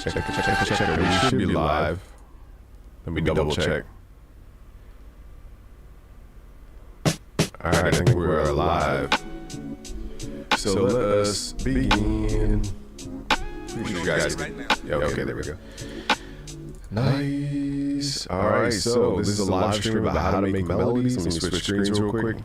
Check. We should be live. Let me double check. All right, I think we're live. So let us begin. You guys, yeah, okay, there we go. Nice. All right, so this is a live stream about how to make melodies. Let me switch screens real quick.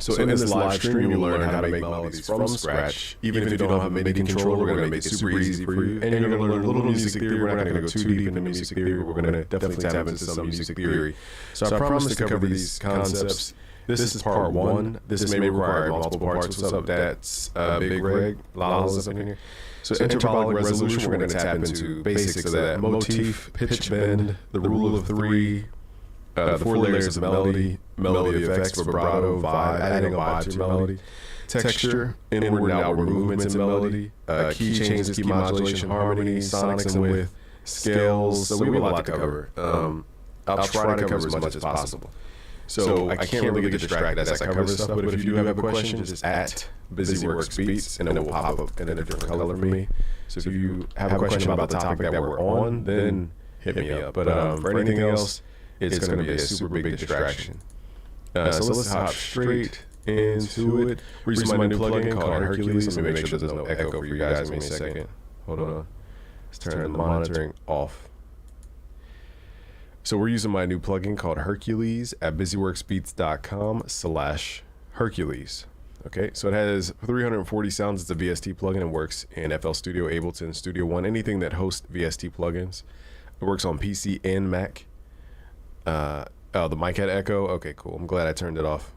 So in this live stream, you'll learn how to make melodies from scratch. Even if you don't have a MIDI controller, we're going to make it super easy for you. And you're going to learn a little music theory. We're not going to go too deep into music theory. We're going to definitely tap into some music theory. So I promise to cover these concepts. This is part one. This may require multiple parts. What's up, that's Big Reg, Lala's up in here. So intervallic resolution, we're going to tap into basics of that. Motif, pitch bend, the rule of three, the four layers of melody, melody effects, vibrato, vibe, adding a vibe to your melody, texture, inward and outward movements in melody, key changes, key modulation, harmony, sonics and width, scales. So we have a lot to cover. I'll try to cover as much as possible. So I can't really get distracted as I cover this stuff, but if you do have a question, just at BusyWorks Beats, and it will pop up in a different color for me. So if you have a question about the topic that we're on, then hit me up. But for anything else, it's going to be a super big distraction. So let's hop straight into it. We're using my new plugin called Hercules. Let me make sure there's no echo for you guys. Give me a second. Hold on. Let's turn the monitoring off. So we're using my new plugin called Hercules at busyworksbeats.com/Hercules. Okay, so it has 340 sounds. It's a VST plugin and works in FL Studio, Ableton, Studio One, anything that hosts VST plugins. It works on PC and Mac. Oh, the mic had echo. Okay, cool. I'm glad I turned it off.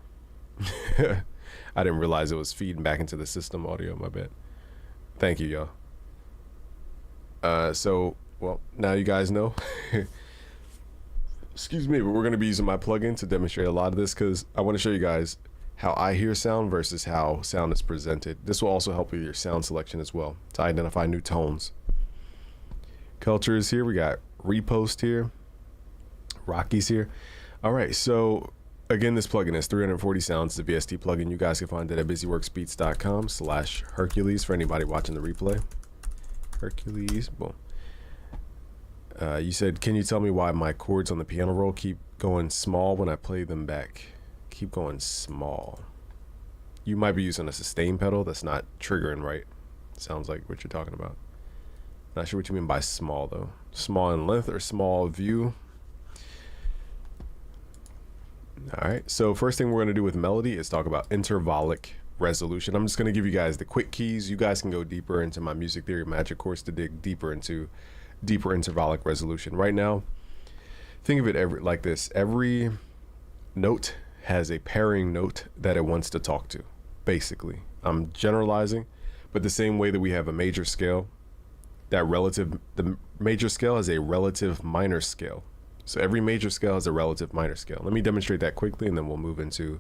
I didn't realize it was feeding back into the system audio. My bad. Thank you, y'all. So, well, now you guys know. Excuse me, but we're going to be using my plugin to demonstrate a lot of this because I want to show you guys how I hear sound versus how sound is presented. This will also help with your sound selection as well to identify new tones. Culture is here. We got Repost here. Rocky's here. All right, so again, this plugin is 340 sounds. It's a VST plugin. You guys can find it at busyworksbeats.com/Hercules for anybody watching the replay. Hercules, boom. You said, can you tell me why my chords on the piano roll keep going small when I play them back? Keep going small. You might be using a sustain pedal that's not triggering right. Sounds like what you're talking about. Not sure what you mean by small though. Small in length or small view. All right, so first thing we're gonna do with melody is talk about intervallic resolution. I'm just gonna give you guys the quick keys. You guys can go deeper into my music theory magic course to dig deeper into intervallic resolution. Right now, think of it like this. Every note has a pairing note that it wants to talk to, basically. I'm generalizing, but the same way that we have a major scale, the major scale has a relative minor scale. So every major scale has a relative minor scale. Let me demonstrate that quickly and then we'll move into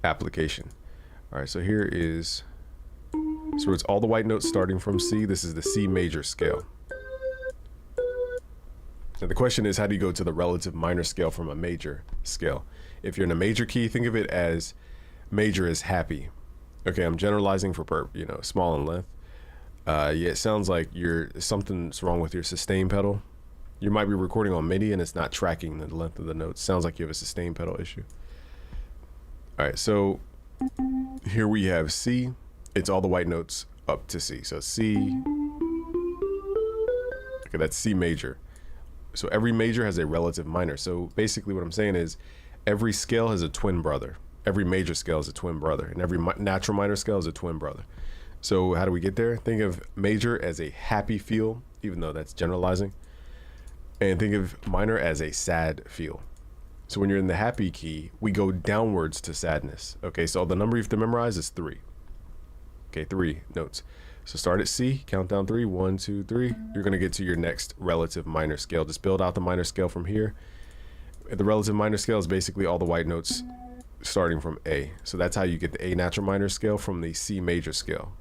application. All right, so here is, so it's all the white notes starting from C. This is the C major scale. Now the question is, how do you go to the relative minor scale from a major scale? If you're in a major key, think of it as major is happy. Okay, I'm generalizing for small in length. Yeah, it sounds like something's wrong with your sustain pedal. You might be recording on MIDI and it's not tracking the length of the notes. Sounds like you have a sustain pedal issue. All right, so here we have C. It's all the white notes up to C. So C. Okay, that's C major. So every major has a relative minor. So basically what I'm saying is every scale has a twin brother. Every major scale is a twin brother, and every natural minor scale is a twin brother. So how do we get there? Think of major as a happy feel, even though that's generalizing. And think of minor as a sad feel. So when you're in the happy key, we go downwards to sadness. Okay, so the number you have to memorize is 3. Okay, 3 notes. So start at C, count down 3, 1, 2, 3. You're gonna get to your next relative minor scale. Just build out the minor scale from here. The relative minor scale is basically all the white notes starting from A. So that's how you get the A natural minor scale from the C major scale.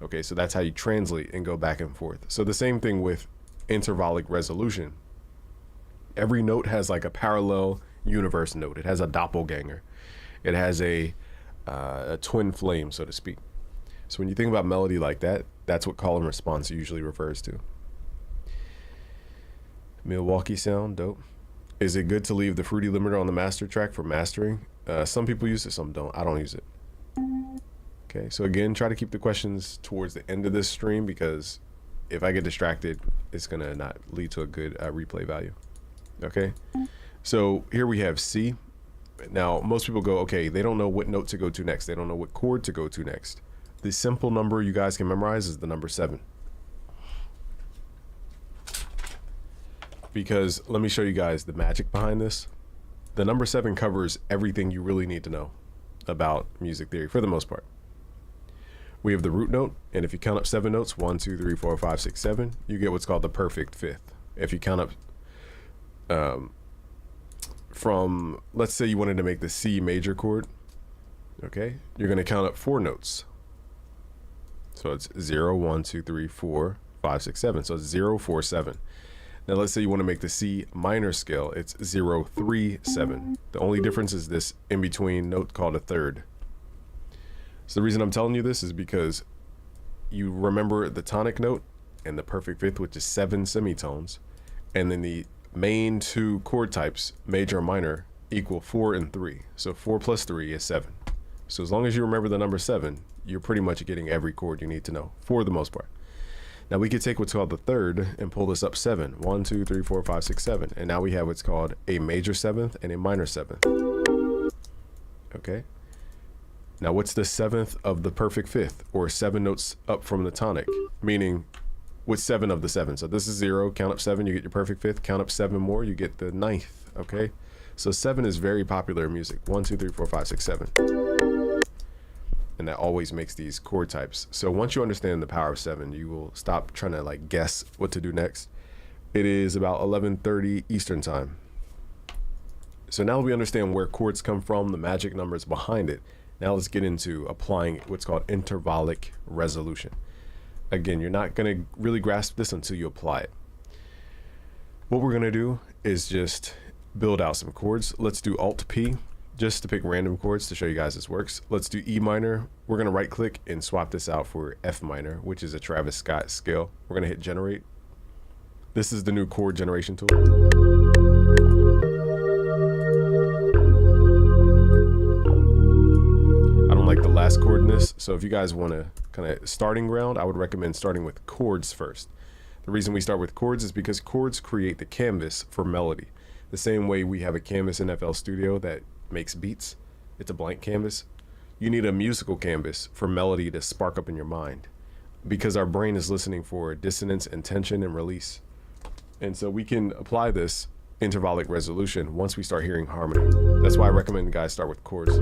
Okay, so that's how you translate and go back and forth. So the same thing with intervallic resolution. Every note has like a parallel universe note. It has a doppelganger. It has a twin flame, so to speak. So when you think about melody like that, that's what call and response usually refers to. Milwaukee sound, dope. Is it good to leave the fruity limiter on the master track for mastering? Some people use it, some don't. I don't use it. Okay, so again, try to keep the questions towards the end of this stream, because if I get distracted, it's gonna not lead to a good replay value. Okay, so here we have C. Now, most people go, okay, they don't know what note to go to next. They don't know what chord to go to next. The simple number you guys can memorize is the number 7. Because let me show you guys the magic behind this. The number 7 covers everything you really need to know about music theory for the most part. We have the root note, and if you count up 7 notes, 1, 2, 3, 4, 5, 6, 7, you get what's called the perfect fifth. If you count up from, let's say you wanted to make the C major chord, okay, you're going to count up 4 notes. So it's 0, 1, 2, 3, 4, 5, 6, 7. So it's 0, 4, 7. Now let's say you want to make the C minor scale. It's 0, 3, 7. The only difference is this in between note called a third. So the reason I'm telling you this is because you remember the tonic note and the perfect fifth, which is 7 semitones, and then the main 2 chord types, major and minor, equal 4 and 3. So 4 plus 3 is 7. So as long as you remember the number 7, you're pretty much getting every chord you need to know for the most part. Now we could take what's called the third and pull this up 7. 1, 2, 3, 4, 5, 6, 7. And now we have what's called a major 7th and a minor 7th. Okay. Now what's the 7th of the perfect fifth, or 7 notes up from the tonic? Meaning, what's 7 of the 7? So this is 0, count up 7, you get your perfect fifth, count up 7 more, you get the 9th, okay? So 7 is very popular in music. 1, 2, 3, 4, 5, 6, 7. And that always makes these chord types. So once you understand the power of 7, you will stop trying to like guess what to do next. It is about 11:30 Eastern time. So now we understand where chords come from, the magic numbers behind it. Now let's get into applying what's called intervallic resolution. Again, you're not going to really grasp this until you apply it. What we're going to do is just build out some chords. Let's do Alt P just to pick random chords to show you guys this works. Let's do E minor. We're going to right click and swap this out for F minor, which is a Travis Scott scale. We're going to hit generate. This is the new chord generation tool. Like the last chord in this, so if you guys want to kind of starting ground, I would recommend starting with chords first. The reason we start with chords is because chords create the canvas for melody. The same way we have a canvas in FL Studio that makes beats, it's a blank canvas. You need a musical canvas for melody to spark up in your mind, because our brain is listening for dissonance and tension and release. And so we can apply this intervallic resolution once we start hearing harmony. That's why I recommend guys start with chords.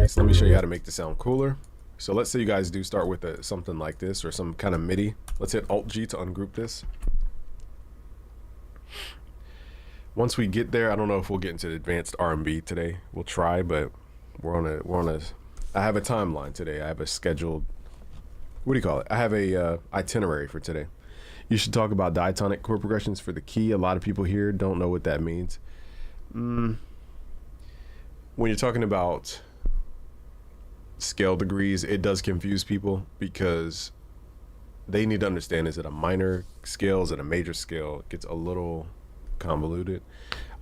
So let me show you how to make the sound cooler. So let's say you guys do start with something like this or some kind of MIDI. Let's hit Alt G to ungroup this. Once we get there, I don't know if we'll get into the advanced R&B today. We'll try, but I have a timeline today. I have a scheduled, what do you call it? I have a itinerary for today. You should talk about diatonic chord progressions for the key. A lot of people here don't know what that means. When you're talking about scale degrees, it does confuse people because they need to understand, is it a minor scale, is it a major scale? It gets a little convoluted.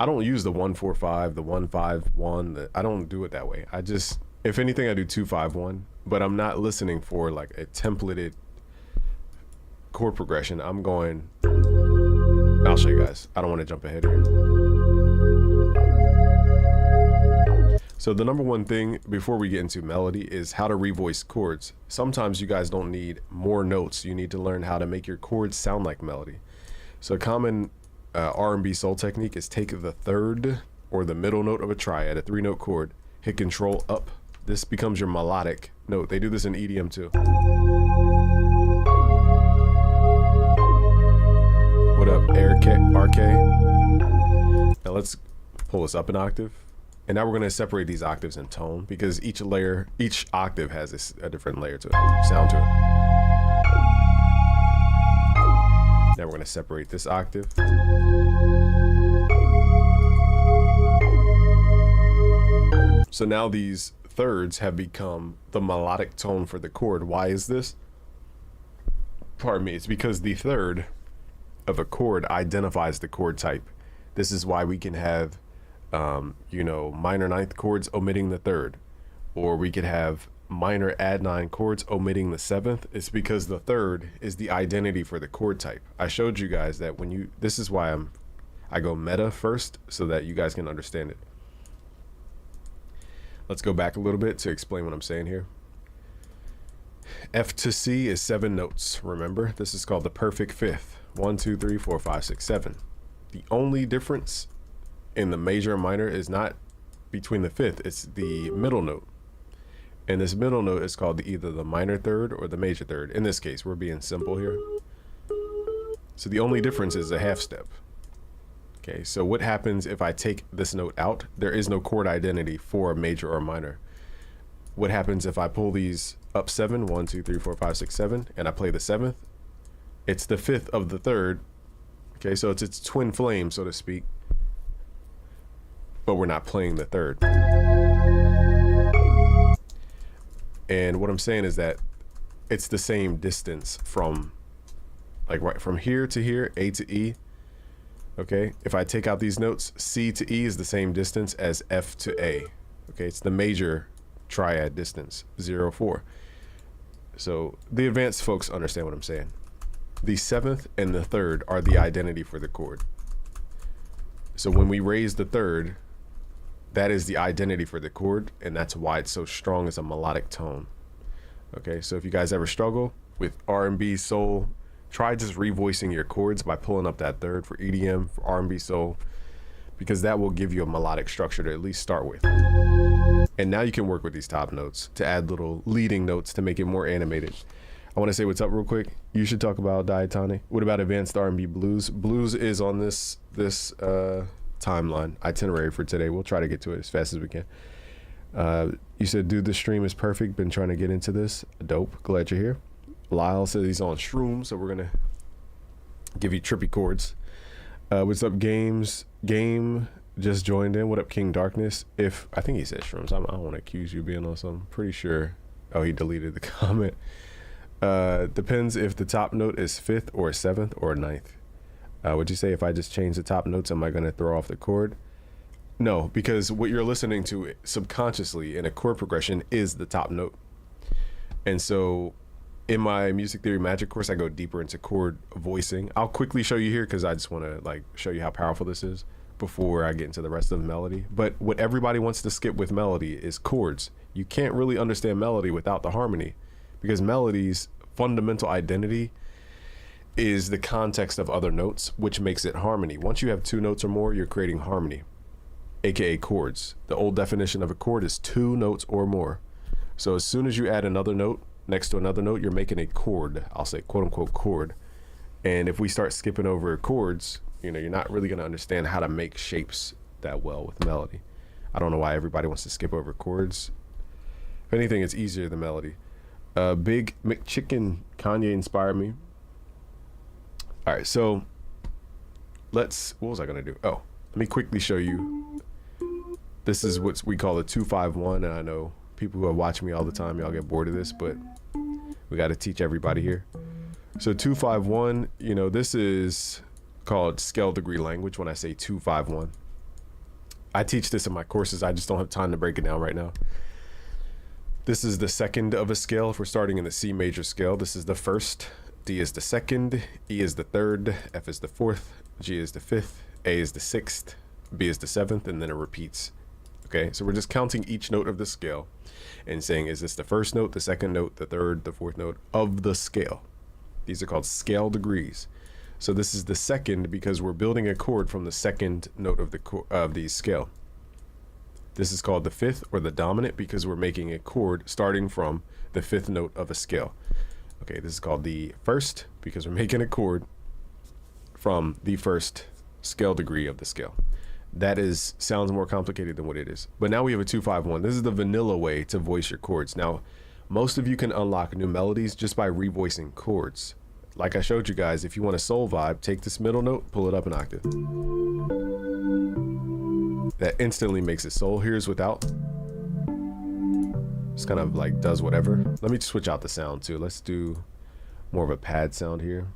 I don't use the 1-4-5, the 1-5-1. I don't do it that way. I just, if anything, I do 2-5-1, but I'm not listening for like a templated chord progression. I'm going, I'll show you guys. I don't want to jump ahead here. So the number one thing before we get into melody is how to revoice chords. Sometimes you guys don't need more notes. You need to learn how to make your chords sound like melody. So a common R&B soul technique is take the third or the middle note of a triad, a 3-note chord, hit Control up. This becomes your melodic note. They do this in EDM too. What up, RK? Now let's pull this up an octave. And now we're going to separate these octaves in tone, because each octave has a different layer to it, sound to it. Now we're going to separate this octave. So now these thirds have become the melodic tone for the chord. Why is this? Pardon me. It's because the third of a chord identifies the chord type. This is why we can have, minor ninth chords omitting the third, or we could have minor add nine chords omitting the seventh. It's because the third is the identity for the chord type. I showed you guys that this is why I go meta first so that you guys can understand it. Let's go back a little bit to explain what I'm saying here. F to C is 7 notes. Remember, this is called the perfect fifth. 1, 2, 3, 4, 5, 6, 7. The only difference in the major and minor is not between the fifth, it's the middle note. And this middle note is called either the minor third or the major third. In this case, we're being simple here. So the only difference is a half step. Okay, so what happens if I take this note out? There is no chord identity for a major or minor. What happens if I pull these up 7, 1, 2, 3, 4, 5, 6, 7, and I play the seventh? It's the fifth of the third. Okay, so it's its twin flame, so to speak. But we're not playing the third. And what I'm saying is that it's the same distance from, like, right from here to here, A to E. Okay, if I take out these notes, C to E is the same distance as F to A. Okay, it's the major triad distance, 0, 4. So the advanced folks understand what I'm saying. The seventh and the third are the identity for the chord. So when we raise the third, that is the identity for the chord, and that's why it's so strong as a melodic tone. Okay, so if you guys ever struggle with R&B, soul, try just revoicing your chords by pulling up that third for EDM, for R&B, soul, because that will give you a melodic structure to at least start with. And now you can work with these top notes to add little leading notes to make it more animated. I want to say what's up real quick. You should talk about Diatonic. What about advanced R&B blues? Blues is on this timeline itinerary for today. We'll try to get to it as fast as we can. You said, dude, the stream is perfect. Been trying to get into this. Dope. Glad you're here. Lyle says he's on shrooms, so we're gonna give you trippy chords. What's up, Game just joined in. What up, King Darkness? I think he said shrooms. I don't want to accuse you of being on something. Pretty sure. Oh, he deleted the comment. Depends if the top note is fifth or seventh or ninth. Would you say if I just change the top notes, am I gonna throw off the chord? No, because what you're listening to subconsciously in a chord progression is the top note. And so in my music theory magic course, I go deeper into chord voicing. I'll quickly show you here because I just want to show you how powerful this is before I get into the rest of the melody. But what everybody wants to skip with melody is chords. You can't really understand melody without the harmony, because melody's fundamental identity is the context of other notes, which makes it harmony. Once you have 2 notes or more, you're creating harmony, aka chords. The old definition of a chord is 2 notes or more. So as soon as you add another note next to another note, you're making a chord. I'll say quote unquote chord. And if we start skipping over chords, you're not really going to understand how to make shapes that well with melody. I don't know why everybody wants to skip over chords. If anything, it's easier than melody. Big McChicken, Kanye inspired me. All right, so what was I going to do? Oh, let me quickly show you. This is what we call a 2-5-1, and I know people who have watched me all the time, y'all get bored of this, but we got to teach everybody here. So 2-5-1, this is called scale degree language when I say 2-5-1. I teach this in my courses. I just don't have time to break it down right now. This is the second of a scale. If we're starting in the C major scale, this is the first, D is the second, E is the third, F is the fourth, G is the fifth, A is the sixth, B is the seventh, and then it repeats. Okay, so we're just counting each note of the scale and saying, is this the first note, the second note, the third, the fourth note of the scale? These are called scale degrees. So this is the second because we're building a chord from the second note of the scale. This is called the fifth or the dominant because we're making a chord starting from the fifth note of a scale. Okay, this is called the first because we're making a chord from the first scale degree of the scale. That sounds more complicated than what it is. But now we have a 2-5-1. This is the vanilla way to voice your chords. Now, most of you can unlock new melodies just by revoicing chords. like I showed you guys, if you want a soul vibe, take this middle note, pull it up an octave. That instantly makes it soul. Here's without. Just kind of like does whatever. Let me switch out the sound too. Let's do more of a pad sound here.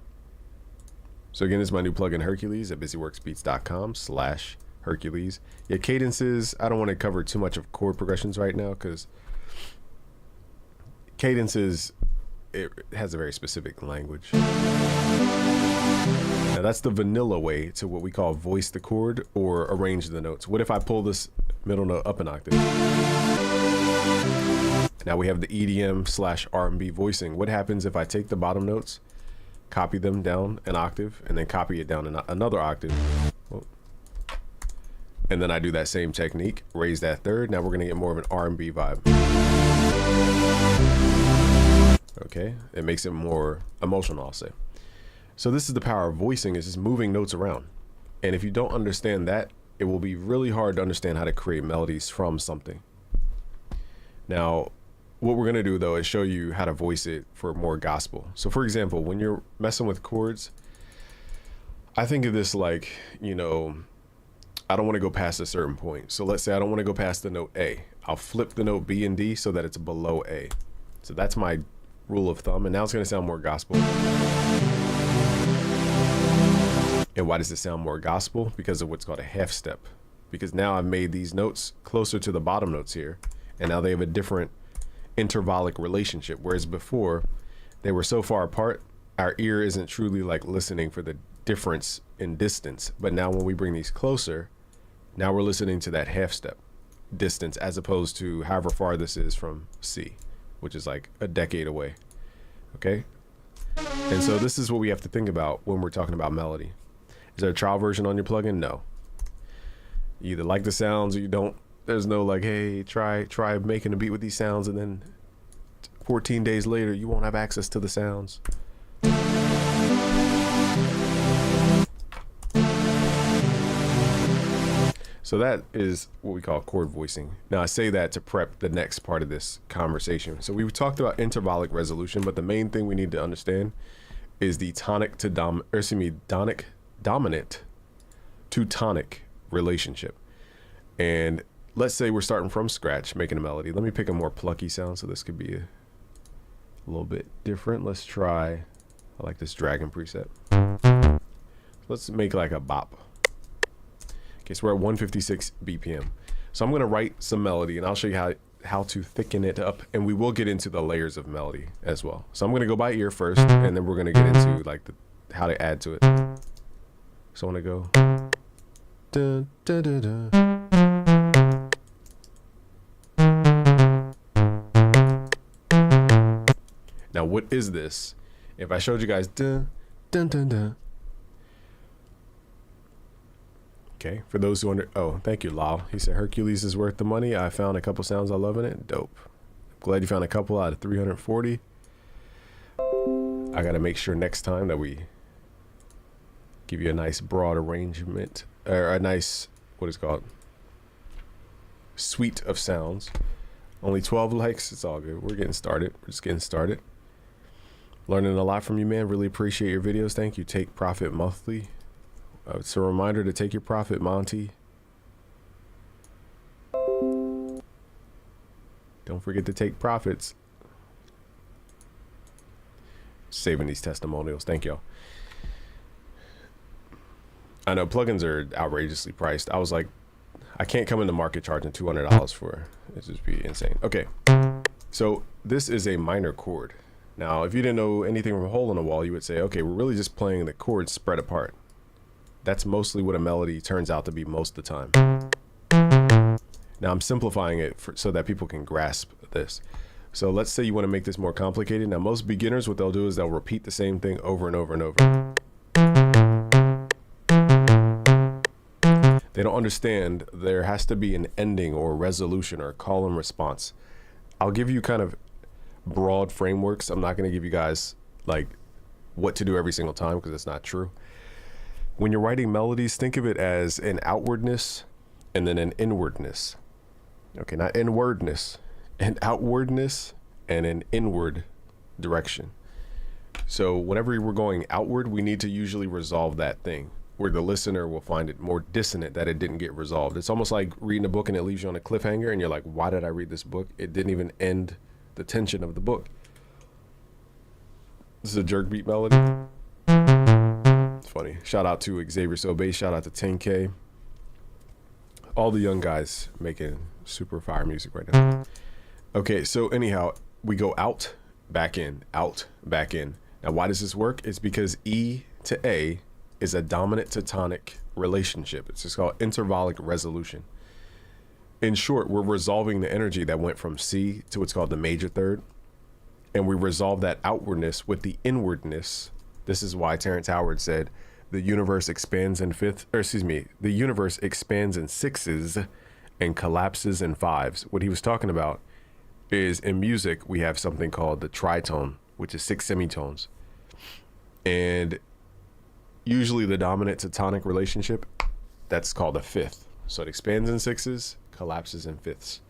So again, this is my new plugin Hercules at busyworksbeats.com/Hercules. Yeah, cadences, I don't want to cover too much of chord progressions right now because cadences, it has a very specific language. Now that's the vanilla way to what we call voice the chord or arrange the notes. What if I pull this middle note up an octave? Now we have the EDM/R&B voicing. What happens if I take the bottom notes, copy them down an octave, and then copy it down another octave? And then I do that same technique, raise that third. Now we're gonna get more of an R&B vibe. Okay, it makes it more emotional, I'll say. So this is the power of voicing, is just moving notes around. And if you don't understand that, it will be really hard to understand how to create melodies from something. Now, what we're gonna do though is show you how to voice it for more gospel. So for example, when you're messing with chords, I think of this like, you know, I don't wanna go past a certain point. So let's say I don't wanna go past the note A. I'll flip the note B and D so that it's below A. So that's my rule of thumb. And now it's gonna sound more gospel. And why does it sound more gospel? Because of what's called a half step. Because now I've made these notes closer to the bottom notes here. And now they have a different intervallic relationship. Whereas before, they were so far apart, our ear isn't truly like listening for the difference in distance. But now when we bring these closer, now we're listening to that half step distance as opposed to however far this is from C, which is like a decade away. Okay? And so this is what we have to think about when we're talking about melody. Is there a trial version on your plugin? No. You either like the sounds or you don't. There's no like, hey, try making a beat with these sounds, and then 14 days later, you won't have access to the sounds. So that is what we call chord voicing. Now I say that to prep the next part of this conversation. So we talked about intervallic resolution, but the main thing we need to understand is the tonic to dominant to tonic relationship. And let's say we're starting from scratch, making a melody. Let me pick a more plucky sound so this could be a little bit different. Let's try, I like this dragon preset. Let's make like a bop. Okay, so we're at 156 BPM. So I'm gonna write some melody and I'll show you how to thicken it up, and we will get into the layers of melody as well. So I'm gonna go by ear first, and then we're gonna get into like how to add to it. So I wanna go. Dun, dun, dun, dun. Now, what is this? If I showed you guys, dun, dun, dun, dun. Okay, for those who oh, thank you, Lal. He said, Hercules is worth the money. I found a couple sounds I love in it. Dope. Glad you found a couple out of 340. I gotta make sure next time that we give you a nice broad arrangement, or a nice, what is it called? Suite of sounds. Only 12 likes, it's all good. We're getting started. We're just getting started. Learning a lot from you, man. Really appreciate your videos. Thank you. Take Profit Monthly. It's a reminder to take your profit, Monty. Don't forget to take profits. Saving these testimonials. Thank y'all. I know plugins are outrageously priced. I was like, I can't come in the market charging $200 for it. It'd just be insane. Okay, so this is a minor chord. Now, if you didn't know anything from a hole in the wall, you would say, okay, we're really just playing the chords spread apart. That's mostly what a melody turns out to be most of the time. Now I'm simplifying it so that people can grasp this. So let's say you want to make this more complicated. Now most beginners, what they'll do is they'll repeat the same thing over and over and over. They don't understand there has to be an ending or resolution or call and response. I'll give you kind of broad frameworks. I'm not going to give you guys like what to do every single time because it's not true. When you're writing melodies, think of it as an outwardness and then an inwardness. Okay, not inwardness, an outwardness and an inward direction. So whenever we're going outward, we need to usually resolve that thing, where the listener will find it more dissonant that it didn't get resolved. It's almost like reading a book and it leaves you on a cliffhanger and you're like, why did I read this book? It didn't even end the tension of the book. This is a jerk beat melody. It's funny. Shout out to Xavier So Bass. Shout out to 10K. All the young guys making super fire music right now. Okay, so anyhow, we go out, back in, out, back in. Now, why does this work? It's because E to A is a dominant to tonic relationship. It's just called intervallic resolution. In short, we're resolving the energy that went from C to what's called the major third. And we resolve that outwardness with the inwardness. This is why Terrence Howard said the universe expands in the universe expands in sixes and collapses in fives. What he was talking about is in music, we have something called the tritone, which is 6 semitones. And usually the dominant to tonic relationship, that's called a fifth. So it expands in sixes, collapses in fifths.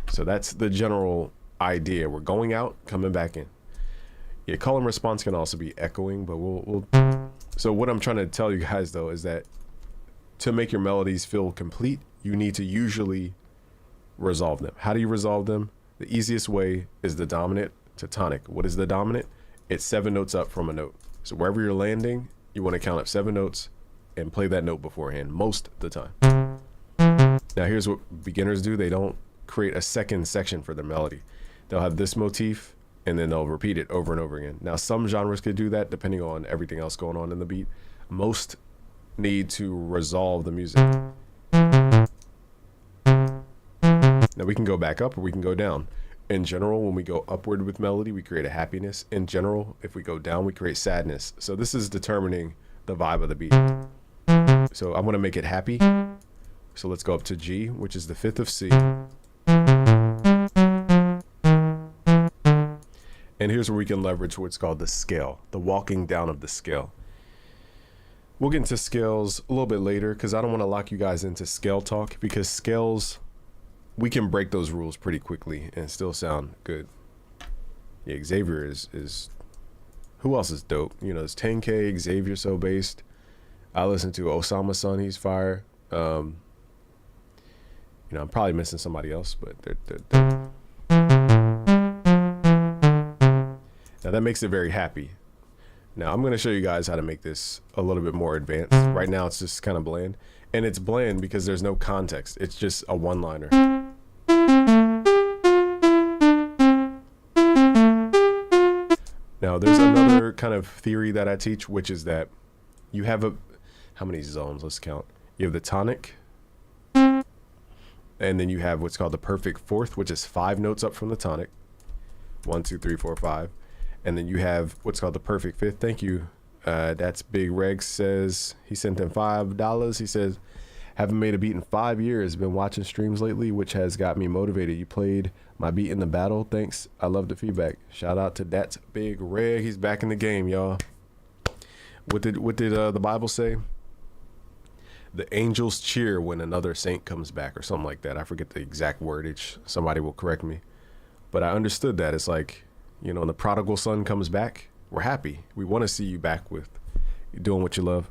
So that's the general idea. We're going out, coming back in. Yeah, call and response can also be echoing, but we'll so what I'm trying to tell you guys though is that to make your melodies feel complete, you need to usually resolve them. How do you resolve them? The easiest way is the dominant to tonic. What is the dominant? It's 7 notes up from a note. So wherever you're landing, you want to count up 7 notes and play that note beforehand most of the time. Now here's what beginners do. They don't create a second section for their melody. They'll have this motif and then they'll repeat it over and over again. Now some genres could do that depending on everything else going on in the beat. Most need to resolve the music. Now we can go back up or we can go down. In general, when we go upward with melody, we create a happiness. In general, if we go down, we create sadness. So this is determining the vibe of the beat. So I want to make it happy. So let's go up to G, which is the 5th of C. And here's where we can leverage what's called the scale, the walking down of the scale. We'll get into scales a little bit later because I don't want to lock you guys into scale talk, because scales, we can break those rules pretty quickly and still sound good. Yeah, Xavier is who else is dope? You know, there's 10K, Xavier So Bass. I listen to Osama Sun, he's fire. You know, I'm probably missing somebody else, but they're. Now that makes it very happy. Now I'm going to show you guys how to make this a little bit more advanced. Right now it's just kind of bland, and it's bland because there's no context. It's just a one-liner. Now there's another kind of theory that I teach, which is that you have how many zones? Let's count. You have the tonic, and then you have what's called the perfect fourth, which is 5 notes up from the tonic. 1, 2, 3, 4, 5. And then you have what's called the perfect fifth. Thank you. That's Big Rex says, he sent in $5. He says, haven't made a beat in 5 years. Been watching streams lately, which has got me motivated. You played my beat in the battle. Thanks. I love the feedback. Shout out to That's Big Reg. He's back in the game, y'all. What did the Bible say? The angels cheer when another saint comes back, or something like that. I forget the exact wordage. Somebody will correct me. But I understood that. It's like, you know, when the prodigal son comes back, we're happy. We want to see you back with doing what you love.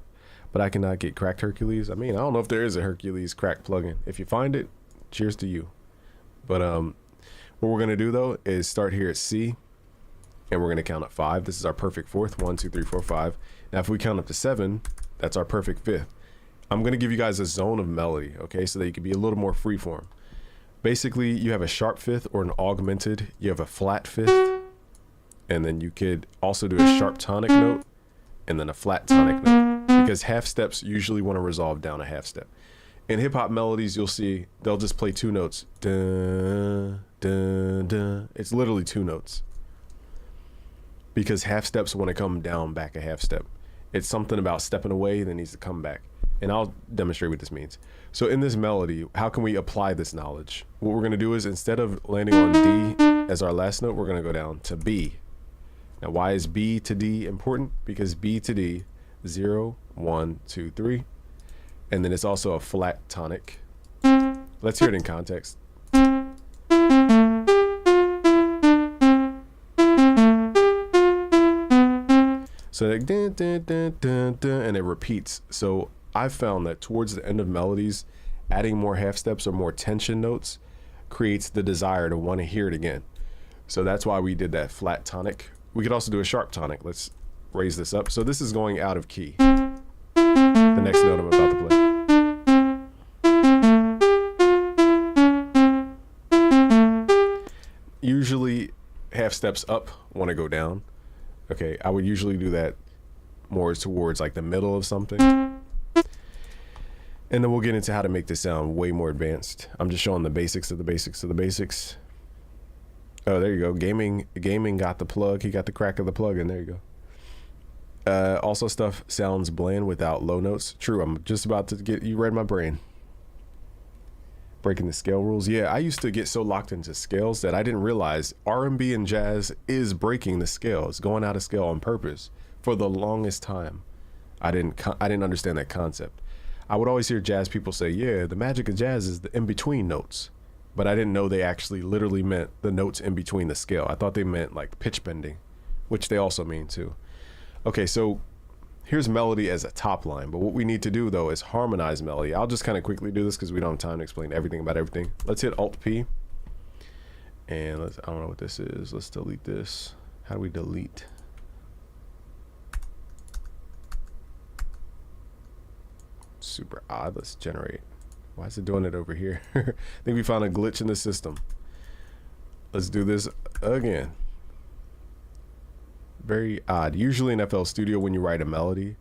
But I cannot get cracked Hercules. I mean, I don't know if there is a Hercules crack plugin. If you find it, cheers to you. But what we're going to do, though, is start here at C, and we're going to count up 5. This is our perfect fourth. 1, 2, 3, 4, 5. Now, if we count up to 7, that's our perfect fifth. I'm going to give you guys a zone of melody, okay, so that you can be a little more freeform. Basically, you have a sharp fifth or an augmented. You have a flat fifth. And then you could also do a sharp tonic note and then a flat tonic note, because half steps usually want to resolve down a half step. In hip hop melodies, you'll see they'll just play 2 notes. Dun, dun, dun. It's literally 2 notes, because half steps want to come down back a half step. It's something about stepping away that needs to come back. And I'll demonstrate what this means. So in this melody, how can we apply this knowledge? What we're going to do is, instead of landing on D as our last note, we're going to go down to B. Now, why is B to D important? Because B to D, 0, 1, 2, 3. And then it's also a flat tonic. Let's hear it in context. So like dun, dun, dun, dun, dun, and it repeats. So I've found that towards the end of melodies, adding more half steps or more tension notes creates the desire to want to hear it again. So that's why we did that flat tonic. We could also do a sharp tonic. Let's raise this up. So this is going out of key. The next note I'm about to play. Usually half steps up want to go down. Okay, I would usually do that more towards like the middle of something. And then we'll get into how to make this sound way more advanced. I'm just showing the basics of the basics of the basics. Oh, there you go. Gaming got the plug. He got the crack of the plug in. There you go. Also stuff sounds bland without low notes. True, I'm just about to get, you read my brain. Breaking the scale rules. Yeah, I used to get so locked into scales that I didn't realize R&B and jazz is breaking the scale. It's going out of scale on purpose. For the longest time, I didn't understand that concept. I would always hear jazz people say, yeah, the magic of jazz is the in-between notes. But I didn't know they actually literally meant the notes in between the scale. I thought they meant like pitch bending, which they also mean too. Okay, so here's melody as a top line. But what we need to do though is harmonize melody. I'll just kind of quickly do this because we don't have time to explain everything about everything. Let's hit Alt-P. And I don't know what this is. Let's delete this. How do we delete? Super odd. Let's generate. Why is it doing it over here? I think we found a glitch in the system. Let's do this again. Very odd. Usually in FL Studio, when you write a melody,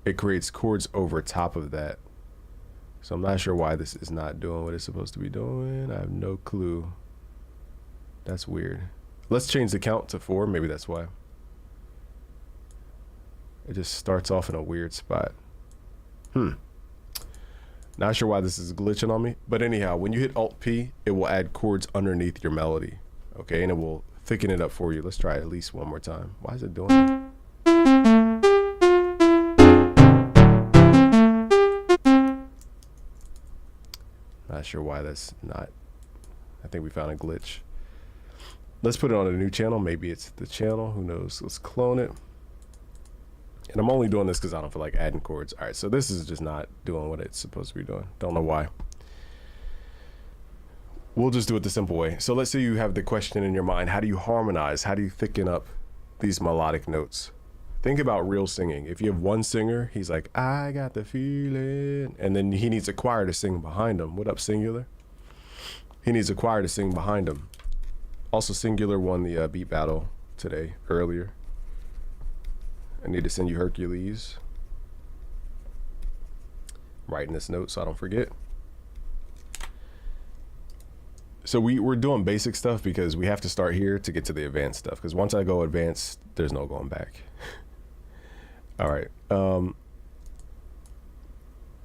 it creates chords over top of that. So I'm not sure why this is not doing what it's supposed to be doing. I have no clue. That's weird. Let's change the count to 4. Maybe that's why. It just starts off in a weird spot. Not sure why this is glitching on me, but anyhow, when you hit Alt-P, it will add chords underneath your melody, okay? And it will thicken it up for you. Let's try it at least one more time. Why is it doing it? Not sure why that's not. I think we found a glitch. Let's put it on a new channel. Maybe it's the channel, who knows? Let's clone it. And I'm only doing this because I don't feel like adding chords. All right, so this is just not doing what it's supposed to be doing. Don't know why. We'll just do it the simple way. So let's say you have the question in your mind, how do you harmonize? How do you thicken up these melodic notes? Think about real singing. If you have one singer, he's like, I got the feeling. And then he needs a choir to sing behind him. What up, Singular? He needs a choir to sing behind him. Also, Singular won the beat battle today, earlier. I need to send you Hercules. I'm writing this note so I don't forget. So we're doing basic stuff because we have to start here to get to the advanced stuff. Because once I go advanced, there's no going back. All right.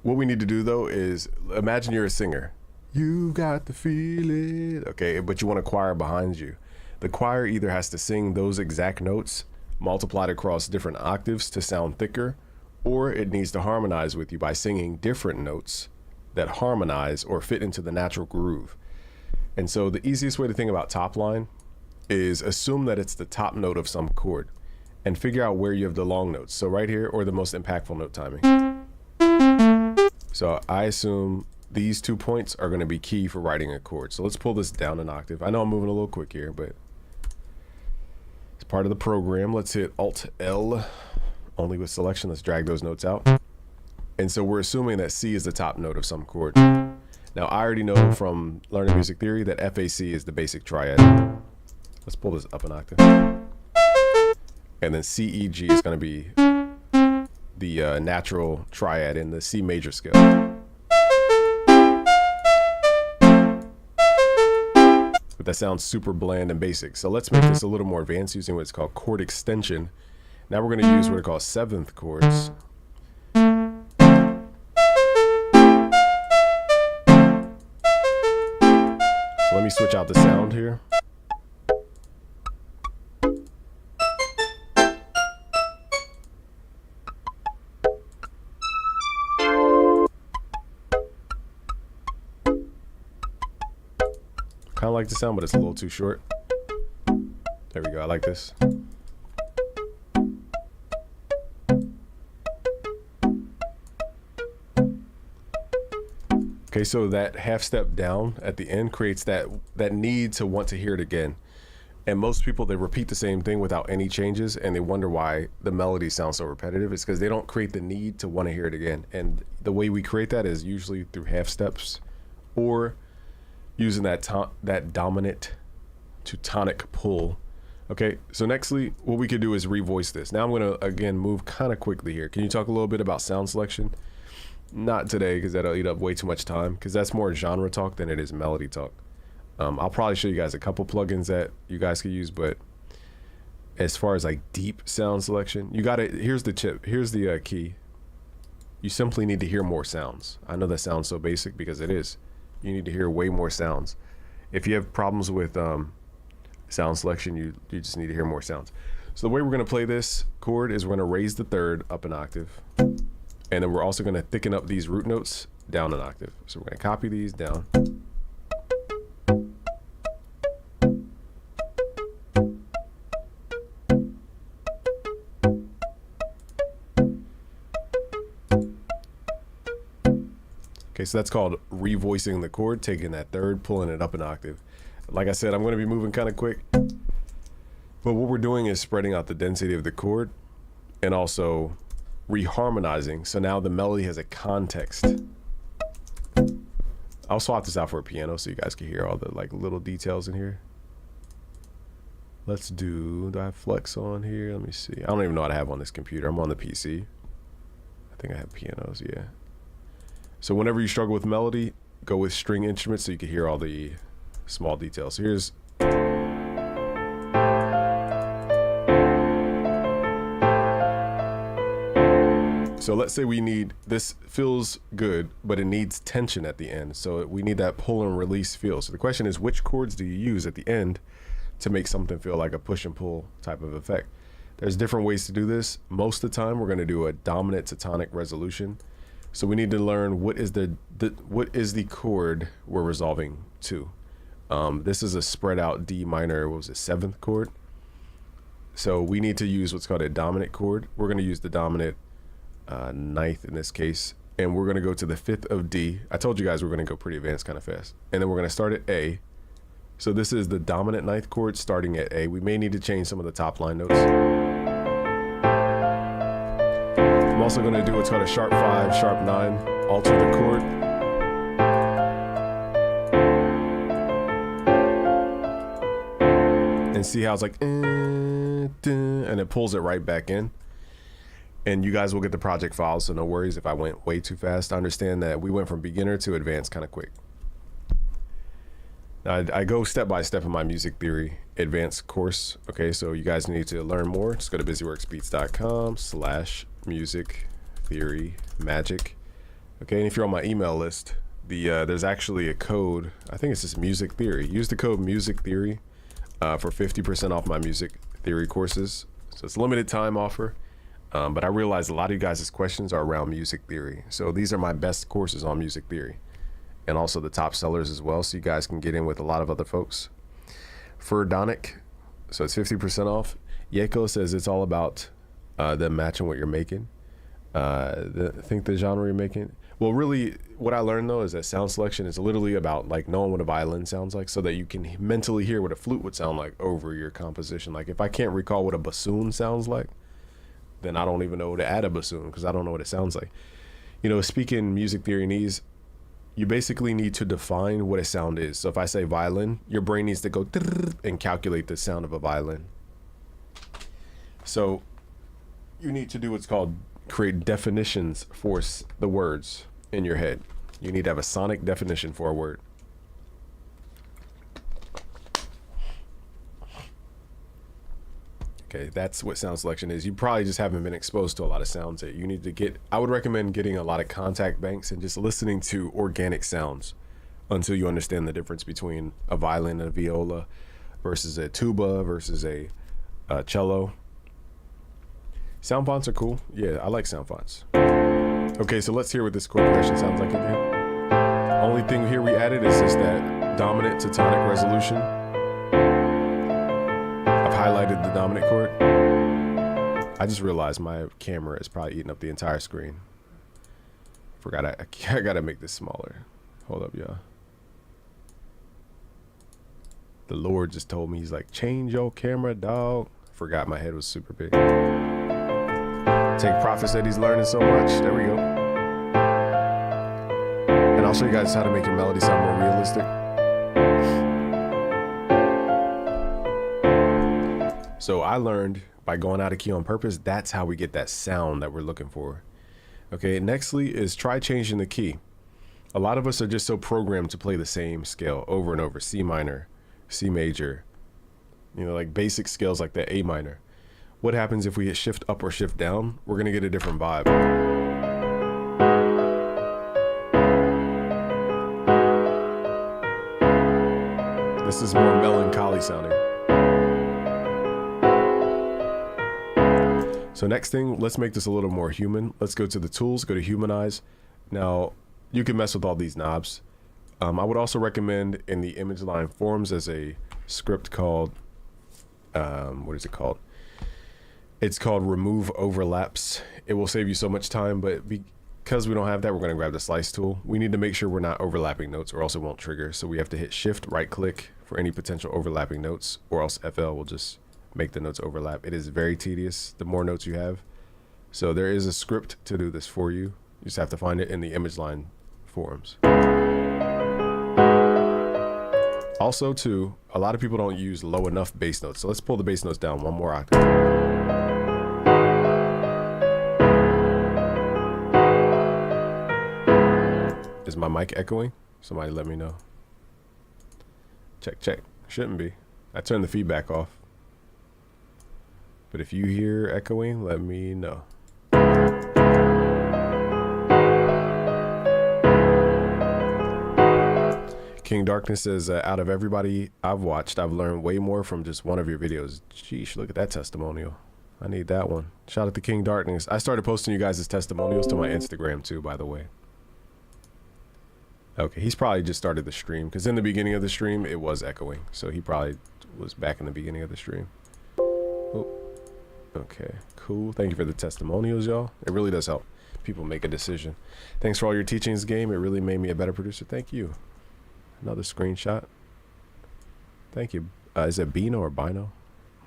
What we need to do though is imagine you're a singer. You got the feeling. Okay, but you want a choir behind you. The choir either has to sing those exact notes multiplied across different octaves to sound thicker, or it needs to harmonize with you by singing different notes that harmonize or fit into the natural groove. And so the easiest way to think about top line is assume that it's the top note of some chord and figure out where you have the long notes. So right here, or the most impactful note timing. So I assume these 2 points are going to be key for writing a chord. So let's pull this down an octave. I know I'm moving a little quick here, but it's part of the program. Let's hit Alt-L, only with selection. Let's drag those notes out. And so we're assuming that C is the top note of some chord. Now, I already know from learning music theory that FAC is the basic triad. Let's pull this up an octave. And then CEG is going to be the natural triad in the C major scale. But that sounds super bland and basic. So let's make this a little more advanced using what's called chord extension. Now we're going to use what are called seventh chords. So let me switch out the sound here. Kind of like the sound, but it's a little too short. There we go. I like this. Okay, so that half step down at the end creates that need to want to hear it again. And most people, they repeat the same thing without any changes, and they wonder why the melody sounds so repetitive. It's because they don't create the need to want to hear it again. And the way we create that is usually through half steps or using that dominant to tonic pull. Okay, so nextly, what we could do is revoice this. Now I'm gonna, again, move kind of quickly here. Can you talk a little bit about sound selection? Not today, because that'll eat up way too much time, because that's more genre talk than it is melody talk. I'll probably show you guys a couple plugins that you guys could use, but as far as like deep sound selection, you gotta, here's the key. You simply need to hear more sounds. I know that sounds so basic because it is. You need to hear way more sounds. If you have problems with sound selection, you just need to hear more sounds. So the way we're gonna play this chord is we're gonna raise the third up an octave, and then we're also gonna thicken up these root notes down an octave. So we're gonna copy these down. Okay, so that's called revoicing the chord, taking that third, pulling it up an octave. Like I said, I'm gonna be moving kind of quick, but what we're doing is spreading out the density of the chord and also reharmonizing. So now the melody has a context. I'll swap this out for a piano so you guys can hear all the like little details in here. Let's do I have flex on here? Let me see. I don't even know what I have on this computer. I'm on the PC. I think I have pianos, yeah. So whenever you struggle with melody, go with string instruments so you can hear all the small details. So here's so let's say we need, this feels good, but it needs tension at the end. So we need that pull and release feel. So the question is, which chords do you use at the end to make something feel like a push and pull type of effect? There's different ways to do this. Most of the time, we're gonna do a dominant to tonic resolution. So we need to learn what is the chord we're resolving to. This is a spread out D minor, what was it, 7th chord. So we need to use what's called a dominant chord. We're gonna use the dominant 9th in this case, and we're gonna go to the 5th of D. I told you guys we're gonna go pretty advanced kind of fast. And then we're gonna start at A. So this is the dominant 9th chord starting at A. We may need to change some of the top line notes. I'm also going to do what's called a sharp 5, sharp 9, alter the chord. And see how it's like, and it pulls it right back in. And you guys will get the project files, so no worries if I went way too fast. I understand that we went from beginner to advanced kind of quick. Now, I go step by step in my music theory advanced course. Okay, so you guys need to learn more. Just go to busyworksbeats.com/music theory magic. Okay, and if you're on my email list, there's actually a code. I think it's just music theory. Use the code music theory for 50% off my music theory courses. So it's a limited time offer, but I realize a lot of you guys' questions are around music theory. So these are my best courses on music theory, and also the top sellers as well, so you guys can get in with a lot of other folks. Furdonic, so it's 50% off. Yeko says it's all about them matching what you're making. I think the genre you're making. Well, really, what I learned though is that sound selection is literally about like knowing what a violin sounds like, so that you can mentally hear what a flute would sound like over your composition. Like if I can't recall what a bassoon sounds like, then I don't even know to add a bassoon because I don't know what it sounds like. You know, speaking music theory needs, you basically need to define what a sound is. So if I say violin, your brain needs to go and calculate the sound of a violin. So you need to do what's called create definitions for the words in your head. You need to have a sonic definition for a word. Okay, that's what sound selection is. You probably just haven't been exposed to a lot of sounds yet. You need to get, I would recommend getting a lot of contact banks and just listening to organic sounds until you understand the difference between a violin and a viola versus a tuba versus a cello. Sound fonts are cool. Yeah, I like sound fonts. Okay, so let's hear what this chord progression sounds like again. Only thing here we added is just that dominant to tonic resolution. I've highlighted the dominant chord. I just realized my camera is probably eating up the entire screen. Forgot I gotta make this smaller. Hold up, y'all. The Lord just told me, he's like, change your camera, dog. Forgot my head was super big. Take Prophet said he's learning so much. There we go. And I'll show you guys how to make your melody sound more realistic. So I learned by going out of key on purpose, that's how we get that sound that we're looking for. Okay, nextly is try changing the key. A lot of us are just so programmed to play the same scale over and over. C minor, C major, you know, like basic scales like that, A minor. What happens if we hit shift up or shift down? We're gonna get a different vibe. This is more melancholy sounding. So next thing, let's make this a little more human. Let's go to the tools, go to humanize. Now, you can mess with all these knobs. I would also recommend in the image line forms as a script called, what is it called? It's called remove overlaps. It will save you so much time, but because we don't have that, we're gonna grab the slice tool. We need to make sure we're not overlapping notes or else it won't trigger. So we have to hit shift, right click for any potential overlapping notes, or else FL will just make the notes overlap. It is very tedious the more notes you have. So there is a script to do this for you. You just have to find it in the image line forms. Also too, a lot of people don't use low enough bass notes. So let's pull the bass notes down one more octave. Is my mic echoing? Somebody let me know. Check, check. Shouldn't be. I turned the feedback off. But if you hear echoing, let me know. King Darkness says, out of everybody I've watched, I've learned way more from just one of your videos. Sheesh, look at that testimonial. I need that one. Shout out to King Darkness. I started posting you guys' testimonials to my Instagram too, by the way. Okay, he's probably just started the stream because in the beginning of the stream, it was echoing. So he probably was back in the beginning of the stream. Oh. Okay, cool. Thank you for the testimonials, y'all. It really does help people make a decision. Thanks for all your teachings, game. It really made me a better producer. Thank you. Another screenshot. Thank you. Is it Bino or Bino?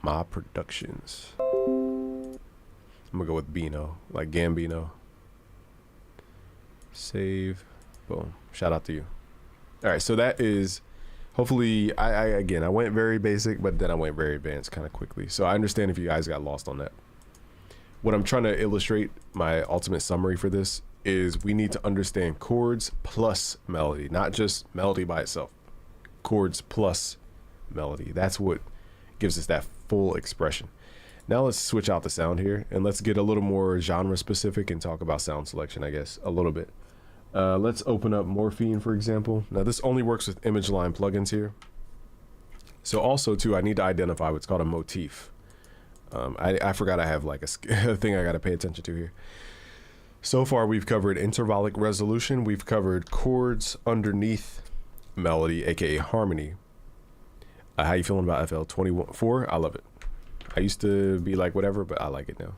Ma Productions. I'm gonna go with Bino, like Gambino. Save. Boom. Shout out to you. All right, so that is. Hopefully, again, I went very basic, but then I went very advanced kind of quickly. So I understand if you guys got lost on that. What I'm trying to illustrate, my ultimate summary for this, is we need to understand chords plus melody, not just melody by itself. Chords plus melody. That's what gives us that full expression. Now let's switch out the sound here, and let's get a little more genre specific and talk about sound selection, I guess, a little bit. Let's open up Morphine, for example. Now this only works with image line plugins here. So also too, I need to identify what's called a motif. I forgot I have like a thing I got to pay attention to here. So far we've covered intervallic resolution. We've covered chords underneath melody, aka harmony. How you feeling about FL 21.4? I love it. I used to be like whatever, but I like it now.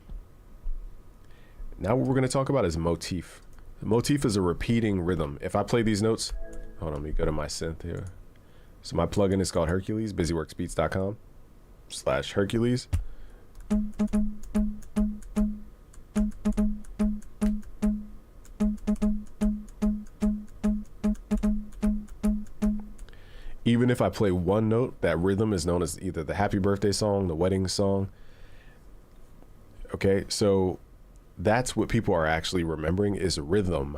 Now what we're going to talk about is motif. Motif is a repeating rhythm. If I play these notes, hold on, let me go to my synth here. So my plugin is called Hercules, busyworksbeats.com/Hercules. Even if I play one note, that rhythm is known as either the happy birthday song, the wedding song. Okay, so that's what people are actually remembering is rhythm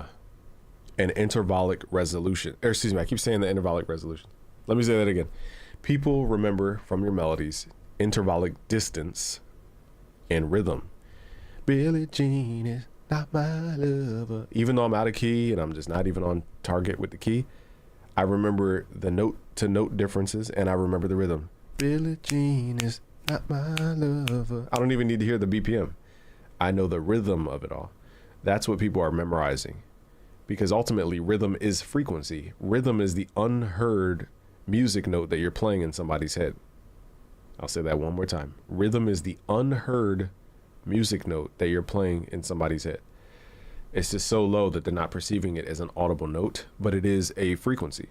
and intervallic resolution. Or excuse me, I keep saying the intervallic resolution. Let me say that again. People remember from your melodies intervallic distance and rhythm. Billie Jean is not my lover. Even though I'm out of key and I'm just not even on target with the key, I remember the note to note differences and I remember the rhythm. Billie Jean is not my lover. I don't even need to hear the BPM. I know the rhythm of it all. That's what people are memorizing, because ultimately rhythm is frequency. Rhythm is the unheard music note that you're playing in somebody's head. I'll say that one more time. Rhythm is the unheard music note that you're playing in somebody's head. It's just so low that they're not perceiving it as an audible note, but it is a frequency.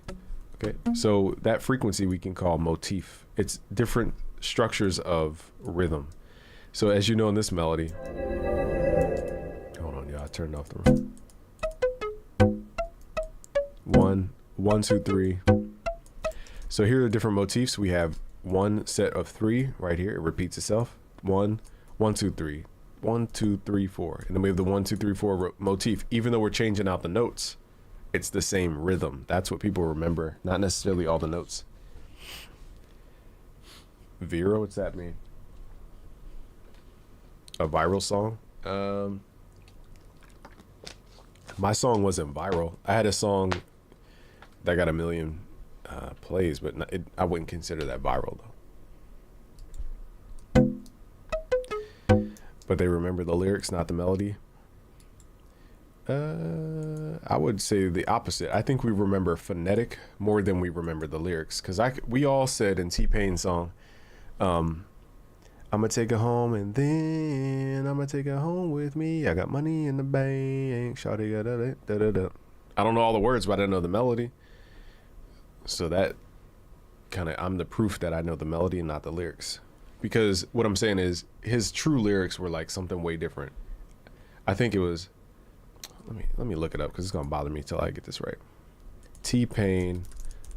Okay, so that frequency we can call motif. It's different structures of rhythm. So as you know in this melody, hold on, y'all, I turned off the room. 1, 1, 2, 3. So here are the different motifs. We have one set of 3 right here. It repeats itself. 1, 1, 2, 3. 1, 2, 3, 4. And then we have the 1, 2, 3, 4 motif. Even though we're changing out the notes, it's the same rhythm. That's what people remember, not necessarily all the notes. Vera, what's that mean? A viral song? My song wasn't viral. I had a song that got 1 million plays, but I wouldn't consider that viral though. But they remember the lyrics, not the melody. I would say the opposite. I think we remember phonetic more than we remember the lyrics, because we all said in T-Pain's song, I'ma take her home and then I'ma take her home with me. I got money in the bank. Shawty, da da da. I don't know all the words, but I know the melody. So that I'm the proof that I know the melody and not the lyrics. Because what I'm saying is his true lyrics were like something way different. I think it was, let me look it up because it's gonna bother me till I get this right. T-Pain,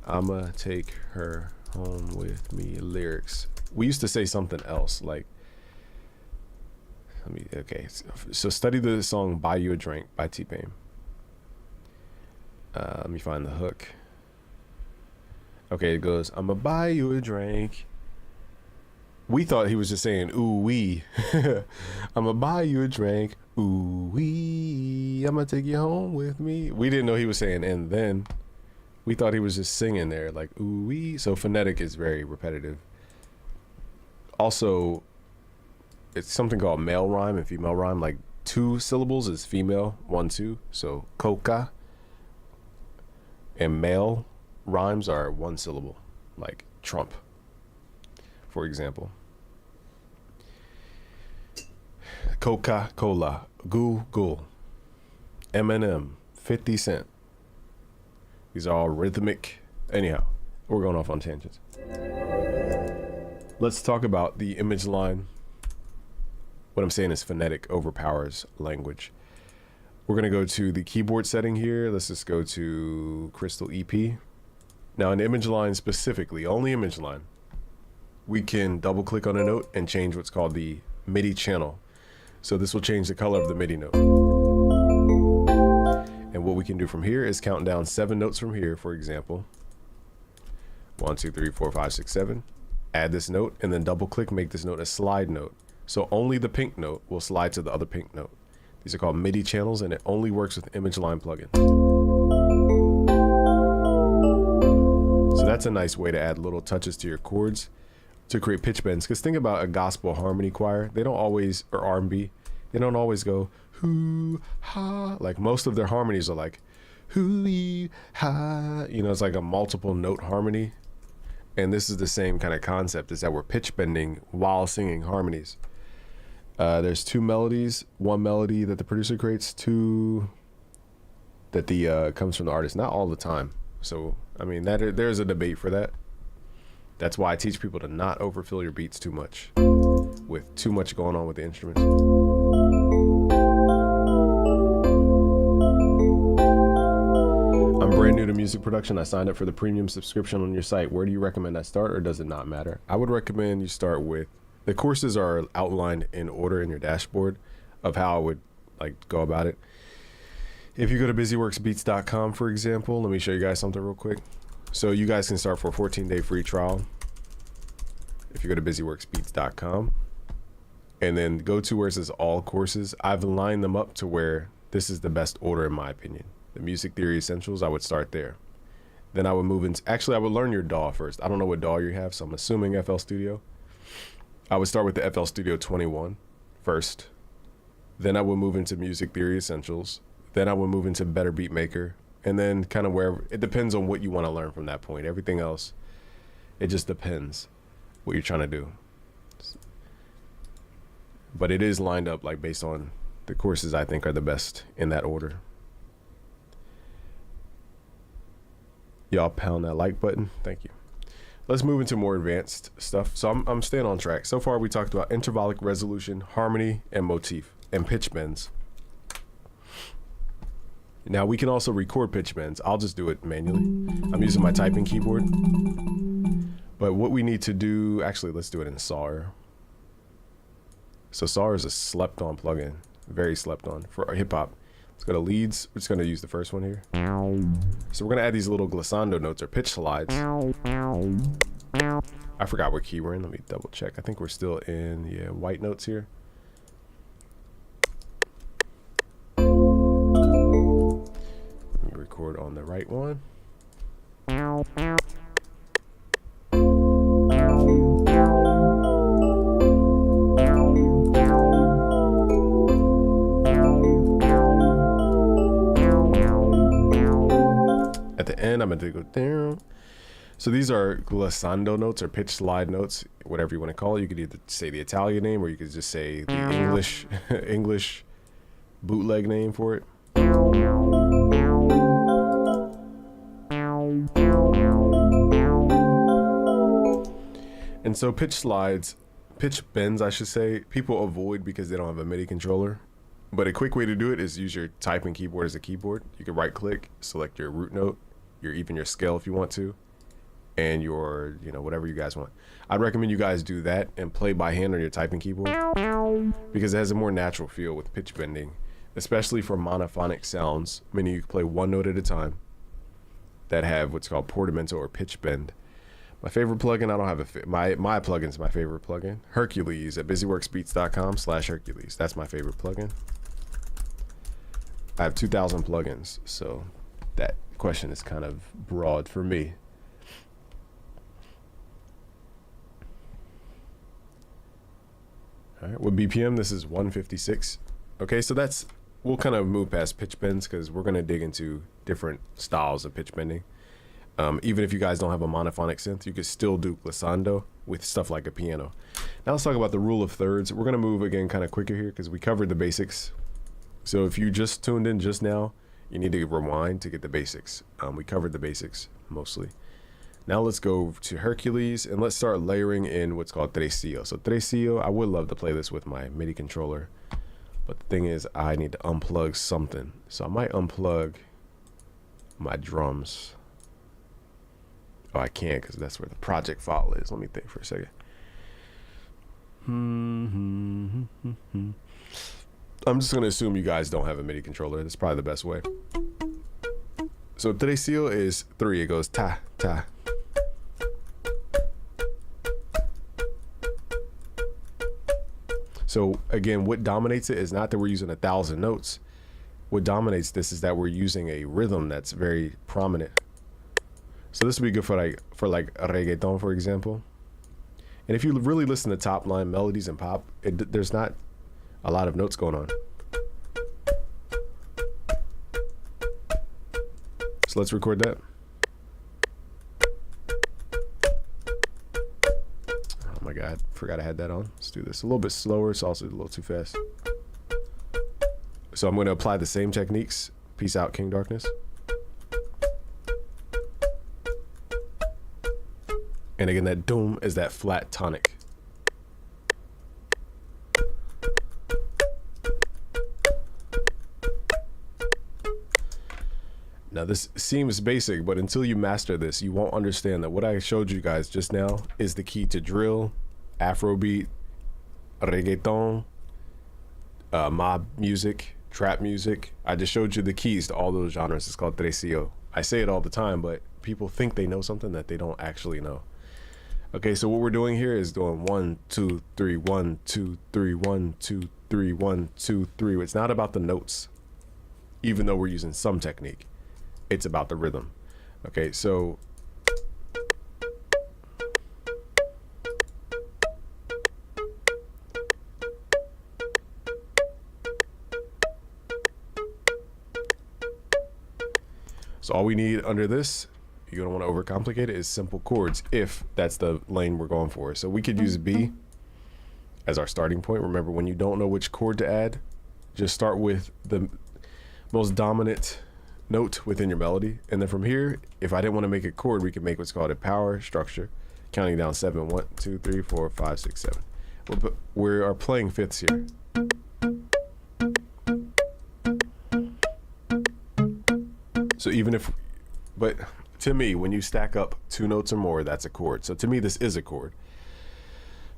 I'ma take her home with me lyrics. We used to say something else like, okay, so study the song Buy You a Drink by T-Pain. Let me find the hook. Okay, it goes, I'ma buy you a drink. We thought he was just saying, ooh wee. I'ma buy you a drink. Ooh wee. I'ma take you home with me. We didn't know he was saying, and then. We thought he was just singing there, like, ooh wee. So phonetic is very repetitive. Also, it's something called male rhyme and female rhyme. Like 2 syllables is female, 1, 2. So coca. And male rhymes are 1 syllable, like Trump, for example. Coca-Cola, Google, Eminem, 50 Cent. These are all rhythmic. Anyhow, we're going off on tangents. Let's talk about the image line. What I'm saying is phonetic overpowers language. We're going to go to the keyboard setting here. Let's just go to Crystal EP. Now in image line specifically, only image line, we can double click on a note and change what's called the MIDI channel. So this will change the color of the MIDI note. And what we can do from here is count down 7 notes from here, for example. 1, 2, 3, 4, 5, 6, 7. Add this note and then double click, make this note a slide note. So only the pink note will slide to the other pink note. These are called MIDI channels and it only works with image line plugins. So that's a nice way to add little touches to your chords to create pitch bends. Because think about a gospel harmony choir. They don't always, or R&B, they don't always go hoo ha. Like most of their harmonies are like hoo ha. You know, it's like a multiple note harmony. And this is the same kind of concept, is that we're pitch bending while singing harmonies. There's 2 melodies, 1 melody that the producer creates, 2 that the comes from the artist. Not all the time. So, I mean, there's a debate for that. That's why I teach people to not overfill your beats too much, with too much going on with the instruments. I'm brand new to music production. I signed up for the premium subscription on your site. Where do you recommend I start, or does it not matter? I would recommend you start with, the courses are outlined in order in your dashboard of how I would like go about it. If you go to busyworksbeats.com, for example, let me show you guys something real quick. So you guys can start for a 14-day free trial. If you go to busyworksbeats.com and then go to where it says all courses, I've lined them up to where this is the best order in my opinion. The Music Theory Essentials, I would start there. Then I would move into, actually I would learn your DAW first. I don't know what DAW you have, so I'm assuming FL Studio. I would start with the FL Studio 21 first. Then I would move into Music Theory Essentials. Then I would move into Better Beat Maker. And then kind of wherever, it depends on what you want to learn from that point. Everything else, it just depends what you're trying to do. But it is lined up like based on The courses I think are the best in that order. Y'all pound that like button. Thank you. Let's move into more advanced stuff. So I'm staying on track. So far we talked about intervallic resolution, harmony, and motif, and pitch bends. Now we can also record pitch bends. I'll just do it manually. I'm using my typing keyboard. But what we need to do, actually let's do it in SAR. So SAR is a slept on plugin, very slept on for hip hop. Let's go to leads. We're just gonna use the first one here. So we're gonna add these little glissando notes or pitch slides. I forgot what key we're in. Let me double check. I think we're still in, white notes here. Let me record on the right one. At the end, I'm going to go down. So these are glissando notes or pitch slide notes, whatever you want to call it. You could either say the Italian name or you could just say the English bootleg name for it. And so pitch bends, I should say, people avoid because they don't have a MIDI controller. But a quick way to do it is use your typing keyboard as a keyboard. You can right click, select your root note, even your scale if you want to, and your, whatever you guys want. I'd recommend you guys do that and play by hand on your typing keyboard because it has a more natural feel with pitch bending, especially for monophonic sounds, meaning you can play one note at a time that have what's called portamento or pitch bend. My favorite plugin, I don't have my plugin's my favorite plugin. Hercules at busyworksbeats.com/Hercules. That's my favorite plugin. I have 2,000 plugins, so that question is kind of broad for me. All right, with BPM, this is 156. Okay, so we'll kind of move past pitch bends because we're going to dig into different styles of pitch bending. Even if you guys don't have a monophonic synth, you could still do glissando with stuff like a piano. Now let's talk about the rule of thirds. We're going to move again kind of quicker here because we covered the basics. So if you just tuned in just now, you need to rewind to get the basics. We covered the basics mostly. Now let's go to Hercules and let's start layering in what's called tresillo. So tresillo, I would love to play this with my MIDI controller, but the thing is I need to unplug something. So I might unplug my drums. Oh, I can't because that's where the project file is. Let me think for a second. I'm just going to assume you guys don't have a MIDI controller. That's probably the best way. So tresillo is 3. It goes ta, ta. So again, what dominates it is not that we're using 1,000 notes. What dominates this is that we're using a rhythm that's very prominent. So this would be good for like reggaeton, for example. And if you really listen to top line melodies and pop, there's not a lot of notes going on. So let's record that. Oh my God, forgot I had that on. Let's do this a little bit slower. It's also a little too fast. So I'm going to apply the same techniques. Peace out, King Darkness. And again, that doom is that flat tonic. Now this seems basic, but until you master this, you won't understand that what I showed you guys just now is the key to drill, Afrobeat, reggaeton, mob music, trap music. I just showed you the keys to all those genres. It's called tresillo. I say it all the time, but people think they know something that they don't actually know. Okay, so what we're doing here is doing 1, 2, 3, 1, 2, 3, 1, 2, 3, 1, 2, 3. It's not about the notes, even though we're using some technique. It's about the rhythm. Okay, so all we need under this, you don't want to overcomplicate it, is simple chords if that's the lane we're going for. So we could use B as our starting point. Remember, when you don't know which chord to add, just start with the most dominant note within your melody. And then from here, if I didn't want to make a chord, we can make what's called a power structure, counting down 7. 1, 2, 3, 4, 5, 6, 7. We are playing fifths here. So even if, but to me, when you stack up 2 notes or more, that's a chord. So to me, this is a chord.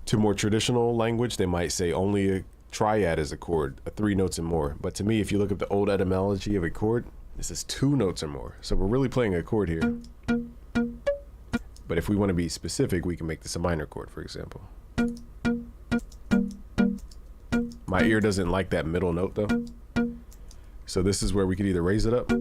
To more traditional language, they might say only a triad is a chord, 3 notes and more. But to me, if you look at the old etymology of a chord, this is 2 notes or more. So we're really playing a chord here. But if we want to be specific, we can make this a minor chord, for example. My ear doesn't like that middle note though. So this is where we could either raise it up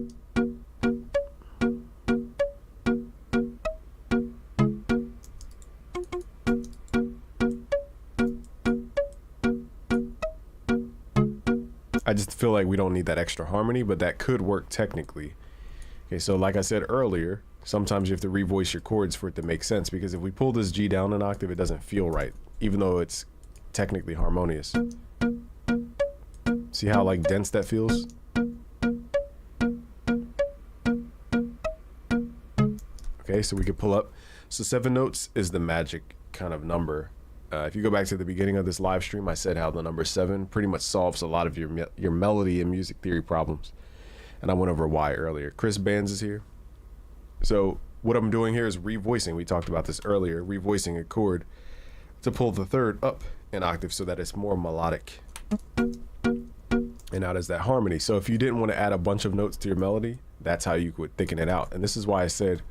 I just feel like we don't need that extra harmony, but that could work technically. Okay, so like I said earlier, sometimes you have to revoice your chords for it to make sense, because if we pull this G down an octave, it doesn't feel right, even though it's technically harmonious. See how like dense that feels? Okay, so we could pull up. So 7 notes is the magic kind of number. If you go back to the beginning of this live stream, I said how the number 7 pretty much solves a lot of your melody and music theory problems. And I went over why earlier. Chris Bands is here. So what I'm doing here is revoicing. We talked about this earlier, revoicing a chord to pull the third up an octave so that it's more melodic. And now there's that harmony. So if you didn't want to add a bunch of notes to your melody, that's how you would thicken it out. And this is why I said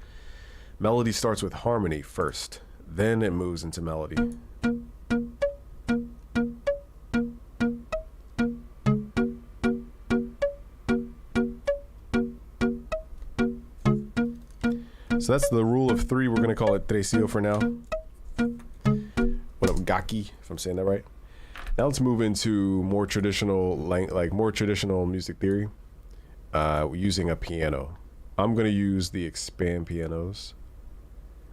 melody starts with harmony first, then it moves into melody. So that's the rule of 3. We're going to call it tresillo for now. What up, Gaki, if I'm saying that right. Now let's move into more traditional, more traditional music theory using a piano. I'm going to use the Expand pianos,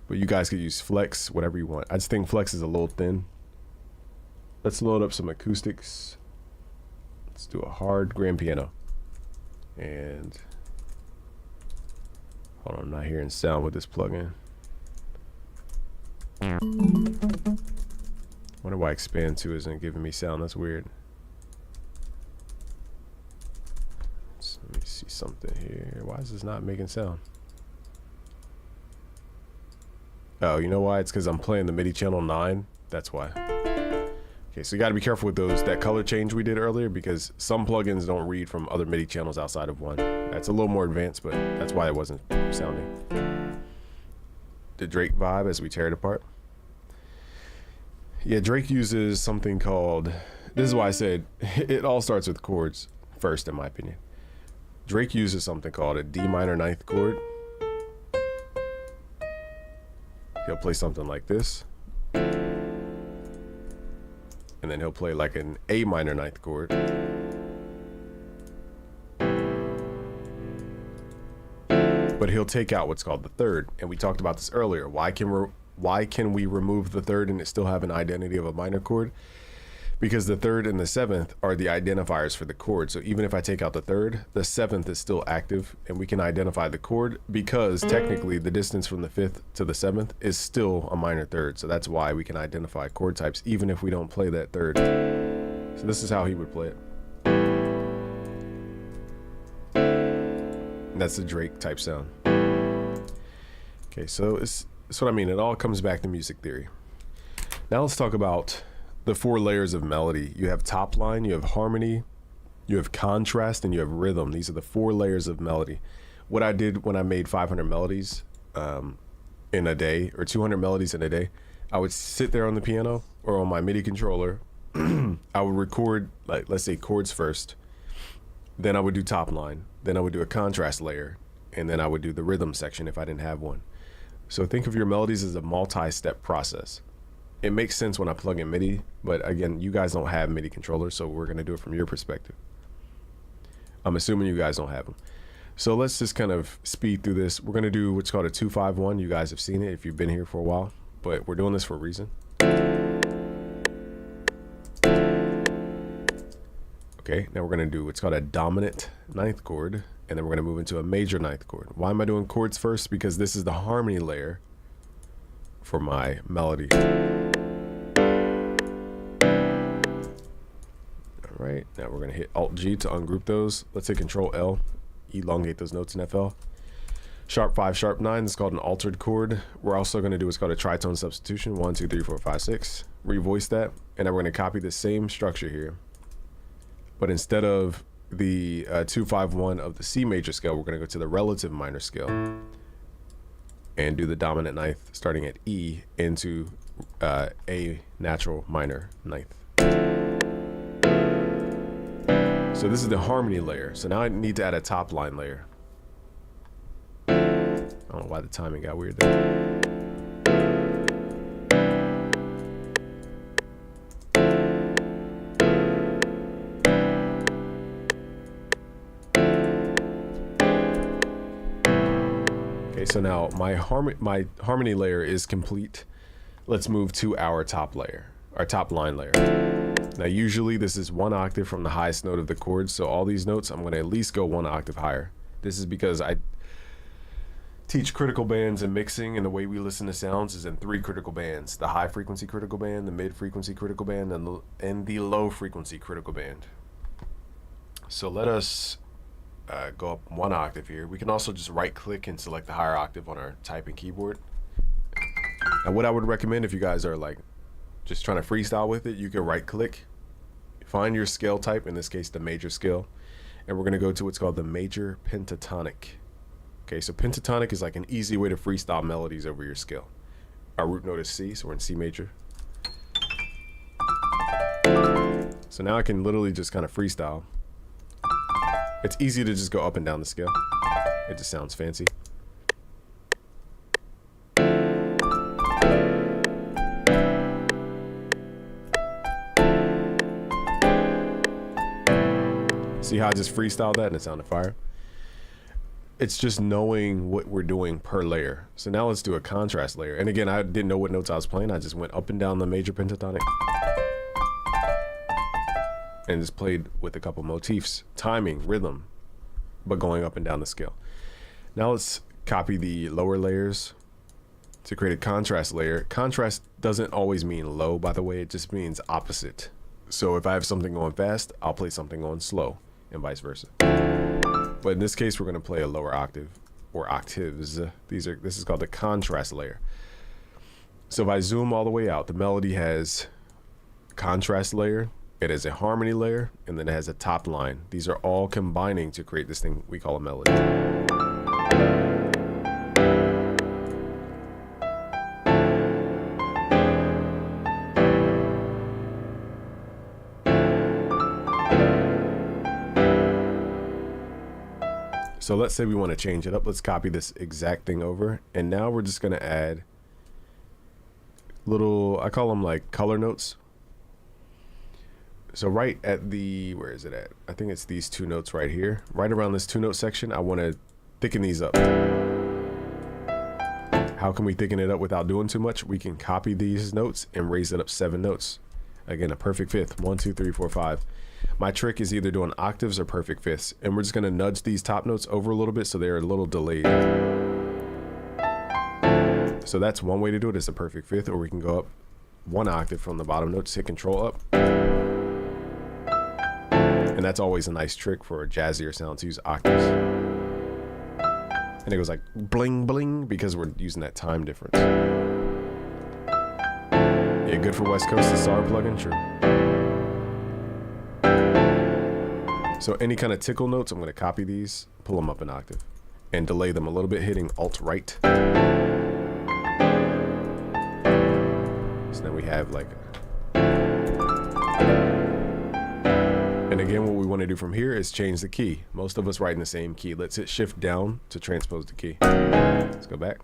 but you guys could use Flex, whatever you want. I just think Flex is a little thin. Let's load up some acoustics. Let's do a hard grand piano. And hold on, I'm not hearing sound with this plugin. Wonder why Expand 2 isn't giving me sound. That's weird. So let me see something here. Why is this not making sound? Oh, you know why? It's because I'm playing the MIDI channel 9. That's why. Okay, so you got to be careful with that color change we did earlier, because some plugins don't read from other MIDI channels outside of one. That's a little more advanced, but that's why it wasn't sounding. The Drake vibe as we tear it apart. Yeah, Drake uses something called, this is why I said it all starts with chords first, in my opinion. Drake uses something called a D minor 9th chord. He'll play something like this. And then he'll play like an A minor 9th chord. But he'll take out what's called the third. And we talked about this earlier. Why can we remove the third and it still have an identity of a minor chord? Because the 3rd and the 7th are the identifiers for the chord. So even if I take out the 3rd, the 7th is still active, and we can identify the chord because technically the distance from the 5th to the 7th is still a minor 3rd. So that's why we can identify chord types even if we don't play that 3rd. So this is how he would play it. And that's the Drake type sound. Okay, so that's what I mean. It all comes back to music theory. Now let's talk about the 4 layers of melody. You have top line, you have harmony, you have contrast, and you have rhythm. These are the 4 layers of melody. What I did when I made 500 melodies in a day, or 200 melodies in a day, I would sit there on the piano or on my MIDI controller. I would record, like, let's say chords first. Then I would do top line. Then I would do a contrast layer. And then I would do the rhythm section if I didn't have one. So think of your melodies as a multi-step process. It makes sense when I plug in MIDI, but again, you guys don't have MIDI controllers, so we're gonna do it from your perspective. I'm assuming you guys don't have them. So let's just kind of speed through this. We're gonna do what's called a 2-5-1. You guys have seen it if you've been here for a while, but we're doing this for a reason. Okay, now we're gonna do what's called a dominant ninth chord, and then we're gonna move into a major ninth chord. Why am I doing chords first? Because this is the harmony layer for my melody. All right, now we're gonna hit Alt G to ungroup those. Let's hit Control L, elongate those notes in FL. Sharp 5, sharp 9, it's called an altered chord. We're also gonna do what's called a tritone substitution, 1, 2, 3, 4, 5, 6. Revoice that, and then we're gonna copy the same structure here. But instead of the 2, 5, 1 of the C major scale, we're gonna go to the relative minor scale and do the dominant ninth starting at E into A natural minor ninth. So this is the harmony layer. So now I need to add a top line layer. I don't know why the timing got weird there. Okay, so now my harmony layer is complete. Let's move to our top layer, our top line layer. Now usually this is 1 octave from the highest note of the chord, so all these notes I'm going to at least go 1 octave higher. This is because I teach critical bands and mixing, and the way we listen to sounds is in 3 critical bands: the high frequency critical band, the mid frequency critical band, and the low frequency critical band. So let us go up 1 octave here. We can also just right click and select the higher octave on our typing keyboard. And what I would recommend if you guys are like just trying to freestyle with it, you can right click, find your scale type, in this case the major scale, and we're going to go to what's called the major pentatonic. Okay, so pentatonic is like an easy way to freestyle melodies over your scale. Our root note is C, so we're in C major. So now I can literally just kind of freestyle. It's easy to just go up and down the scale. It just sounds fancy. See how I just freestyled that and it sounded fire? It's just knowing what we're doing per layer. So now let's do a contrast layer. And again, I didn't know what notes I was playing. I just went up and down the major pentatonic and just played with a couple motifs, timing, rhythm, but going up and down the scale. Now let's copy the lower layers to create a contrast layer. Contrast doesn't always mean low, by the way. It just means opposite. So if I have something going fast, I'll play something going slow, and vice versa. But in this case, we're going to play a lower octave, or octaves. This is called the contrast layer. So if I zoom all the way out, the melody has a contrast layer, it has a harmony layer, and then it has a top line. These are all combining to create this thing we call a melody. So let's say we want to change it up. Let's copy this exact thing over. And now we're just going to add little, I call them like color notes. So right at the, where is it at? I think it's these 2 notes right here. Right around this 2-note section, I want to thicken these up. How can we thicken it up without doing too much? We can copy these notes and raise it up 7 notes. Again, a perfect fifth. 1, 2, 3, 4, 5. My trick is either doing octaves or perfect fifths, and we're just going to nudge these top notes over a little bit so they're a little delayed. So that's one way to do it, is a perfect fifth, or we can go up 1 octave from the bottom notes, hit Control up. And that's always a nice trick for a jazzier sound, to use octaves. And it goes like bling bling because we're using that time difference. Yeah, good for West Coast, the SAR plugin, sure. So any kind of tickle notes, I'm going to copy these, pull them up an octave, and delay them a little bit, hitting Alt right. So then we have like, and again, what we want to do from here is change the key. Most of us write in the same key. Let's hit Shift down to transpose the key. Let's go back.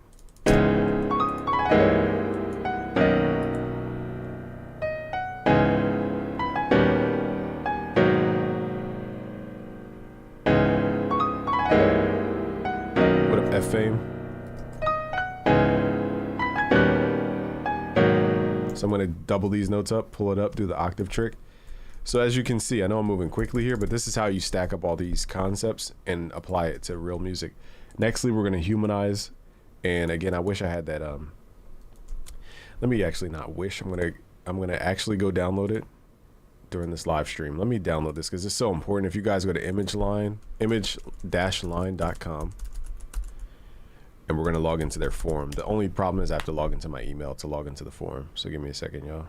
F fame. So I'm going to double these notes up, pull it up, do the octave trick. So as you can see, I know I'm moving quickly here, but this is how you stack up all these concepts and apply it to real music. Nextly, we're going to humanize. And again, I wish I had that. Let me actually not wish. I'm gonna actually go download it during this live stream. Let me download this because it's so important. If you guys go to image-line.com, and we're gonna log into their forum. The only problem is I have to log into my email to log into the forum. So give me a second, y'all.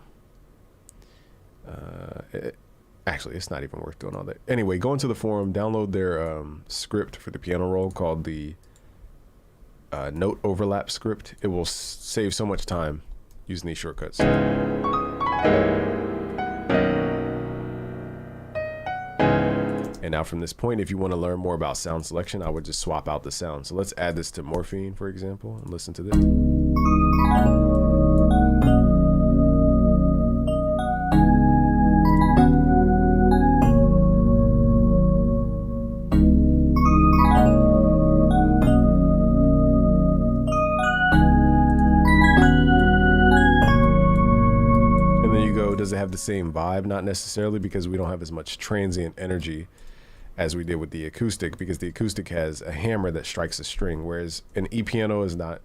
Actually, it's not even worth doing all that. Anyway, go into the forum, download their script for the piano roll called the note overlap script. It will save so much time using these shortcuts. And now from this point, if you want to learn more about sound selection, I would just swap out the sound. So let's add this to Morphine, for example, and listen to this. Does it have the same vibe? Not necessarily, because we don't have as much transient energy as we did with the acoustic, because the acoustic has a hammer that strikes a string, whereas an e-piano is not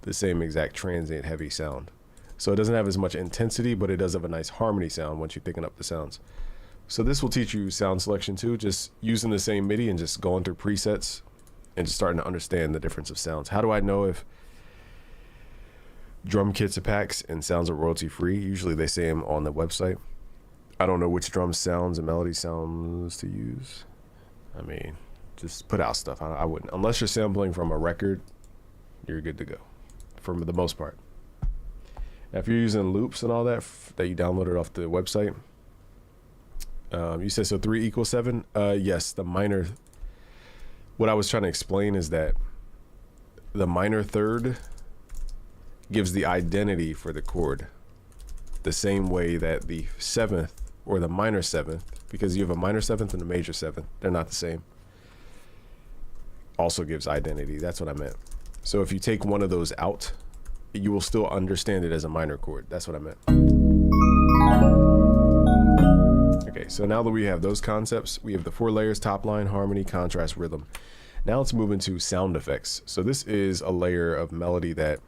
the same exact transient heavy sound. So it doesn't have as much intensity, but it does have a nice harmony sound once you're picking up the sounds. So this will teach you sound selection too, just using the same MIDI and just going through presets and just starting to understand the difference of sounds. How do I know if drum kits or packs and sounds are royalty free? Usually they say them on the website. I don't know which drum sounds and melody sounds to use. I mean, just put out stuff. I wouldn't, unless you're sampling from a record, you're good to go for the most part. Now, if you're using loops and all that that you downloaded off the website, you said so 3 equals 7. Yes, the minor. What I was trying to explain is that the minor third gives the identity for the chord, the same way that the 7th or the minor 7th, because you have a minor 7th and a major 7th, they're not the same, also gives identity. That's what I meant. So if you take one of those out, you will still understand it as a minor chord. That's what I meant. Okay, so now that we have those concepts, we have the 4 layers: top line, harmony, contrast, rhythm. Now let's move into sound effects. So this is a layer of melody that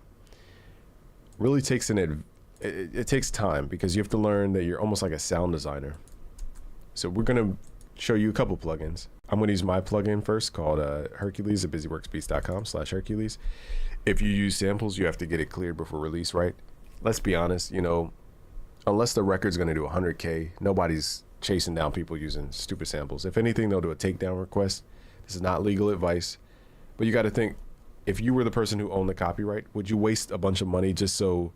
really takes it takes time, because you have to learn that you're almost like a sound designer. So we're gonna show you a couple plugins. I'm gonna use my plugin first, called Hercules at busyworksbeats.com/Hercules. If you use samples, you have to get it cleared before release, right? Let's be honest, you know, unless the record's gonna do 100K, nobody's chasing down people using stupid samples. If anything, they'll do a takedown request. This is not legal advice, but you got to think, if you were the person who owned the copyright, would you waste a bunch of money just so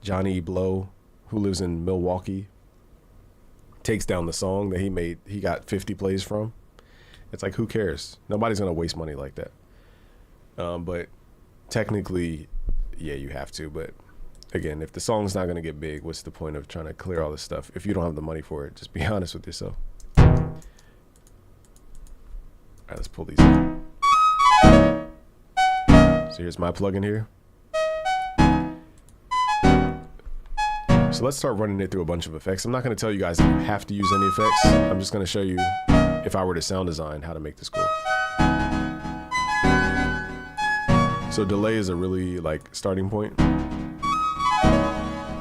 Johnny Blow, who lives in Milwaukee, takes down the song that he got 50 plays from? It's like, who cares? Nobody's gonna waste money like that. But technically, yeah, you have to. But again, if the song's not gonna get big, what's the point of trying to clear all this stuff if you don't have the money for it? Just be honest with yourself. All right, let's pull these out. So here's my plugin here. So let's start running it through a bunch of effects. I'm not going to tell you guys that you have to use any effects. I'm just going to show you, if I were to sound design, how to make this cool. So delay is a really starting point,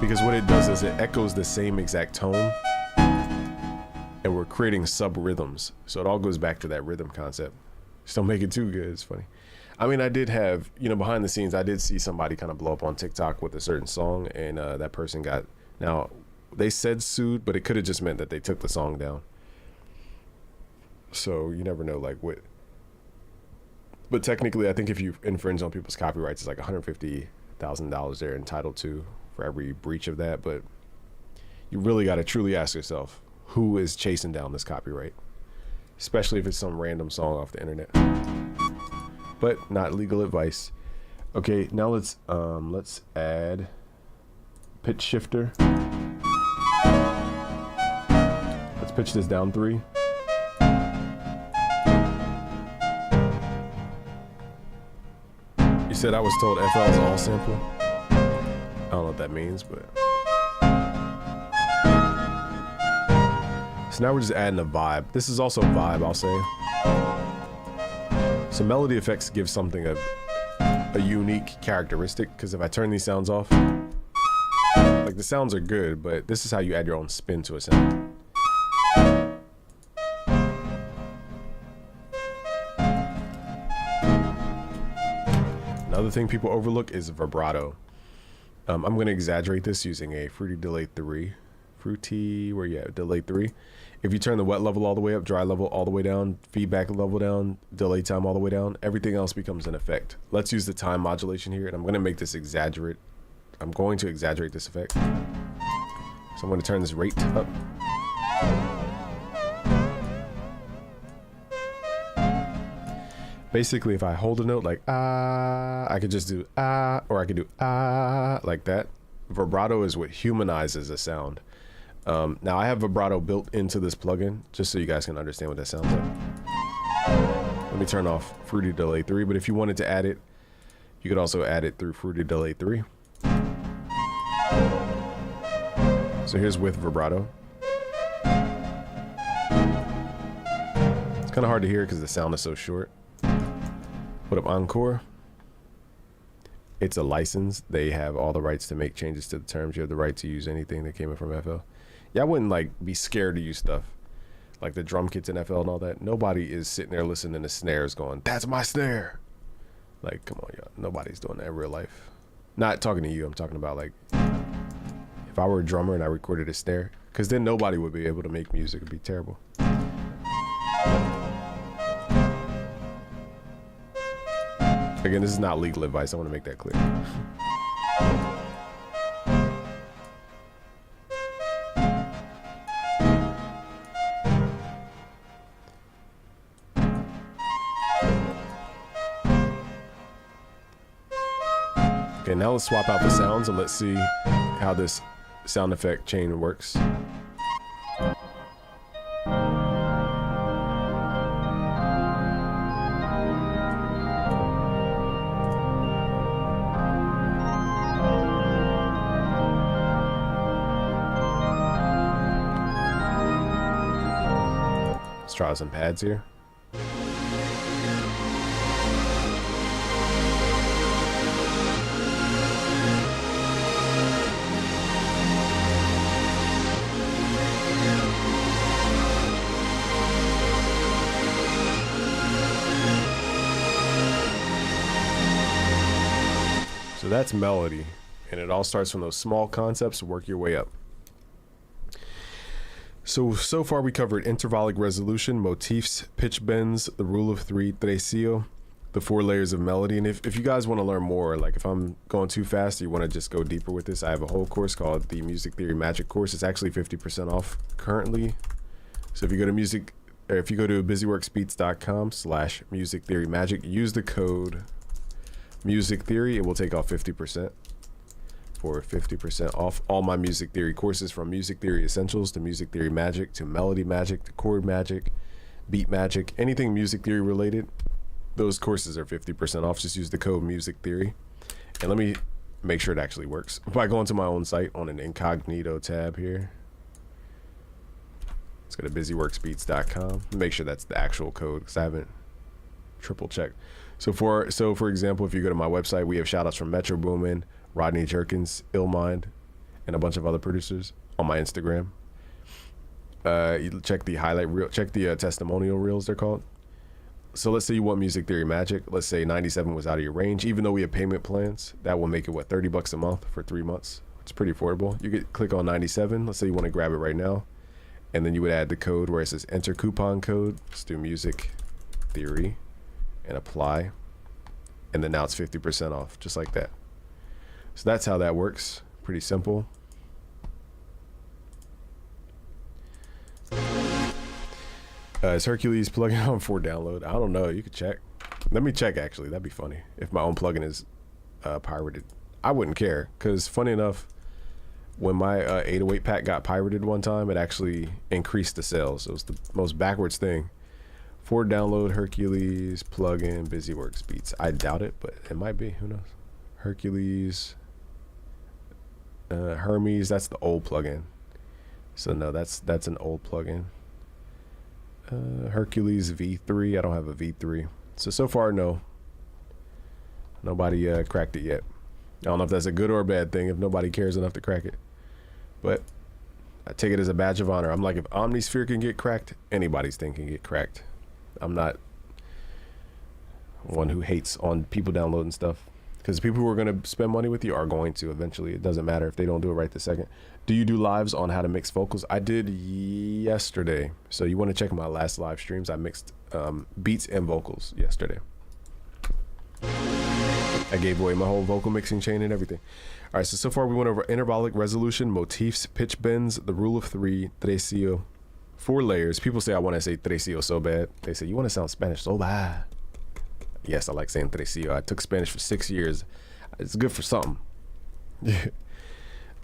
because what it does is it echoes the same exact tone, and we're creating sub rhythms. So it all goes back to that rhythm concept. Just don't make it too good. It's funny. I mean, I did have, behind the scenes, I did see somebody kind of blow up on TikTok with a certain song, and that person got, now they said sued, but it could have just meant that they took the song down. So you never know, what. But technically, I think if you infringe on people's copyrights, it's like $150,000 they're entitled to for every breach of that. But you really got to truly ask yourself, who is chasing down this copyright? Especially if it's some random song off the internet. But not legal advice. Okay, now let's add pitch shifter. Let's pitch this down 3. You said I was told FL is all sample. I don't know what that means, but it's So now we're just adding a vibe. This is also a vibe, I'll say. So melody effects give something a unique characteristic, because if I turn these sounds off, like the sounds are good, but this is how you add your own spin to a sound. Another thing people overlook is vibrato. I'm going to exaggerate this using a Fruity Delay 3. Fruity, where you at? Delay 3. If you turn the wet level all the way up, dry level all the way down, feedback level down, delay time all the way down, everything else becomes an effect. Let's use the time modulation here, and I'm going to make this exaggerate. I'm going to exaggerate this effect. So I'm going to turn this rate up. Basically, if I hold a note like ah, I could just do ah, or I could do ah, like that. Vibrato is what humanizes a sound. Now I have vibrato built into this plugin, just so you guys can understand what that sounds like. Let me turn off Fruity Delay 3, but if you wanted to add it, you could also add it through Fruity Delay 3. So here's with vibrato. It's kind of hard to hear because the sound is so short. Put up Encore. It's a license. They have all the rights to make changes to the terms. You have the right to use anything that came in from FL. Yeah, I wouldn't like be scared to use stuff like the drum kits in FL and all that. Nobody is sitting there listening to snares going, "That's my snare." Like, come on, y'all. Nobody's doing that in real life. Not talking to you. I'm talking about like if I were a drummer and I recorded a snare, because then nobody would be able to make music. It'd be terrible. Again, this is not legal advice. I want to make that clear. Okay, now let's swap out the sounds and let's see how this sound effect chain works. Let's try some pads here. So that's melody, and it all starts from those small concepts to work your way up. So far we covered intervallic resolution, motifs, pitch bends, the rule of three, tresillo, the 4 layers of melody. And if you guys want to learn more, like if I'm going too fast, or you want to just go deeper with this, I have a whole course called the Music Theory Magic course. It's actually 50% off currently. So if you go to busyworksbeats.com/music theory magic, use the code Music Theory, it will take off 50% for 50% off all my music theory courses, from music theory essentials to music theory magic to melody magic to chord magic, beat magic, anything music theory related. Those courses are 50% off. Just use the code Music Theory. And let me make sure it actually works by going to my own site on an incognito tab here. Let's go to busyworksbeats.com. Make sure that's the actual code, because I haven't triple checked. So for example, if you go to my website, we have shout outs from Metro Boomin, Rodney Jerkins, Illmind, and a bunch of other producers on my Instagram. You check the highlight reel, check the testimonial reels, they're called. So let's say you want Music Theory Magic. Let's say 97 was out of your range. Even though we have payment plans, that will make it what, $30 a month for 3 months. It's pretty affordable. You could click on 97. Let's say you want to grab it right now, and then you would add the code where it says enter coupon code. Let's do Music Theory and apply, and then now it's 50% off, just like that. So that's how that works. Pretty simple. Is Hercules plugin on for download? I don't know. You could check. Let me check, actually. That'd be funny if my own plugin is pirated. I wouldn't care, because funny enough, when my 808 pack got pirated one time, it actually increased the sales. It was the most backwards thing. For download Hercules plugin BusyWorks Beats. I doubt it, but it might be. Who knows? Hercules, Hermes. That's the old plugin. So no, that's an old plugin. Hercules V3. I don't have a V3. So far, no. Nobody cracked it yet. I don't know if that's a good or a bad thing if nobody cares enough to crack it. But I take it as a badge of honor. I'm like, if Omnisphere can get cracked, anybody's thing can get cracked. I'm not one who hates on people downloading stuff. Because people who are going to spend money with you are going to eventually. It doesn't matter if they don't do it right this second. Do you do lives on how to mix vocals? I did yesterday. So you want to check my last live streams. I mixed beats and vocals yesterday. I gave away my whole vocal mixing chain and everything. All right, so far we went over interbolic resolution, motifs, pitch bends, the rule of three, tresillo, 4 layers. People say I want to say tresillo so bad. They say, you want to sound Spanish so bad. Yes, I like saying tresillo. I took Spanish for 6 years. It's good for something.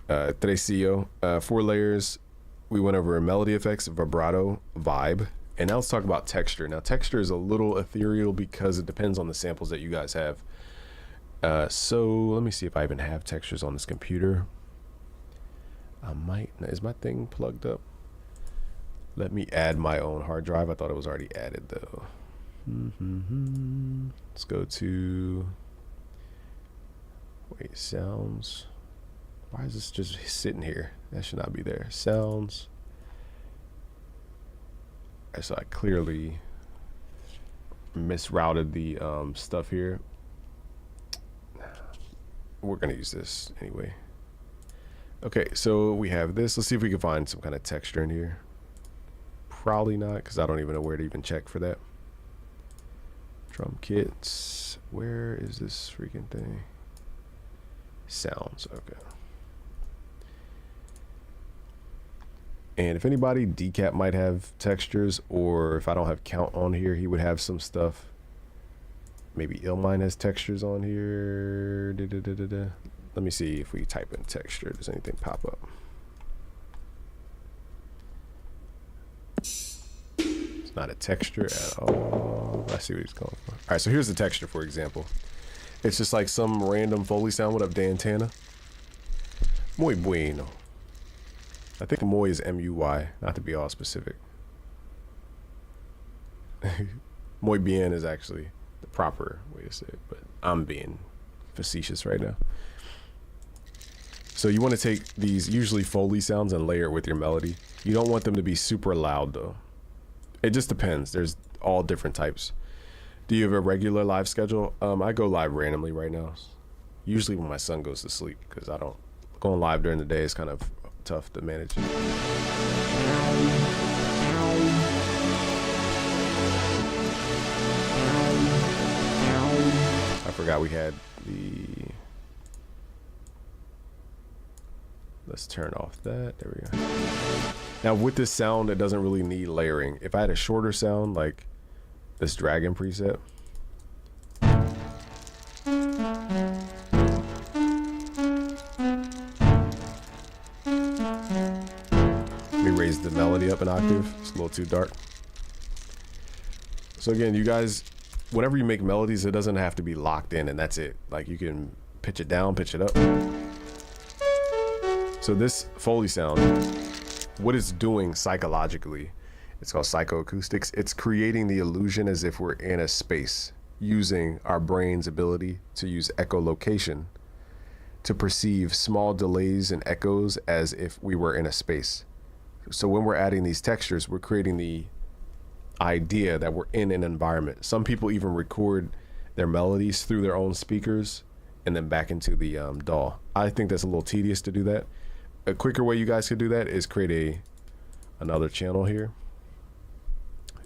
Tresillo, 4 layers. We went over melody effects, vibrato, vibe, and now let's talk about texture. Now, texture is a little ethereal because it depends on the samples that you guys have. So let me see if I even have textures on this computer. I might. Is my thing plugged up? Let me add my own hard drive. I thought it was already added though. Let's go to, wait, sounds. Why is this just sitting here? That should not be there. Sounds. So I clearly misrouted the stuff here. We're gonna use this anyway. Okay, so we have this. Let's see if we can find some kind of texture in here. Probably not, because I don't even know where to even check for that. Drum kits. Where is this freaking thing? Sounds. Okay. And if anybody, Decap might have textures, or if I don't have Count on here, he would have some stuff. Maybe Illmind has textures on here. Let me see if we type in texture. Does anything pop up? It's not a texture at all. I see what he's going for. All right, so here's the texture, for example. It's just like some random Foley sound. What up, Dantana? Muy bueno. I think muy is M-U-Y, not to be all specific. Muy bien is actually the proper way to say it, but I'm being facetious right now. So you want to take these usually Foley sounds and layer it with your melody. You don't want them to be super loud though. It just depends. There's all different types. Do you have a regular live schedule? I go live randomly right now. Usually when my son goes to sleep, because I don't, going live during the day is kind of tough to manage. I forgot we had the, let's turn off that. There we go. Now with this sound, it doesn't really need layering. If I had a shorter sound like this Dragon preset, let me raise the melody up an octave. It's a little too dark. So again, you guys, whenever you make melodies, it doesn't have to be locked in and that's it. Like you can pitch it down, pitch it up. So this Foley sound, what it's doing psychologically, it's called psychoacoustics. It's creating the illusion as if we're in a space, using our brain's ability to use echolocation to perceive small delays and echoes as if we were in a space. So when we're adding these textures, we're creating the idea that we're in an environment. Some people even record their melodies through their own speakers and then back into the DAW. I think that's a little tedious to do that. A quicker way you guys could do that is create another channel here.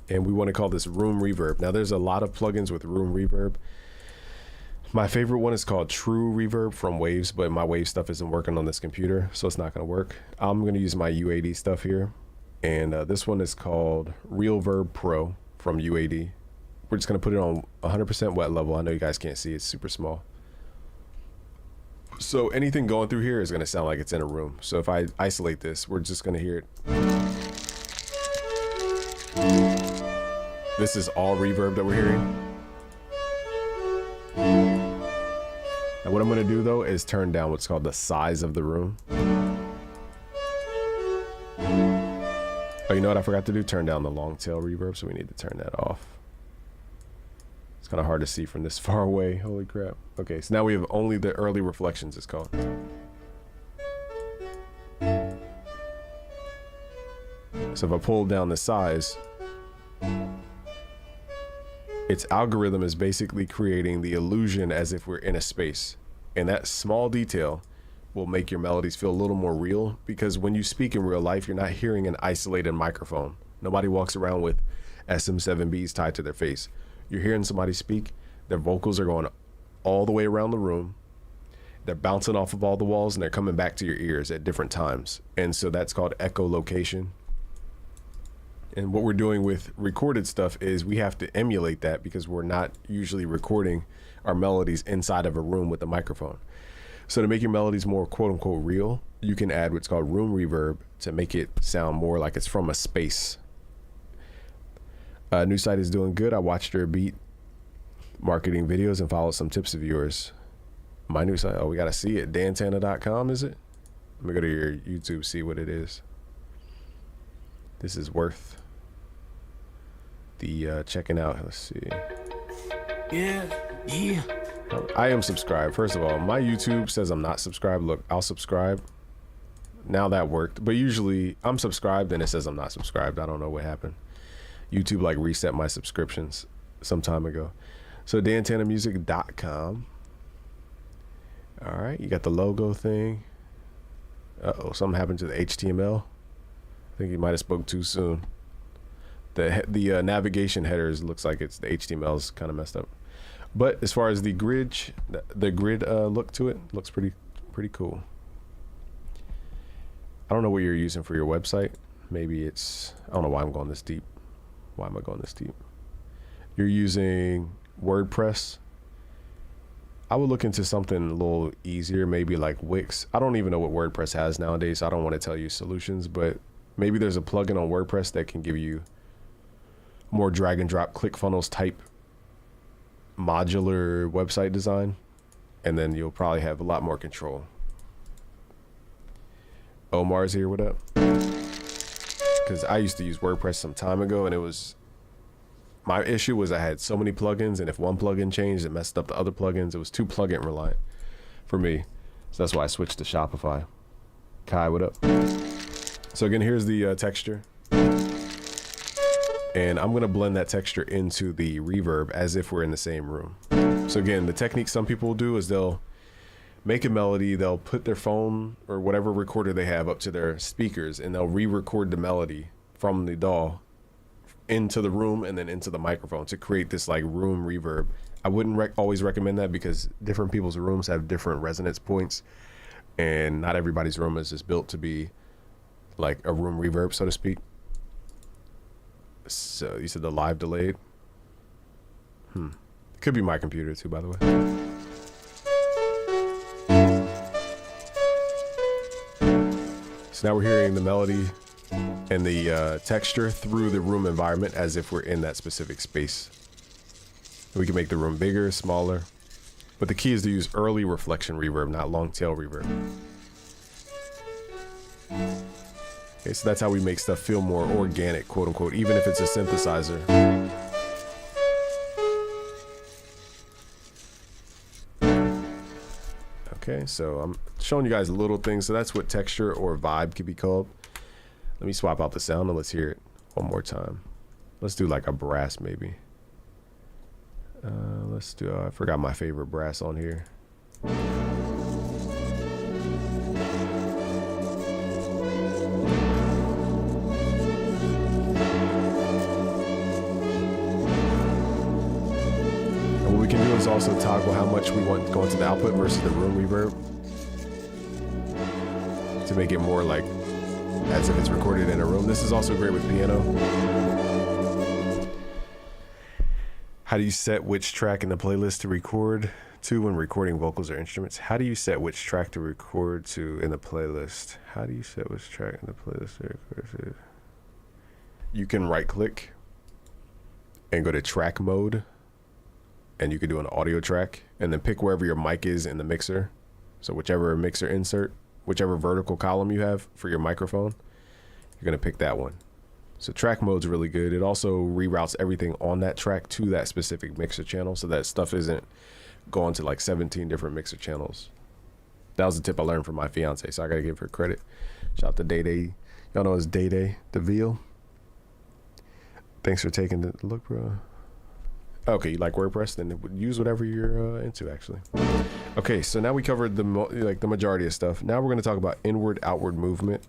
And we want to call this Room Reverb. Now there's a lot of plugins with Room Reverb. My favorite one is called True Reverb from Waves, but my Wave stuff isn't working on this computer, so it's not going to work. I'm going to use my UAD stuff here. And this one is called Real Verb Pro from UAD. We're just going to put it on 100% wet level. I know you guys can't see, it's super small. So anything going through here is going to sound like it's in a room. So if I isolate this, we're just going to hear it. This is all reverb that we're hearing. And what I'm going to do though is turn down what's called the size of the room. Oh, you know what I forgot to do? Turn down the long tail reverb, so we need to turn that off. It's kind of hard to see from this far away. Holy crap. Okay, so now we have only the early reflections, it's called. So if I pull down the size, its algorithm is basically creating the illusion as if we're in a space. And that small detail will make your melodies feel a little more real, because when you speak in real life, you're not hearing an isolated microphone. Nobody walks around with SM7Bs tied to their face. You're hearing somebody speak, their vocals are going all the way around the room. They're bouncing off of all the walls and they're coming back to your ears at different times. And so that's called echolocation. And what we're doing with recorded stuff is we have to emulate that, because we're not usually recording our melodies inside of a room with a microphone. So to make your melodies more quote unquote real, you can add what's called room reverb to make it sound more like it's from a space. New site is doing good. I watched your beat marketing videos and followed some tips of yours. My new site, oh, we got to see it. dantana.com, is it? Let me go to your YouTube, see what it is. This is worth the checking out. Let's see. Yeah. I am subscribed. First of all, my YouTube says I'm not subscribed. Look, I'll subscribe. Now that worked. But usually I'm subscribed and it says I'm not subscribed. I don't know what happened. YouTube like reset my subscriptions some time ago. So dantanamusic.com. All right, you got the logo thing. Uh-oh, something happened to the HTML. I think you might have spoke too soon. The navigation headers looks like it's the HTML is kind of messed up. But as far as the grid look to it, looks pretty cool. I don't know what you're using for your website. Maybe it's, I don't know why I'm going this deep. Why am I going this deep? You're using WordPress. I would look into something a little easier, maybe like Wix. I don't even know what WordPress has nowadays, so I don't want to tell you solutions, but maybe there's a plugin on WordPress that can give you more drag and drop ClickFunnels type modular website design, and then you'll probably have a lot more control. Omar's here, what up? Because I used to use WordPress some time ago, and it was, my issue was I had so many plugins, and if one plugin changed, it messed up the other plugins. It was too plugin reliant for me. So that's why I switched to Shopify. Kai, what up? So again, here's the texture. And I'm gonna blend that texture into the reverb as if we're in the same room. So again, the technique some people will do is they'll make a melody, they'll put their phone or whatever recorder they have up to their speakers, and they'll re-record the melody from the DAW into the room and then into the microphone to create this like room reverb. I wouldn't always recommend that, because different people's rooms have different resonance points, and not everybody's room is just built to be like a room reverb, so to speak. So you said the live delayed? It could be my computer too, by the way. So now we're hearing the melody and the texture through the room environment as if we're in that specific space. We can make the room bigger, smaller, but the key is to use early reflection reverb, not long tail reverb. Okay, so that's how we make stuff feel more organic, quote unquote, even if it's a synthesizer. Okay, so I'm showing you guys little things. So that's what texture or vibe could be called. Let me swap out the sound and let's hear it one more time. Let's do like a brass maybe. Let's do, I forgot my favorite brass on here. Is also toggle how much we want going to the output versus the room reverb to make it more like as if it's recorded in a room. This is also great with piano. How do you set which track in the playlist to record to when recording vocals or instruments? How do you set which track to record to in the playlist? How do you set which track in the playlist to record to? You can right click and go to track mode, and you could do an audio track and then pick wherever your mic is in the mixer. So whichever mixer insert, whichever vertical column you have for your microphone, you're gonna pick that one. So track mode's really good. It also reroutes everything on that track to that specific mixer channel, so that stuff isn't going to like 17 different mixer channels. That was a tip I learned from my fiance, so I gotta give her credit. Shout out to Day Day. Y'all know it's Day Day DeVille. Thanks for taking the look, bro. Okay, you like WordPress? Then use whatever you're into, actually. Okay, so now we covered the majority of stuff. Now we're going to talk about inward-outward movement.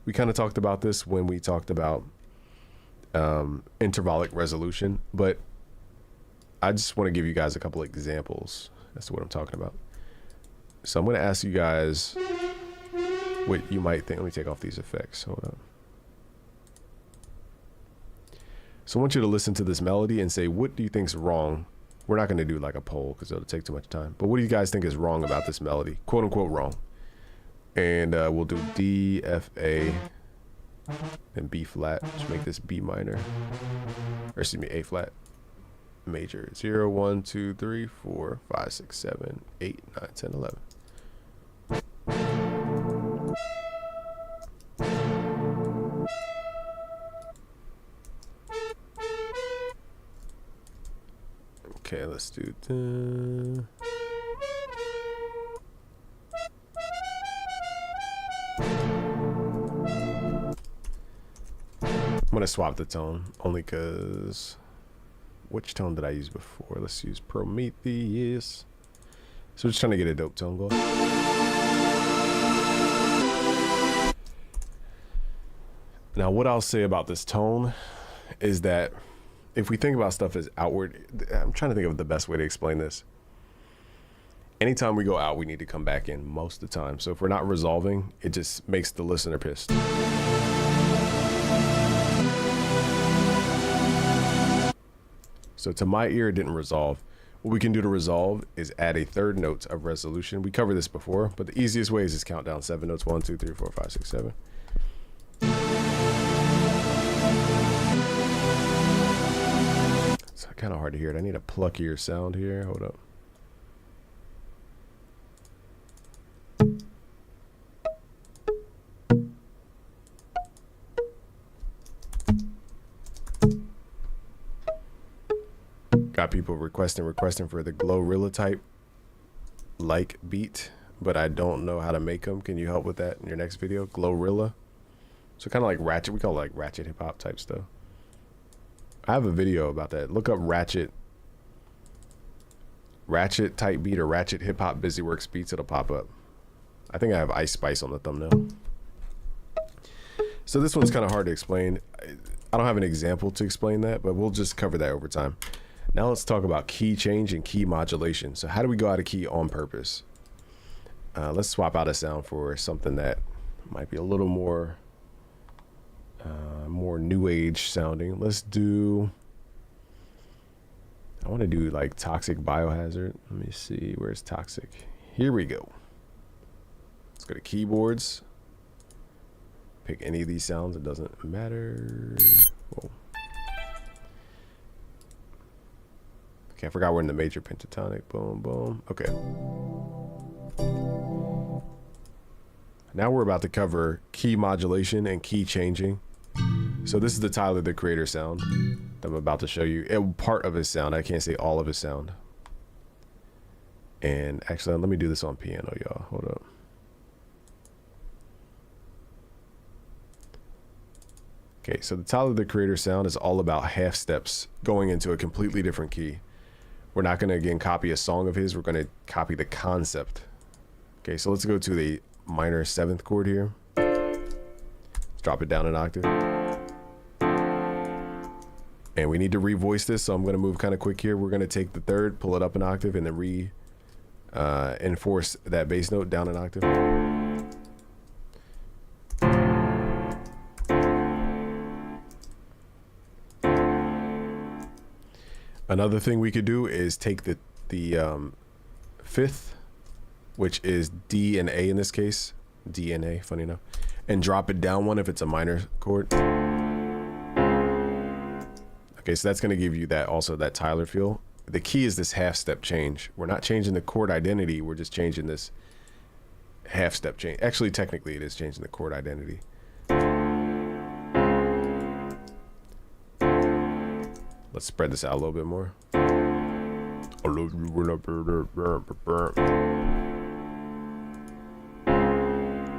We kind of talked about this when we talked about intervallic resolution, but I just want to give you guys a couple of examples as to what I'm talking about. So I'm going to ask you guys what you might think. Let me take off these effects. Hold up. So I want you to listen to this melody and say, what do you think is wrong? We're not going to do like a poll because it'll take too much time. But what do you guys think is wrong about this melody? Quote unquote wrong. And we'll do D, F, A, and B flat. Just make this B minor. Or excuse me, A flat. Major. 0, 1, 2, 3, 4, 5, 6, 7, 8, 9, 10, 11. Okay, let's do the... I'm gonna swap the tone only because which tone did I use before? Let's use Prometheus. So we're just trying to get a dope tone going. Now, what I'll say about this tone is that if we think about stuff as outward, I'm trying to think of the best way to explain this. Anytime we go out, we need to come back in most of the time. So if we're not resolving, it just makes the listener pissed. So to my ear, it didn't resolve. What we can do to resolve is add a third note of resolution. We covered this before, but the easiest way is just count down 7 notes. 1, 2, 3, 4, 5, 6, 7. It's kind of hard to hear it. I need a pluckier sound here. Hold up. Got people requesting for the Glorilla type like beat, but I don't know how to make them. Can you help with that in your next video? Glorilla. So kind of like ratchet. We call it like ratchet hip hop type stuff. I have a video about that. Look up ratchet type beat or ratchet hip hop Busyworks beats. It'll pop up. I think I have Ice Spice on the thumbnail. So this one's kind of hard to explain. I don't have an example to explain that, but we'll just cover that over time. Now let's talk about key change and key modulation. So how do we go out of key on purpose? Let's swap out a sound for something that might be a little more new age sounding. Let's do, I want to do like Toxic Biohazard. Let me see, where's Toxic? Here we go. Let's go to keyboards. Pick any of these sounds, it doesn't matter. Whoa. Okay, I forgot we're in the major pentatonic. Boom, boom. Okay. Now we're about to cover key modulation and key changing. So this is the Tyler, the Creator sound that I'm about to show you. Part of his sound. I can't say all of his sound. And actually, let me do this on piano, y'all. Hold up. Okay, so the Tyler, the Creator sound is all about half steps going into a completely different key. We're not going to, again, copy a song of his. We're going to copy the concept. Okay, so let's go to the minor 7th chord here. Let's drop it down an octave. And we need to revoice this, so I'm going to move kind of quick here. We're going to take the 3rd, pull it up an octave, and then enforce that bass note down an octave. Another thing we could do is take the 5th, which is D and A in this case, D and A, funny enough, and drop it down one if it's a minor chord. Okay, so that's going to give you that also that Tyler feel. The key is this half step change. We're not changing the chord identity. We're just changing this half step change. Actually, technically, it is changing the chord identity. Let's spread this out a little bit more.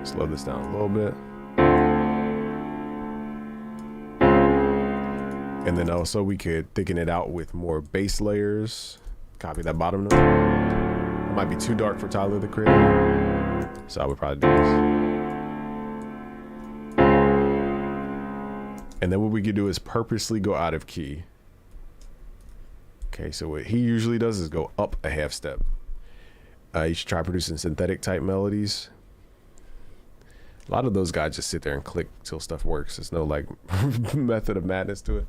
Slow this down a little bit. And then also we could thicken it out with more bass layers. Copy that bottom note. It might be too dark for Tyler the Creator, so I would probably do this. And then what we could do is purposely go out of key. Okay, so what he usually does is go up a half step. You should try producing synthetic type melodies. A lot of those guys just sit there and click till stuff works. There's no like method of madness to it.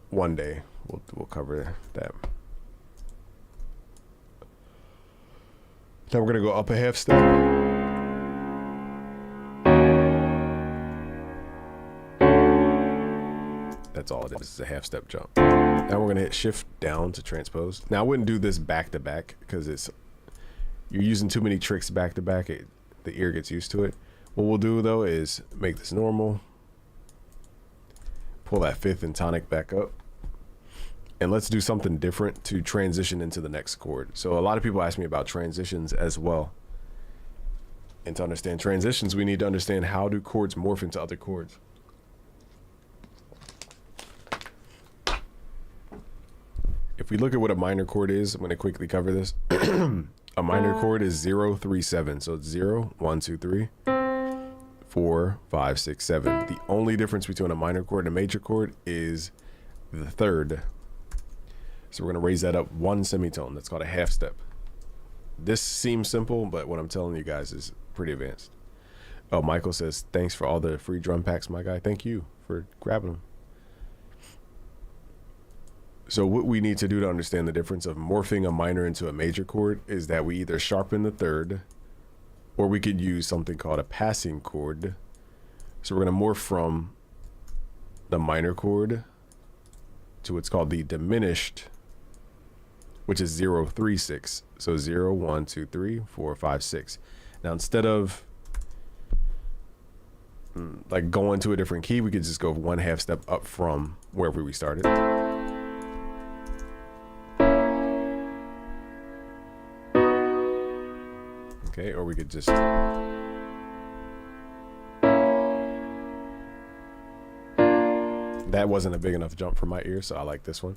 One day we'll cover that. Now we're gonna go up a half step. That's all it is. It's a half step jump. Now we're gonna hit shift down to transpose. Now I wouldn't do this back to back because you're using too many tricks back to back. The ear gets used to it. What we'll do though is make this normal. Pull that fifth and tonic back up. And let's do something different to transition into the next chord. So a lot of people ask me about transitions as well. And to understand transitions, we need to understand how do chords morph into other chords. If we look at what a minor chord is, I'm going to quickly cover this. A minor chord is 0, 3, 7. So it's 0, 1, 2, 3, 4, 5, 6, 7. The only difference between a minor chord and a major chord is the third. So we're going to raise that up one semitone. That's called a half step. This seems simple, but what I'm telling you guys is pretty advanced. Oh, Michael says, thanks for all the free drum packs, my guy. Thank you for grabbing them. So what we need to do to understand the difference of morphing a minor into a major chord is that we either sharpen the third, or we could use something called a passing chord. So we're going to morph from the minor chord to what's called the diminished, which is 0, 3, 6. So 0, 1, 2, 3, 4, 5, 6. Now instead of like going to a different key, we could just go one half step up from wherever we started. Okay, or we could just that wasn't a big enough jump for my ear, so I like this one.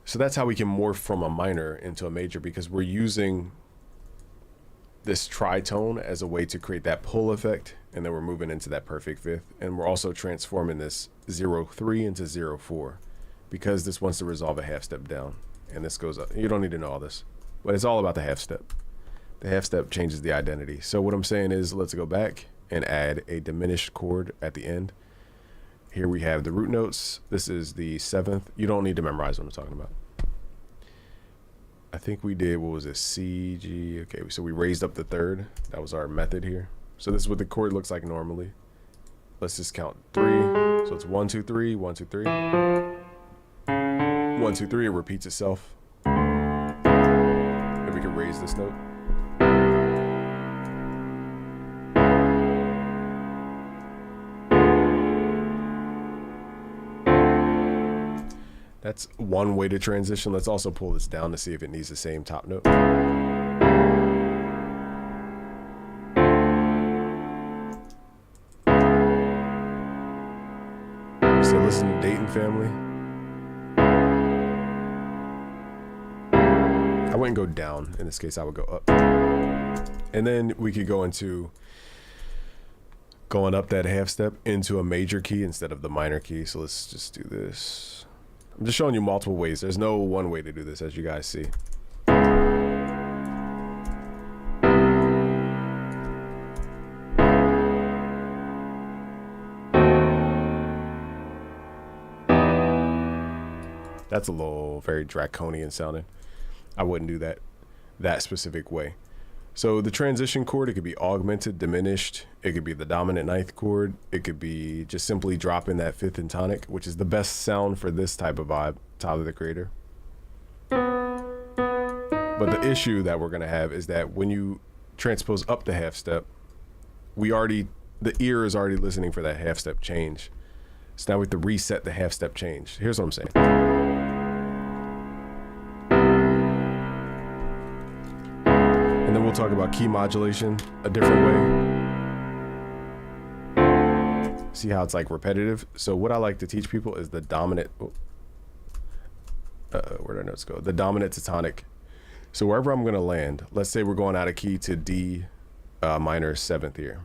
So that's how we can morph from a minor into a major, because we're using this tritone as a way to create that pull effect, and then we're moving into that perfect fifth, and we're also transforming this 0, 3 into 0, 4, because this wants to resolve a half step down, and this goes up. You don't need to know all this, but it's all about the half step. The half step changes the identity. So what I'm saying is, let's go back and add a diminished chord at the end. Here we have the root notes. This is the 7th. You don't need to memorize what I'm talking about. I think we did, what was it, C, G. Okay, so we raised up the third. That was our method here. So this is what the chord looks like normally. Let's just count 3. So it's 1, 2, 3, 1, 2, 3. 1, 2, 3, it repeats itself. Then we can raise this note. That's one way to transition. Let's also pull this down to see if it needs the same top note. So listen to Dayton Family. I wouldn't go down. In this case, I would go up. And then we could go into going up that half step into a major key instead of the minor key. So let's just do this. I'm just showing you multiple ways. There's no one way to do this, as you guys see. That's a little very draconian sounding. I wouldn't do that specific way. So the transition chord, it could be augmented, diminished. It could be the dominant ninth chord. It could be just simply dropping that fifth and tonic, which is the best sound for this type of vibe, Tyler the Creator. But the issue that we're gonna have is that when you transpose up the half step, the ear is already listening for that half step change. So now we have to reset the half step change. Here's what I'm saying. And then we'll talk about key modulation a different way. See how it's like repetitive? So what I like to teach people is the dominant, where'd our notes go? The dominant to tonic. So wherever I'm gonna land, let's say we're going out of key to D minor 7th here.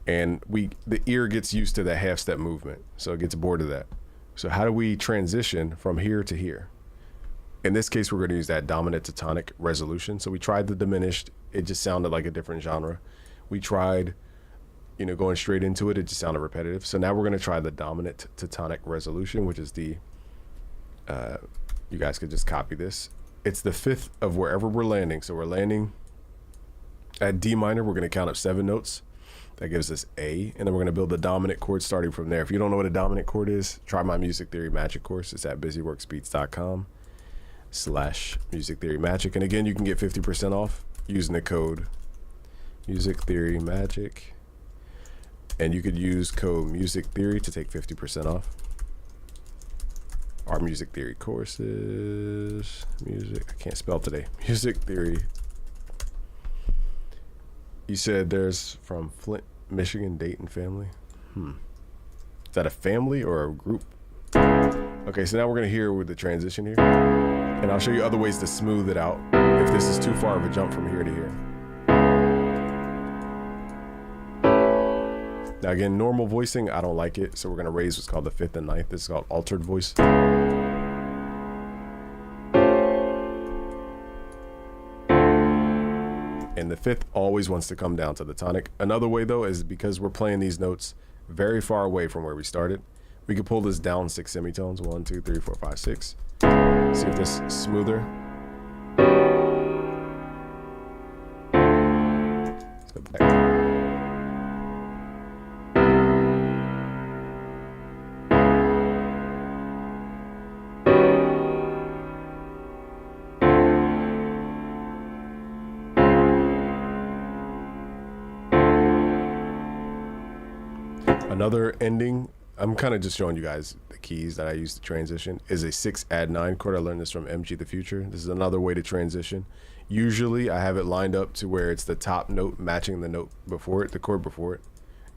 And the ear gets used to that half step movement. So it gets bored of that. So how do we transition from here to here? In this case, we're gonna use that dominant to tonic resolution. So we tried the diminished, it just sounded like a different genre. We tried, going straight into it, it just sounded repetitive. So now we're gonna try the dominant to tonic resolution, which is the, you guys could just copy this. It's the 5th of wherever we're landing. So we're landing at D minor, we're gonna count up 7 notes. That gives us A, and then we're gonna build the dominant chord starting from there. If you don't know what a dominant chord is, try my music theory magic course. It's at busyworksbeats.com/music theory magic. And again, you can get 50% off using the code music theory magic. And you could use code music theory to take 50% off. Our music theory courses, I can't spell today. Music theory. You said there's from Flint, Michigan, Dayton family. Is that a family or a group? Okay, so now we're gonna hear with the transition here. And I'll show you other ways to smooth it out if this is too far of a jump from here to here. Now again, normal voicing, I don't like it. So we're gonna raise what's called the 5th and 9th. This is called altered voice. And the 5th always wants to come down to the tonic. Another way though is because we're playing these notes very far away from where we started, we could pull this down 6 semitones. 1, 2, 3, 4, 5, 6. See if this is smoother. Let's go back. Another ending, I'm kind of just showing you guys the keys that I use to transition, is a 6 add 9 chord. I learned this from MG the Future. This is another way to transition. Usually I have it lined up to where it's the top note matching the note before it, the chord before it.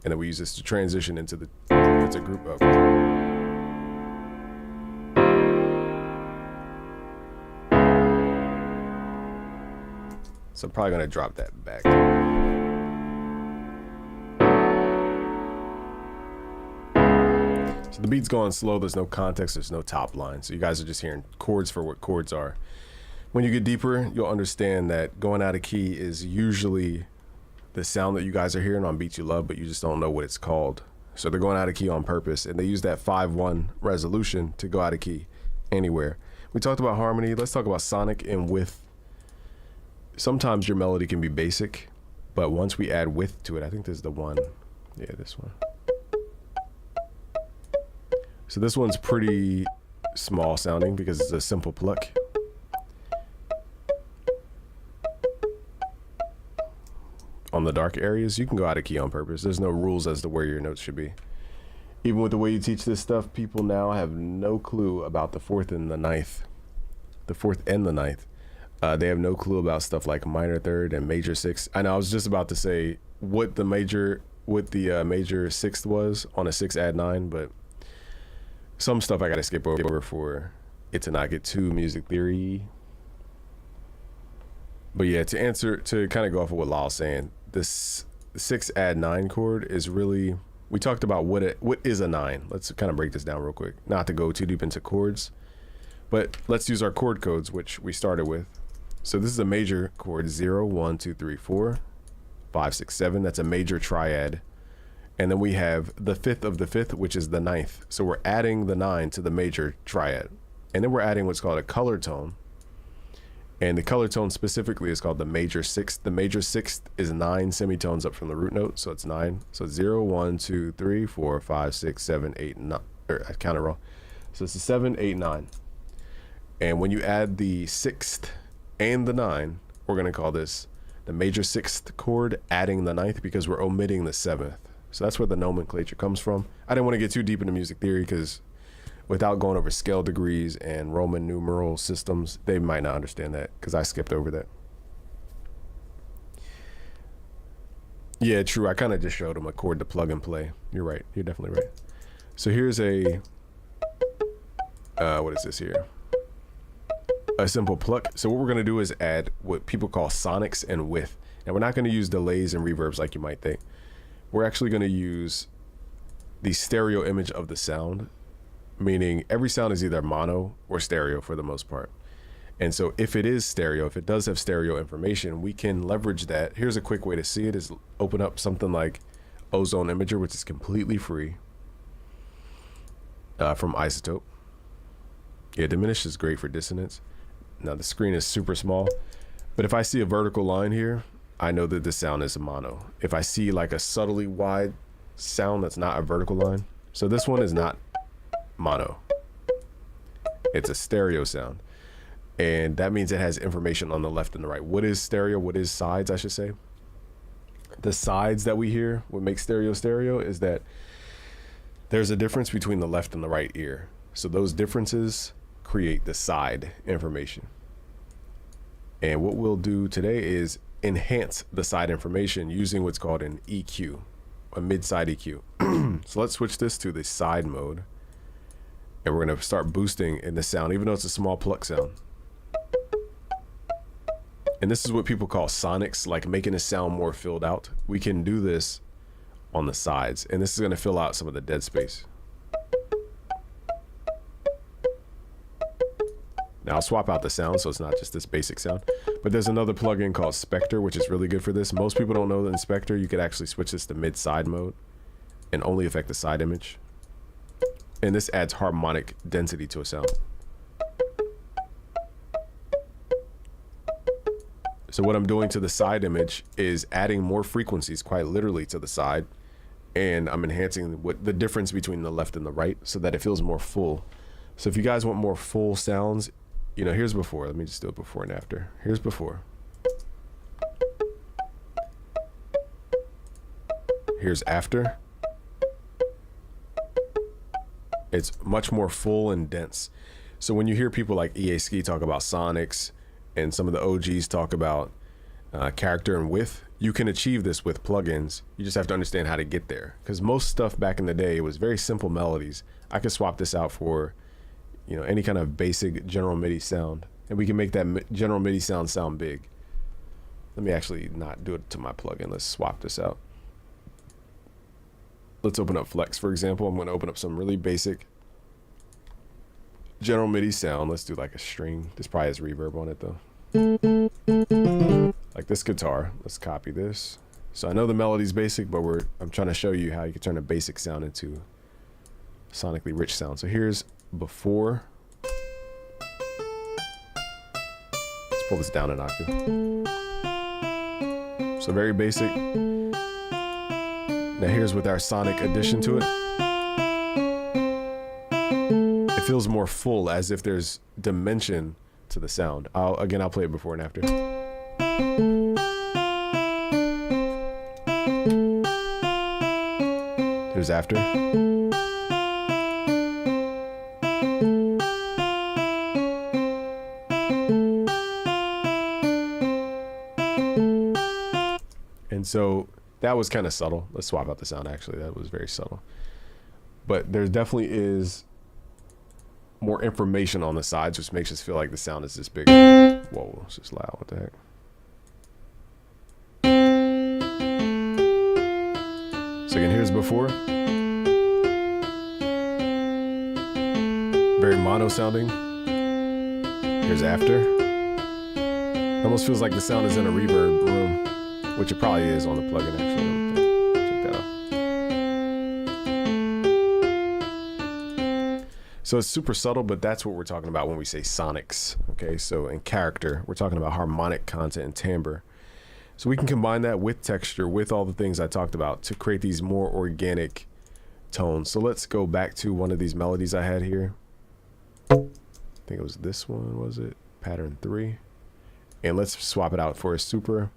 And then we use this to transition into the, it's a group of. So I'm probably gonna drop that back. So the beat's going slow, there's no context, there's no top line. So you guys are just hearing chords for what chords are. When you get deeper, you'll understand that going out of key is usually the sound that you guys are hearing on beats you love, but you just don't know what it's called. So they're going out of key on purpose, and they use that 5-1 resolution to go out of key anywhere. We talked about harmony, let's talk about sonic and width. Sometimes your melody can be basic, but once we add width to it, I think this is the one, yeah, this one. So this one's pretty small sounding because it's a simple pluck. On the dark areas, you can go out of key on purpose. There's no rules as to where your notes should be. Even with the way you teach this stuff, people now have no clue about the 4th and the 9th. The 4th and the 9th. They have no clue about stuff like minor 3rd and major 6th. I know I was just about to say what the major 6th was on a 6 add 9, but some stuff I gotta skip over for it to not get too music theory. But yeah, to kind of go off of what Lyle's saying, this 6 add 9 chord is really, we talked about what is a 9. Let's kind of break this down real quick, not to go too deep into chords, but let's use our chord codes, which we started with. So this is a major chord, 0, 1, 2, 3, 4, 5, 6, 7. That's a major triad. And then we have the 5th of the 5th, which is the 9th. So we're adding the 9 to the major triad. And then we're adding what's called a color tone. And the color tone specifically is called the major 6th. The major 6th is 9 semitones up from the root note. So it's 9. So 0, 1, 2, 3, 4, 5, 6, 7, 8, 9. Or I counted wrong. So it's a 7, 8, 9. And when you add the 6th and the 9, we're going to call this the major 6th chord adding the 9th because we're omitting the 7th. So that's where the nomenclature comes from. I didn't want to get too deep into music theory because without going over scale degrees and Roman numeral systems, they might not understand that because I skipped over that. Yeah, true. I kind of just showed them a chord to plug and play. You're right. You're definitely right. So here's a, what is this here? A simple pluck. So what we're going to do is add what people call sonics and width. Now we're not going to use delays and reverbs like you might think. We're actually going to use the stereo image of the sound, meaning every sound is either mono or stereo for the most part. And so if it is stereo, if it does have stereo information, we can leverage that. Here's a quick way to see it is open up something like Ozone Imager, which is completely free from iZotope. Yeah, diminish is great for dissonance. Now the screen is super small, but if I see a vertical line here, I know that the sound is a mono. If I see like a subtly wide sound that's not a vertical line, so this one is not mono. It's a stereo sound. And that means it has information on the left and the right. What is stereo? What is sides, I should say? The sides that we hear, what makes stereo stereo, is that there's a difference between the left and the right ear. So those differences create the side information. And what we'll do today is enhance the side information using what's called an EQ, a mid-side EQ. So let's switch this to the side mode. And we're gonna start boosting in the sound, even though it's a small pluck sound. And this is what people call sonics, like making a sound more filled out. We can do this on the sides, and this is going to fill out some of the dead space. Now I'll swap out the sound so it's not just this basic sound, but there's another plugin called Spectre, which is really good for this. Most people don't know that in Spectre, you could actually switch this to mid-side mode and only affect the side image. And this adds harmonic density to a sound. So what I'm doing to the side image is adding more frequencies, quite literally, to the side, and I'm enhancing what the difference between the left and the right so that it feels more full. So if you guys want more full sounds, you know, here's before. Let me just do it before and after. Here's before. Here's after. It's much more full and dense. So when you hear people like EA Ski talk about sonics, and some of the OGs talk about character and width, you can achieve this with plugins. You just have to understand how to get there. Because most stuff back in the day, it was very simple melodies. I could swap this out for, you know, any kind of basic general MIDI sound, and we can make that general MIDI sound big. Let me actually not do it to my plugin. Let's swap this out. Let's open up Flex, for example. I'm going to open up some really basic general MIDI sound. Let's do like a string. This probably has reverb on it though. Like this guitar. Let's copy this. So I know the melody's basic, but I'm trying to show you how you can turn a basic sound into sonically rich sound. So here's before. Let's pull this down an octave. So very basic. Now here's with our sonic addition to it. It feels more full, as if there's dimension to the sound. I'll play it before and after. There's after. And so that was kind of subtle. Let's swap out the sound, actually. That was very subtle. But there definitely is more information on the sides, which makes us feel like the sound is this big. Whoa, it's just loud. What the heck? So again, here's before. Very mono sounding. Here's after. It almost feels like the sound is in a reverb room, which it probably is on the plugin, actually. Check that out. So it's super subtle, but that's what we're talking about when we say sonics. Okay, so in character, we're talking about harmonic content and timbre. So we can combine that with texture, with all the things I talked about to create these more organic tones. So let's go back to one of these melodies I had here. I think it was this one, was it? Pattern 3. And let's swap it out for a super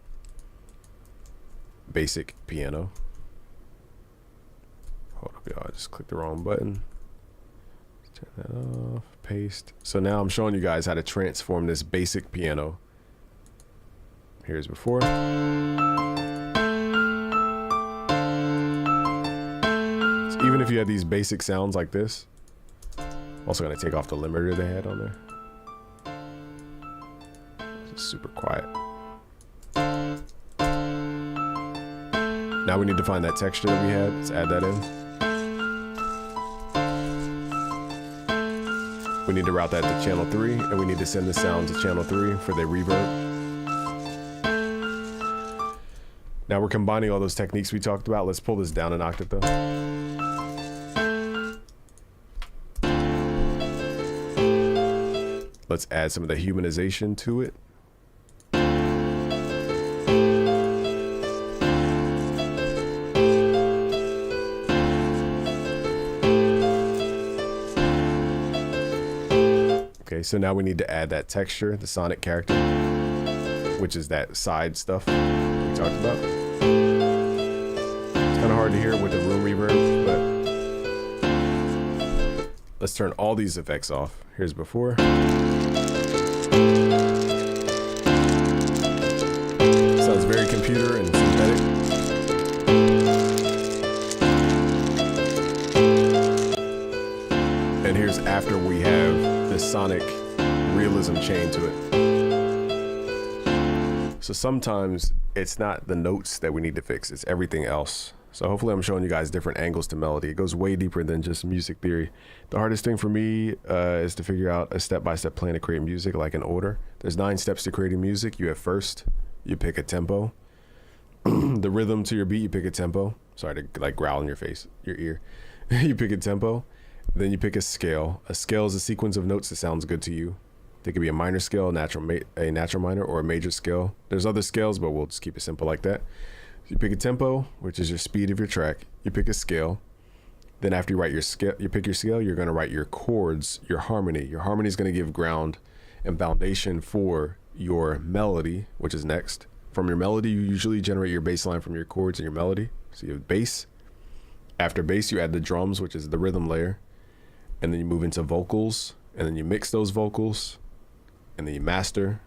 basic piano. I just clicked the wrong button. Turn that off, paste. So now I'm showing you guys how to transform this basic piano. Here's before. So even if you had these basic sounds like this, I'm also gonna take off the limiter they had on there. It's super quiet. Now we need to find that texture that we had. Let's add that in. We need to route that to channel 3, and we need to send the sound to channel 3 for the reverb. Now we're combining all those techniques we talked about. Let's pull this down an octave though. Let's add some of the humanization to it. Okay, so now we need to add that texture, the sonic character, which is that side stuff we talked about. It's kind of hard to hear with the room reverb, but let's turn all these effects off. Here's before. Sounds very computer and synthetic. And here's after we have this sonic realism chain to it. So sometimes it's not the notes that we need to fix, it's everything else. So hopefully I'm showing you guys different angles to melody. It goes way deeper than just music theory. The hardest thing for me is to figure out a step-by-step plan to create music, like in order. There's 9 steps to creating music. You have first, you pick a tempo. The rhythm to your beat, you pick a tempo. Sorry to like growl in your face, your ear. You pick a tempo. Then you pick a scale. A scale is a sequence of notes that sounds good to you. They could be a minor scale, a natural minor, or a major scale. There's other scales, but we'll just keep it simple like that. So you pick a tempo, which is your speed of your track. You pick a scale. Then after you write your scale, you pick your scale, you're gonna write your chords, your harmony. Your harmony is gonna give ground and foundation for your melody, which is next. From your melody, you usually generate your bass line from your chords and your melody. So you have bass. After bass, you add the drums, which is the rhythm layer. And then you move into vocals, and then you mix those vocals, and then you master,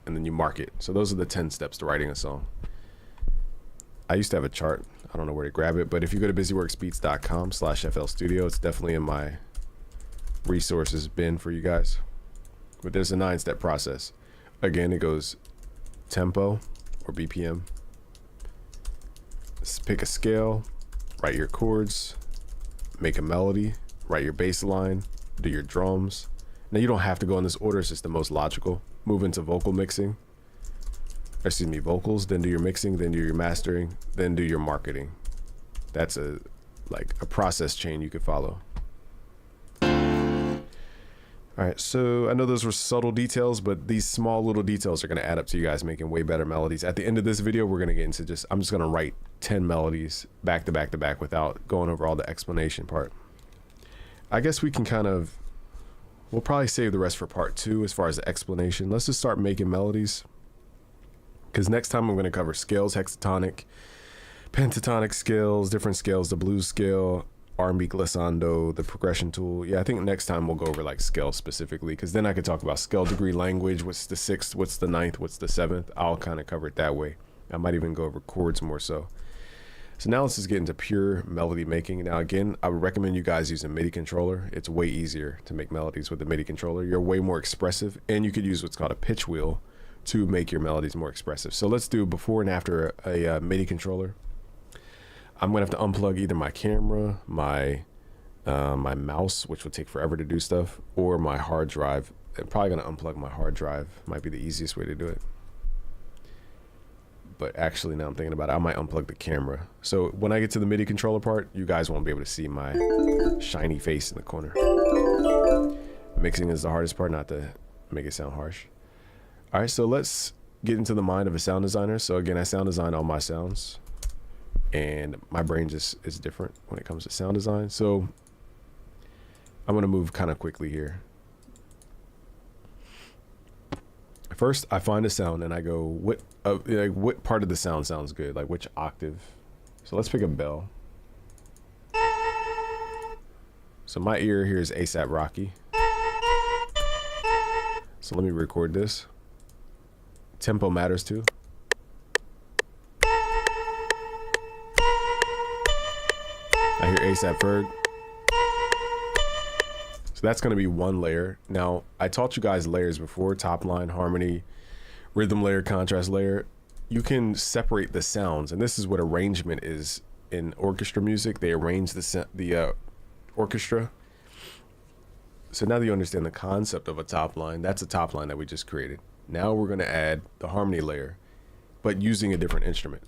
and then you mark it. So those are the 10 steps to writing a song. I used to have a chart. I don't know where to grab it, but if you go to busyworksbeats.com/FL Studio, it's definitely in my resources bin for you guys. But there's a 9-step process. Again, it goes tempo or BPM. Pick a scale, write your chords, make a melody, write your bass line, do your drums. Now you don't have to go in this order, it's just the most logical. Move into vocal mixing. Excuse me, vocals, then do your mixing, then do your mastering, then do your marketing. That's a process chain you could follow. All right, so I know those were subtle details, but these small little details are gonna add up to you guys making way better melodies. At the end of this video, we're gonna get into I'm just gonna write 10 melodies back to back to back without going over all the explanation part. I guess we can we'll probably save the rest for part 2 as far as the explanation. Let's just start making melodies, because next time I'm going to cover scales, hexatonic, pentatonic scales, different scales, the blues scale, R&B glissando, the progression tool. Yeah, I think next time we'll go over like scales specifically, because then I could talk about scale degree language, what's the 6th, what's the 9th, what's the 7th. I'll kind of cover it that way. I might even go over chords more so. So now let's just get into pure melody making. Now again, I would recommend you guys use a MIDI controller. It's way easier to make melodies with a MIDI controller. You're way more expressive, and you could use what's called a pitch wheel to make your melodies more expressive. So let's do before and after a MIDI controller. I'm gonna have to unplug either my camera, my mouse, which would take forever to do stuff, or my hard drive. I'm probably gonna unplug my hard drive. Might be the easiest way to do it. But actually, now I'm thinking about it, I might unplug the camera. So when I get to the MIDI controller part, you guys won't be able to see my shiny face in the corner. Mixing is the hardest part, not to make it sound harsh. All right, so let's get into the mind of a sound designer. So again, I sound design all my sounds, and my brain just is different when it comes to sound design. So I'm gonna move kind of quickly here. First, I find a sound and I go, what part of the sound sounds good? Like which octave? So let's pick a bell. So my ear here is ASAP Rocky. So let me record this. Tempo matters too. I hear ASAP Ferg. So that's going to be one layer. Now, I taught you guys layers before: top line, harmony, rhythm layer, contrast layer. You can separate the sounds, and this is what arrangement is in orchestra music. They arrange the orchestra. So now that you understand the concept of a top line, that's a top line that we just created. Now we're going to add the harmony layer, but using a different instrument.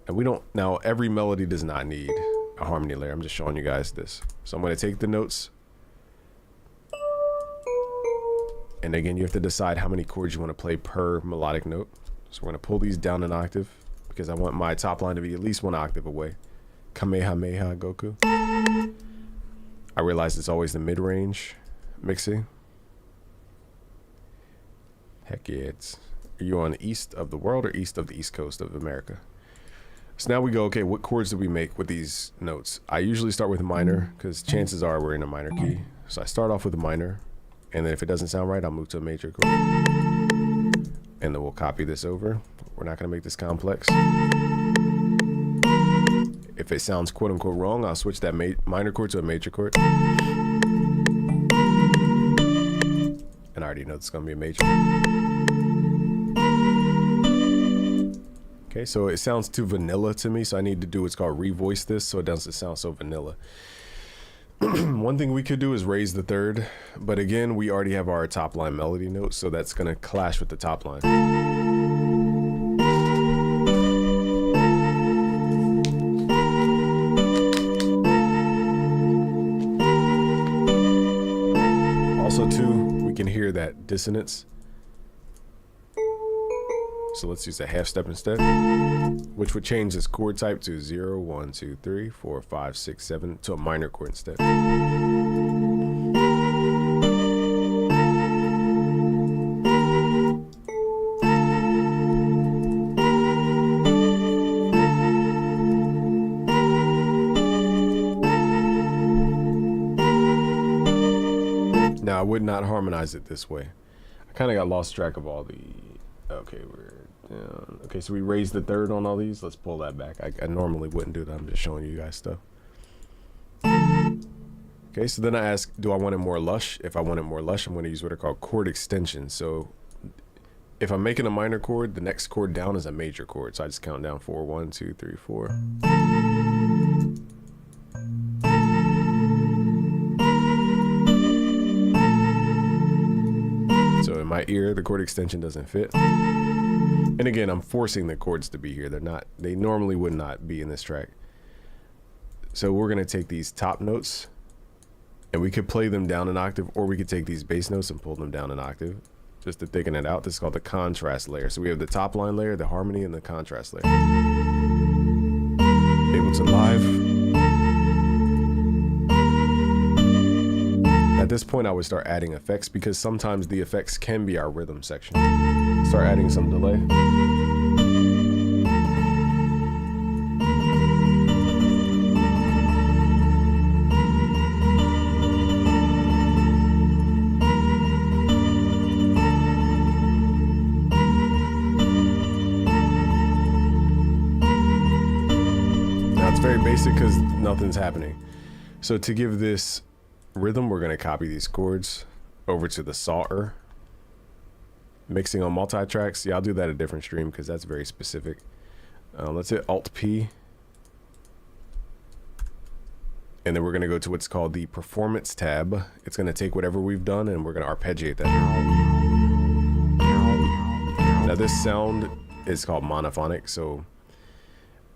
And we don't, now every melody does not need a harmony layer. I'm just showing you guys this. So I'm going to take the notes. And again, you have to decide how many chords you want to play per melodic note. So we're going to pull these down an octave because I want my top line to be at least 1 octave away. Kamehameha Goku. I realize it's always the mid-range mixing. Heck yeah, are you on the east of the world or east of the east coast of America? So now we go, okay, what chords do we make with these notes? I usually start with a minor because chances are we're in a minor key. So I start off with a minor, and then if it doesn't sound right, I'll move to a major chord. And then we'll copy this over. We're not gonna make this complex. If it sounds quote unquote wrong, I'll switch that minor chord to a major chord. And I already know it's gonna be a major. Okay, so it sounds too vanilla to me, so I need to do what's called revoice this so it doesn't sound so vanilla. One thing we could do is raise the third, but again, we already have our top line melody notes, so that's gonna clash with the top line. Also too, we can hear that dissonance. So let's use a half step instead, which would change this chord type to 0, 1, 2, 3, 4, 5, 6, 7 to a minor chord instead. Now I would not harmonize it this way. I kind of got lost track of all the, okay, we're down. Okay, so we raised the third on all these. Let's pull that back. I normally wouldn't do that. I'm just showing you guys stuff. Okay, so then I ask, do I want it more lush? If I want it more lush, I'm going to use what are called chord extensions. So if I'm making a minor chord, the next chord down is a major chord. So I just count down 4, 1, 2, 3, 4. So in my ear, the chord extension doesn't fit. And again, I'm forcing the chords to be here. They normally would not be in this track. So we're gonna take these top notes and we could play them down an octave, or we could take these bass notes and pull them down an octave just to thicken it out. This is called the contrast layer. So we have the top line layer, the harmony, and the contrast layer. Ableton Live. At this point, I would start adding effects because sometimes the effects can be our rhythm section. Start adding some delay. Now it's very basic because nothing's happening. So to give this rhythm, we're going to copy these chords over to the Salter. Mixing on multi-tracks, yeah, I'll do that a different stream because that's very specific. Let's hit Alt-P. And then we're going to go to what's called the Performance tab. It's going to take whatever we've done and we're going to arpeggiate that. Now this sound is called monophonic, so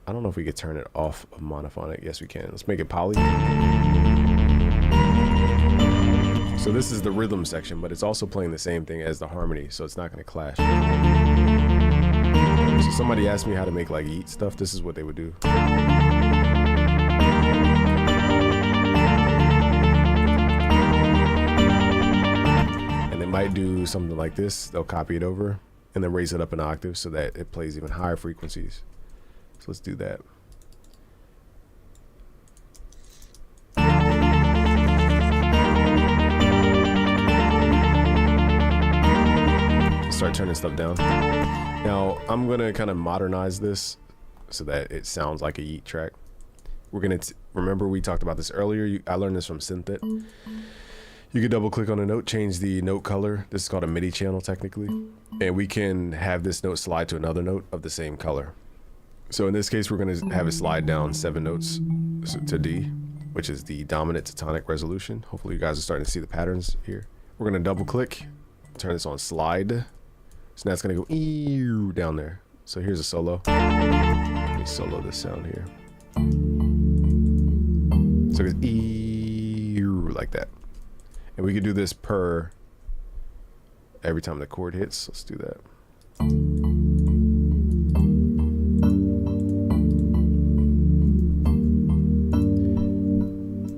I don't know if we could turn it off of monophonic. Yes, we can. Let's make it poly. So this is the rhythm section, but it's also playing the same thing as the harmony, so it's not going to clash. So somebody asked me how to make like Yeet stuff. This is what they would do. And they might do something like this. They'll copy it over and then raise it up an octave so that it plays even higher frequencies. So let's do that. start turning stuff down. Now I'm gonna kind of modernize this so that it sounds like a Yeet track. We're gonna remember we talked about this earlier. I learned this from Synthit. You could double click on a note, change the note color. This is called a MIDI channel technically, and we can have this note slide to another note of the same color. So in this case, we're gonna have it slide down 7 notes to D, which is the dominant to tonic resolution. Hopefully you guys are starting to see the patterns here. We're gonna double click, turn this on slide. So now it's gonna go down there. So here's a solo. Let me solo this sound here. So it's like that. And we could do this per every time the chord hits. Let's do that.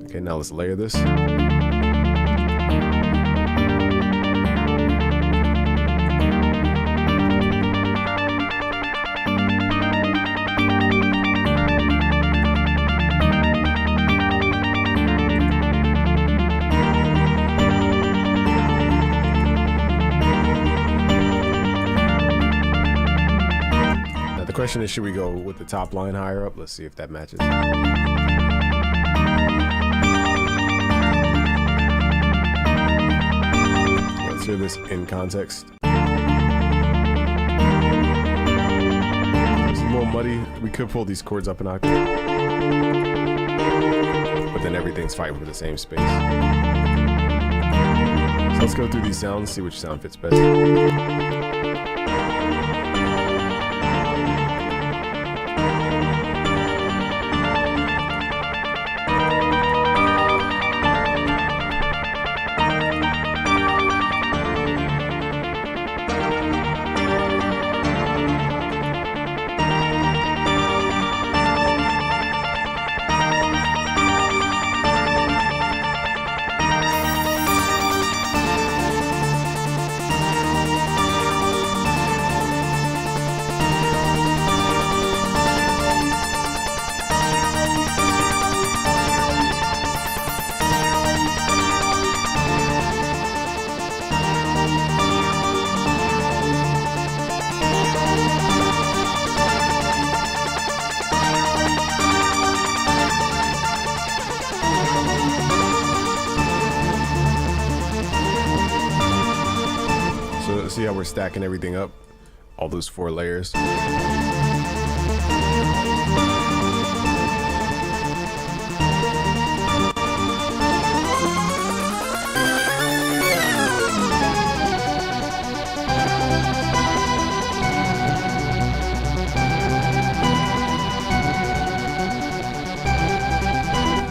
Okay, now let's layer this. The question is, should we go with the top line higher up? Let's see if that matches. Let's hear this in context. It's a little muddy. We could pull these chords up an octave, but then everything's fighting for the same space. So let's go through these sounds, see which sound fits best. See how we're stacking everything up? All those 4 layers.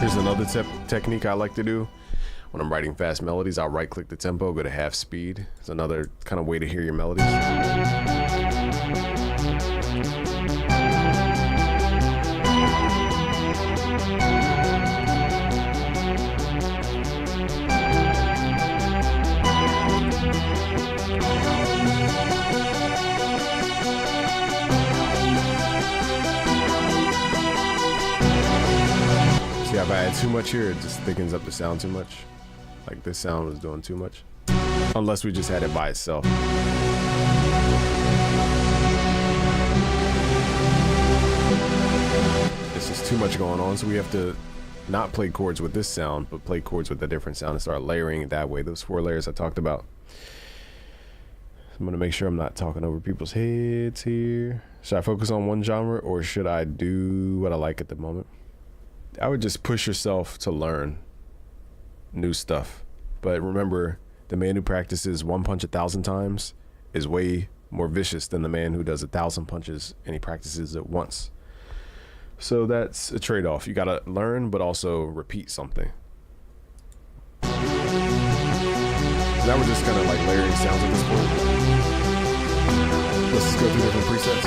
Here's another technique I like to do. When I'm writing fast melodies, I'll right click the tempo, go to half speed. It's another kind of way to hear your melodies. See, if I add too much here, it just thickens up the sound too much. Like this sound was doing too much. Unless we just had it by itself. This is too much going on, so we have to not play chords with this sound, but play chords with a different sound and start layering it that way. Those 4 layers I talked about. I'm gonna make sure I'm not talking over people's heads here. Should I focus on one genre or should I do what I like at the moment? I would just push yourself to learn new stuff. But remember, the man who practices 1 punch 1,000 times is way more vicious than the man who does 1,000 punches and he practices it once. So that's a trade-off. You gotta learn, but also repeat something. Now we're just kind of like layering sounds at this point. Let's just go through different presets.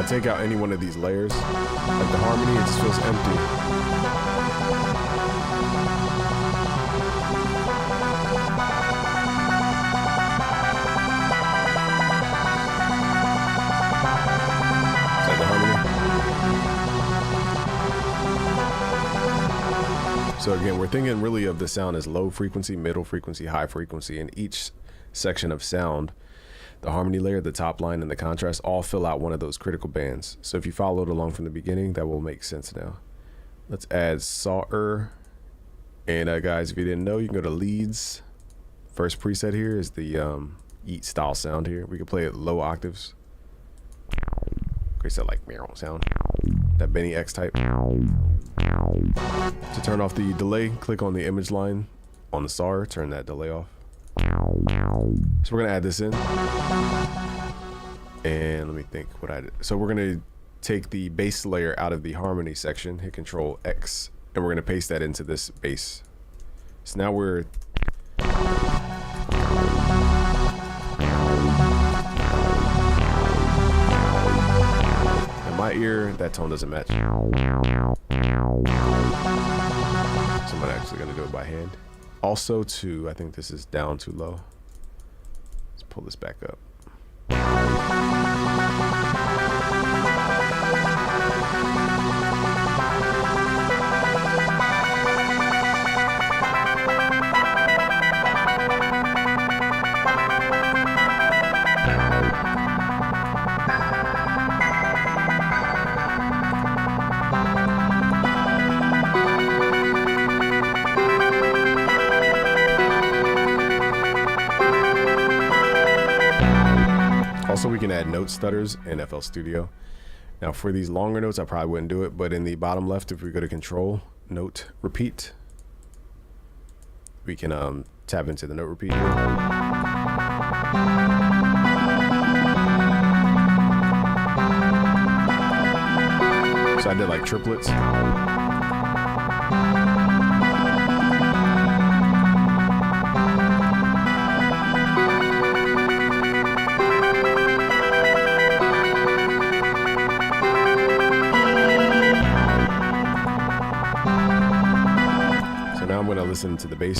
I take out any one of these layers, like the harmony, it just feels empty. So again, we're thinking really of the sound as low frequency, middle frequency, high frequency, and each section of sound, the harmony layer, the top line, and the contrast all fill out one of those critical bands. So if you followed along from the beginning, that will make sense now. Let's add saw-er. And guys, if you didn't know, you can go to leads. First preset here is the eat style sound here. We can play it low octaves. Creates that like meow sound. That Benny X type. To turn off the delay, click on the image line on the saw, turn that delay off. So we're gonna add this in. And let me think what I did. So we're gonna take the bass layer out of the harmony section, hit Control X, and we're gonna paste that into this bass. So now we're in my ear, that tone doesn't match. So I'm actually gonna do it by hand. Also to, I think this is down too low. Let's pull this back up. Also, we can add note stutters in FL Studio. Now for these longer notes, I probably wouldn't do it, but in the bottom left, if we go to Control, Note Repeat, we can tap into the note repeat here. So I did like triplets. I'm gonna listen to the bass.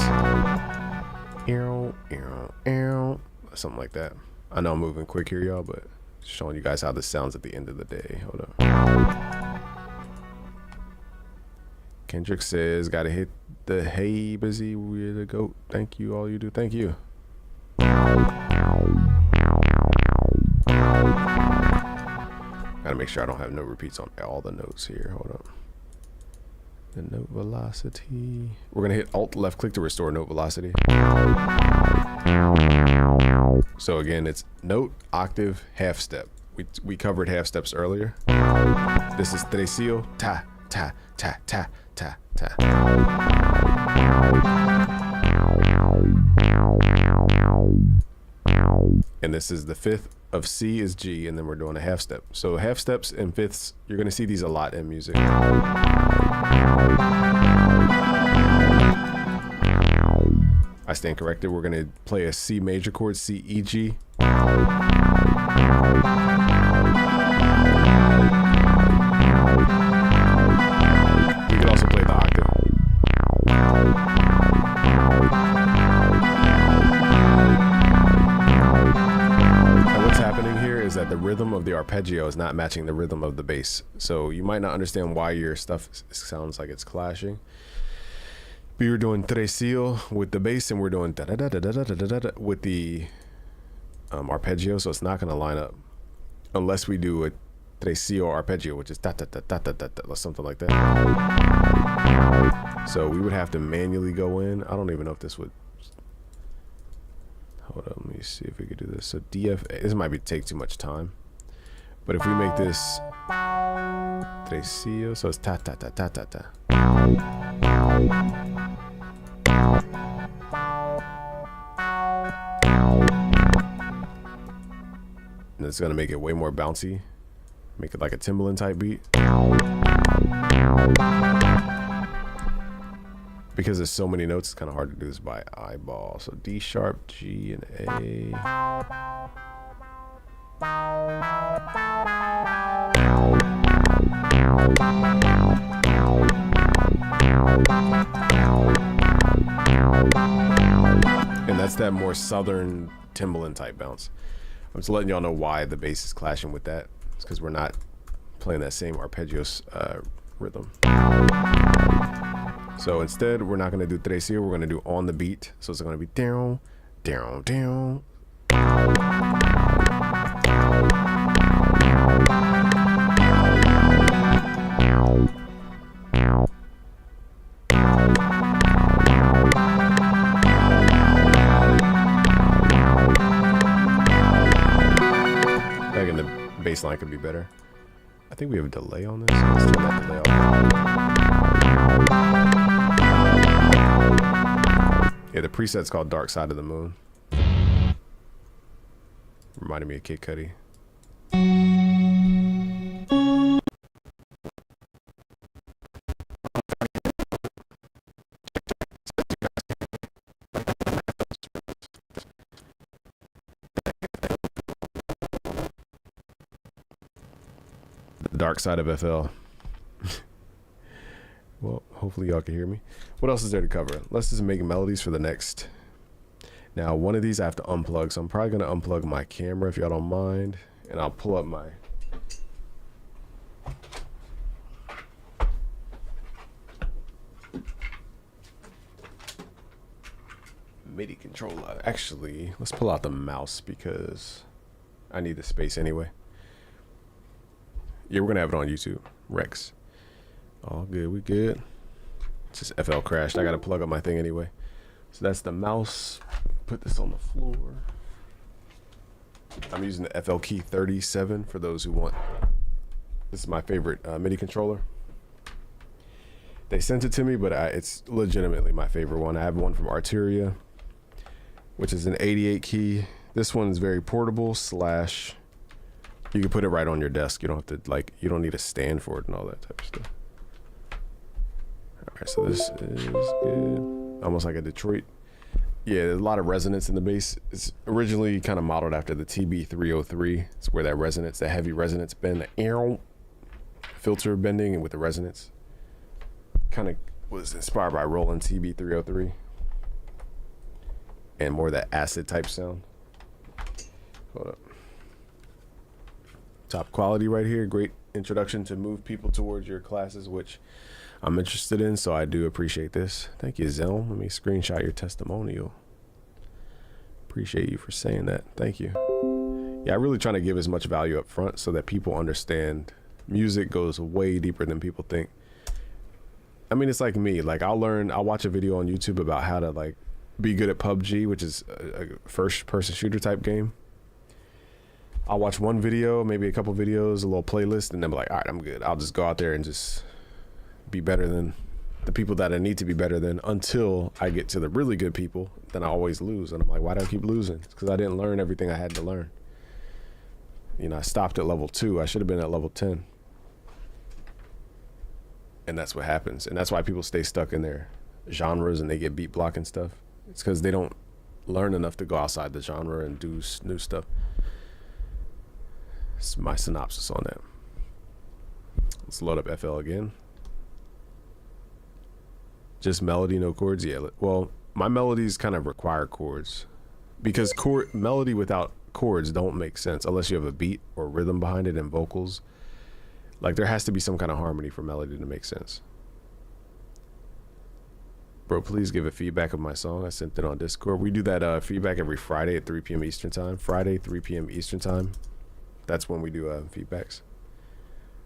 Something like that. I know I'm moving quick here, y'all, but just showing you guys how this sounds at the end of the day. Hold up. Kendrick says, gotta hit the hey busy with a goat. Thank you, all you do. Thank you. Gotta make sure I don't have note repeats on all the notes here. Hold up. The note velocity. We're gonna hit Alt left click to restore note velocity. So again, it's note, octave, half step. We covered half steps earlier. This is tresillo, ta, ta, ta, ta, ta, ta. And this is the fifth of C is G, and then we're doing a half step. So half steps and fifths, you're gonna see these a lot in music. I stand corrected. We're gonna play a C major chord, C, E, G. You can also play the octave. And what's happening here is that the rhythm of the arpeggio is not matching the rhythm of the bass. So you might not understand why your stuff sounds like it's clashing. We were doing tresillo with the bass, and we're doing da da da da da da da da with the arpeggio, so it's not going to line up unless we do a tresillo arpeggio, which is da da da da da da or something like that. So we would have to manually go in. I don't even know if this would. Hold up, let me see if we could do this. So DF, this might take too much time, but if we make this tresillo, so it's ta ta ta ta ta ta. And it's gonna make it way more bouncy, make it like a Timbaland type beat. Because there's so many notes, it's kind of hard to do this by eyeball. So D sharp, G, and A. that more southern Timbaland type bounce. I'm just letting y'all know why the bass is clashing with that. It's because we're not playing that same arpeggios rhythm. So instead, we're not going to do tres here. We're going to do on the beat. So it's going to be down, down, down. Back in the bass line could be better. I think we have a delay on this. Let's turn that delay off. Yeah, the preset's called Dark Side of the Moon. Reminded me of Kid Cudi. The Dark Side of FL. Well, hopefully y'all can hear me. What else is there to cover? Let's just make melodies for the next. Now, one of these I have to unplug, so I'm probably going to unplug my camera if y'all don't mind, and I'll pull up my MIDI controller. Actually, let's pull out the mouse because I need the space anyway. Yeah, we're going to have it on YouTube. Rex. All good, we good. It's just FL crashed. I got to plug up my thing anyway. So that's the mouse. Put this on the floor. I'm using the FL Key 37 for those who want. This is my favorite MIDI controller. They sent it to me, but it's legitimately my favorite one. I have one from Arturia, which is an 88 key. This one's very portable / you can put it right on your desk. You don't have to you don't need a stand for it and all that type of stuff. All right, so this is good. Almost like a Detroit. Yeah, there's a lot of resonance in the bass. It's originally kind of modeled after the TB303. It's where that resonance, that heavy resonance bend, the filter bending and with the resonance. Kind of was inspired by Roland TB303. And more of that acid type sound. Hold up. Top quality right here. Great introduction to move people towards your classes, which I'm interested in, so I do appreciate this. Thank you, Zelm. Let me screenshot your testimonial. Appreciate you for saying that. Thank you. Yeah, I'm really trying to give as much value up front so that people understand music goes way deeper than people think. I mean, it's like me. Like, I'll watch a video on YouTube about how to, be good at PUBG, which is a first-person shooter type game. I'll watch one video, maybe a couple videos, a little playlist, and then be like, all right, I'm good. I'll just go out there and just be better than the people that I need to be better than until I get to the really good people. Then I always lose. And I'm like, why do I keep losing? It's because I didn't learn everything I had to learn. You know, I stopped at level 2. I should have been at level 10. And that's what happens. And that's why people stay stuck in their genres and they get beat block and stuff. It's because they don't learn enough to go outside the genre and do new stuff. It's my synopsis on that. Let's load up FL again. Just melody, no chords? Yeah, well, my melodies kind of require chords because melody without chords don't make sense unless you have a beat or rhythm behind it and vocals. Like, there has to be some kind of harmony for melody to make sense. Bro, please give a feedback of my song. I sent it on Discord. We do that feedback every Friday at 3 p.m. Eastern time. Friday, 3 p.m. Eastern time. That's when we do feedbacks.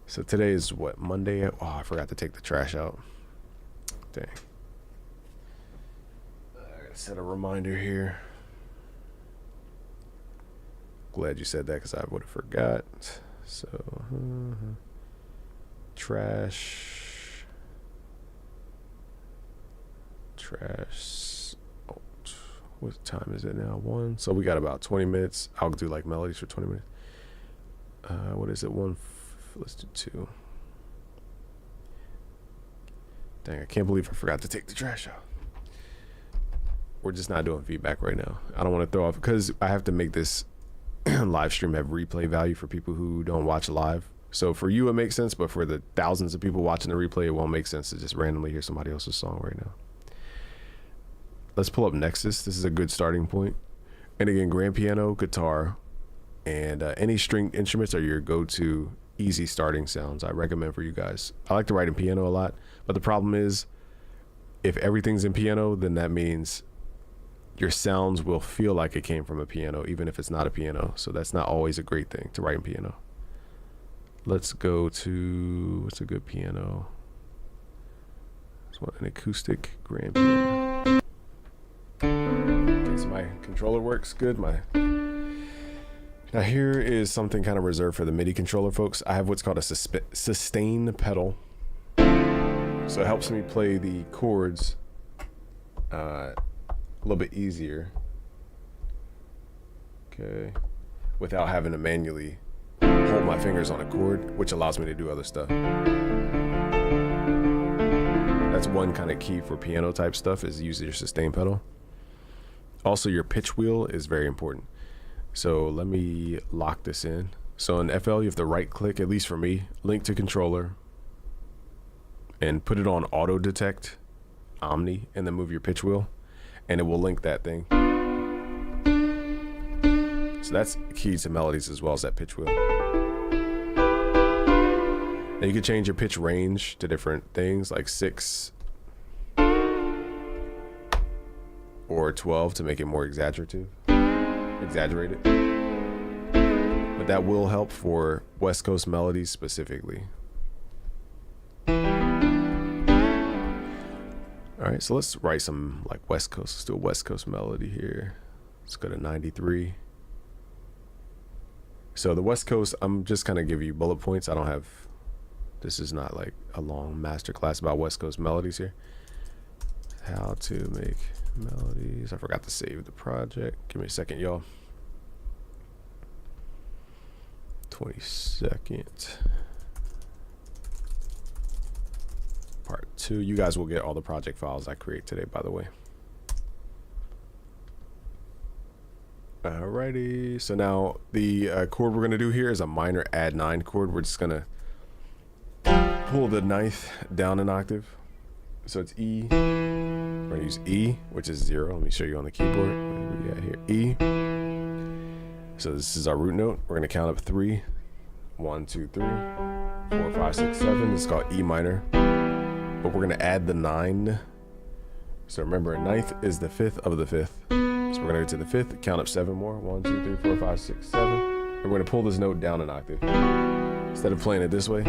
So today is what, Monday? Oh, I forgot to take the trash out. Dang. I gotta set a reminder here. Glad you said that because I would have forgot. So, trash. Oh, what time is it now? 1. So we got about 20 minutes. I'll do melodies for 20 minutes. What is it? 1. Let's do 2. Dang, I can't believe I forgot to take the trash out. We're just not doing feedback right now. I don't want to throw off because I have to make this live stream have replay value for people who don't watch live. So for you, it makes sense, but for the thousands of people watching the replay, it won't make sense to just randomly hear somebody else's song right now. let's pull up Nexus. This is a good starting point. And again, grand piano, guitar, and any string instruments are your go-to easy starting sounds I recommend for you guys. I like to write in piano a lot, but the problem is if everything's in piano, then that means your sounds will feel like it came from a piano, even if it's not a piano. So that's not always a great thing to write in piano. Let's go to, what's a good piano? This one, an acoustic grand piano. Okay, so my controller works good. Now here is something kind of reserved for the MIDI controller folks. I have what's called a sustain pedal. So it helps me play the chords a little bit easier. Okay. Without having to manually hold my fingers on a chord, which allows me to do other stuff. That's one kind of key for piano type stuff, is use your sustain pedal. Also, your pitch wheel is very important. So let me lock this in. So in FL, you have to right click, at least for me, link to controller, and put it on auto detect Omni, and then move your pitch wheel, and it will link that thing. So that's key to melodies as well as that pitch wheel. Now you can change your pitch range to different things like 6 or 12 to make it more exaggerated. But that will help for West Coast melodies specifically. All right, so let's write some like West Coast. Let's do a West Coast melody here. Let's go to 93. So the West Coast, I'm just kind of give you bullet points. I don't have, this is not like a long master class about West Coast melodies here. How to make melodies. I forgot to save the project. Give me a second, y'all. 22nd. Part 2. You guys will get all the project files I create today, by the way. Alrighty. So now the chord we're going to do here is a minor add 9 chord. We're just going to pull the ninth down an octave. So it's E. We're going to use E, which is 0. Let me show you on the keyboard. What do we got here? E. So this is our root note. We're going to count up 3. 1, 2, 3, 4, 5, 6, 7. This is called E minor. But we're going to add the 9. So remember, ninth is the 5th of the 5th. So we're going to go to the 5th, count up 7 more. 1, 2, 3, 4, 5, 6, 7. And we're going to pull this note down an octave. Instead of playing it this way.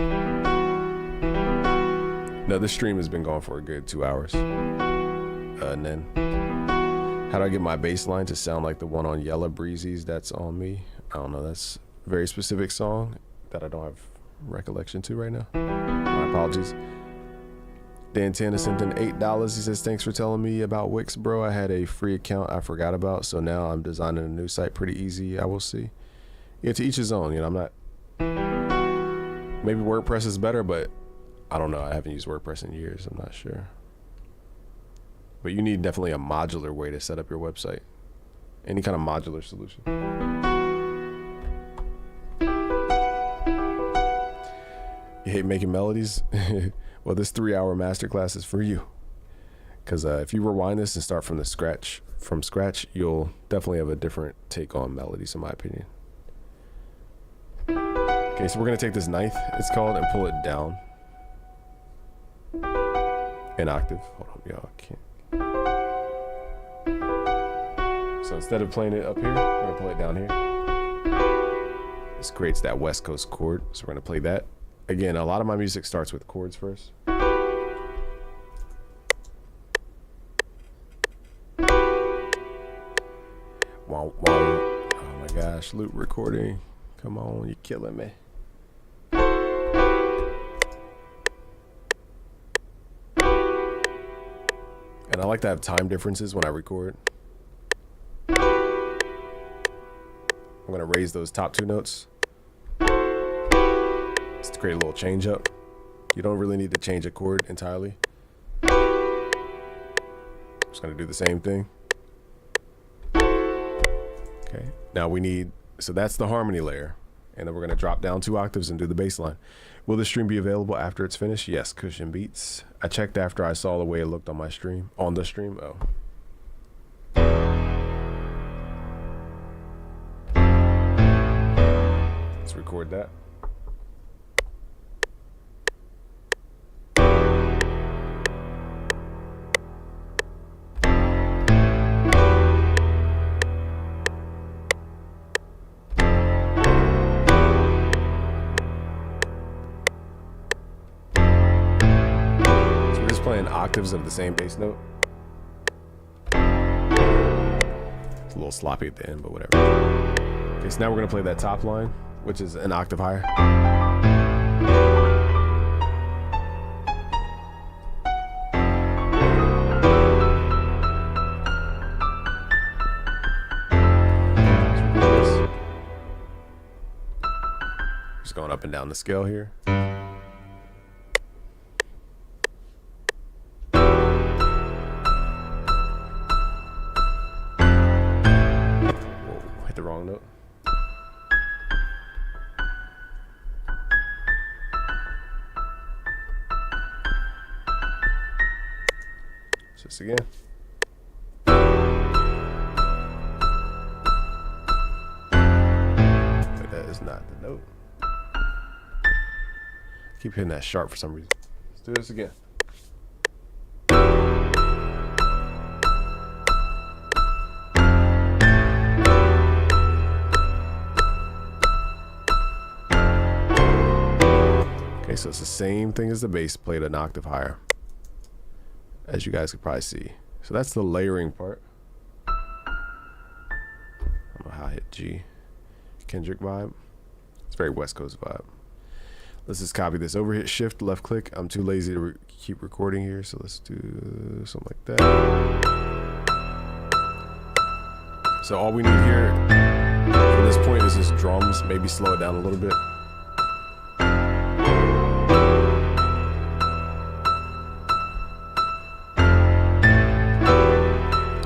Now this stream has been going for a good 2 hours. And then, how do I get my bass line to sound like the one on Yella Breezy's That's On Me? I don't know, that's a very specific song that I don't have recollection to right now. My apologies. Dan Tanner sent in $8. He says, thanks for telling me about Wix, bro. I had a free account I forgot about, so now I'm designing a new site pretty easy. I will see. Yeah, to each his own. You know, I'm not, maybe WordPress is better, but I don't know. I haven't used WordPress in years. I'm not sure. But you need definitely a modular way to set up your website. Any kind of modular solution. You hate making melodies? Well, this 3-hour masterclass is for you. Because if you rewind this and start from scratch, you'll definitely have a different take on melodies, in my opinion. Okay, so we're going to take this ninth, it's called, and pull it down an octave. Hold on, y'all. I can't. So instead of playing it up here, we're going to play it down here. This creates that West Coast chord, so we're going to play that. Again, a lot of my music starts with chords first. Wow, wow. Oh my gosh, loop recording. Come on, you're killing me. And I like to have time differences when I record. I'm going to raise those top 2 notes. To create a little change up. You don't really need to change a chord entirely. I'm just going to do the same thing. Okay, now we need, so that's the harmony layer. And then we're going to drop down 2 octaves and do the bass line. Will the stream be available after it's finished? Yes, Cushion Beats. I checked after I saw the way it looked on my stream. On the stream? Oh. record that. So we're just playing octaves of the same bass note. It's a little sloppy at the end, but whatever. Okay, so now we're gonna play that top line, which is an octave higher. Just going up and down the scale here. Whoa, hit the wrong note. Just again. But that is not the note. Keep hitting that sharp for some reason. Let's do this again. Okay, so it's the same thing as the bass, played an octave higher, as you guys could probably see. So that's the layering part. I don't know how I hit G. Kendrick vibe. It's very West Coast vibe. Let's just copy this over, hit shift, left click. I'm too lazy to keep recording here, so let's do something like that. So all we need here from this point is just drums. Maybe slow it down a little bit.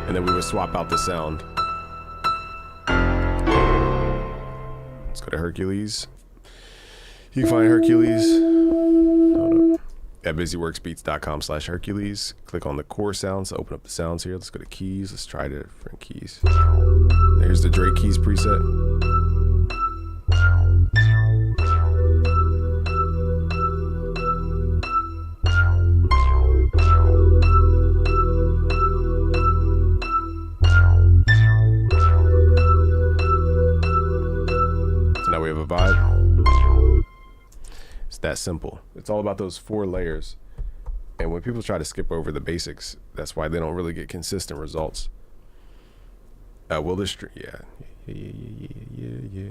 And then we would swap out the sound. Let's go to Hercules. You can find Hercules at busyworksbeats.com/Hercules. Click on the core sounds to open up the sounds here. Let's go to keys. Let's try different keys. There's the Drake keys preset. So now we have a vibe. It's that simple. It's all about those 4 layers. And when people try to skip over the basics, that's why they don't really get consistent results. Will this yeah.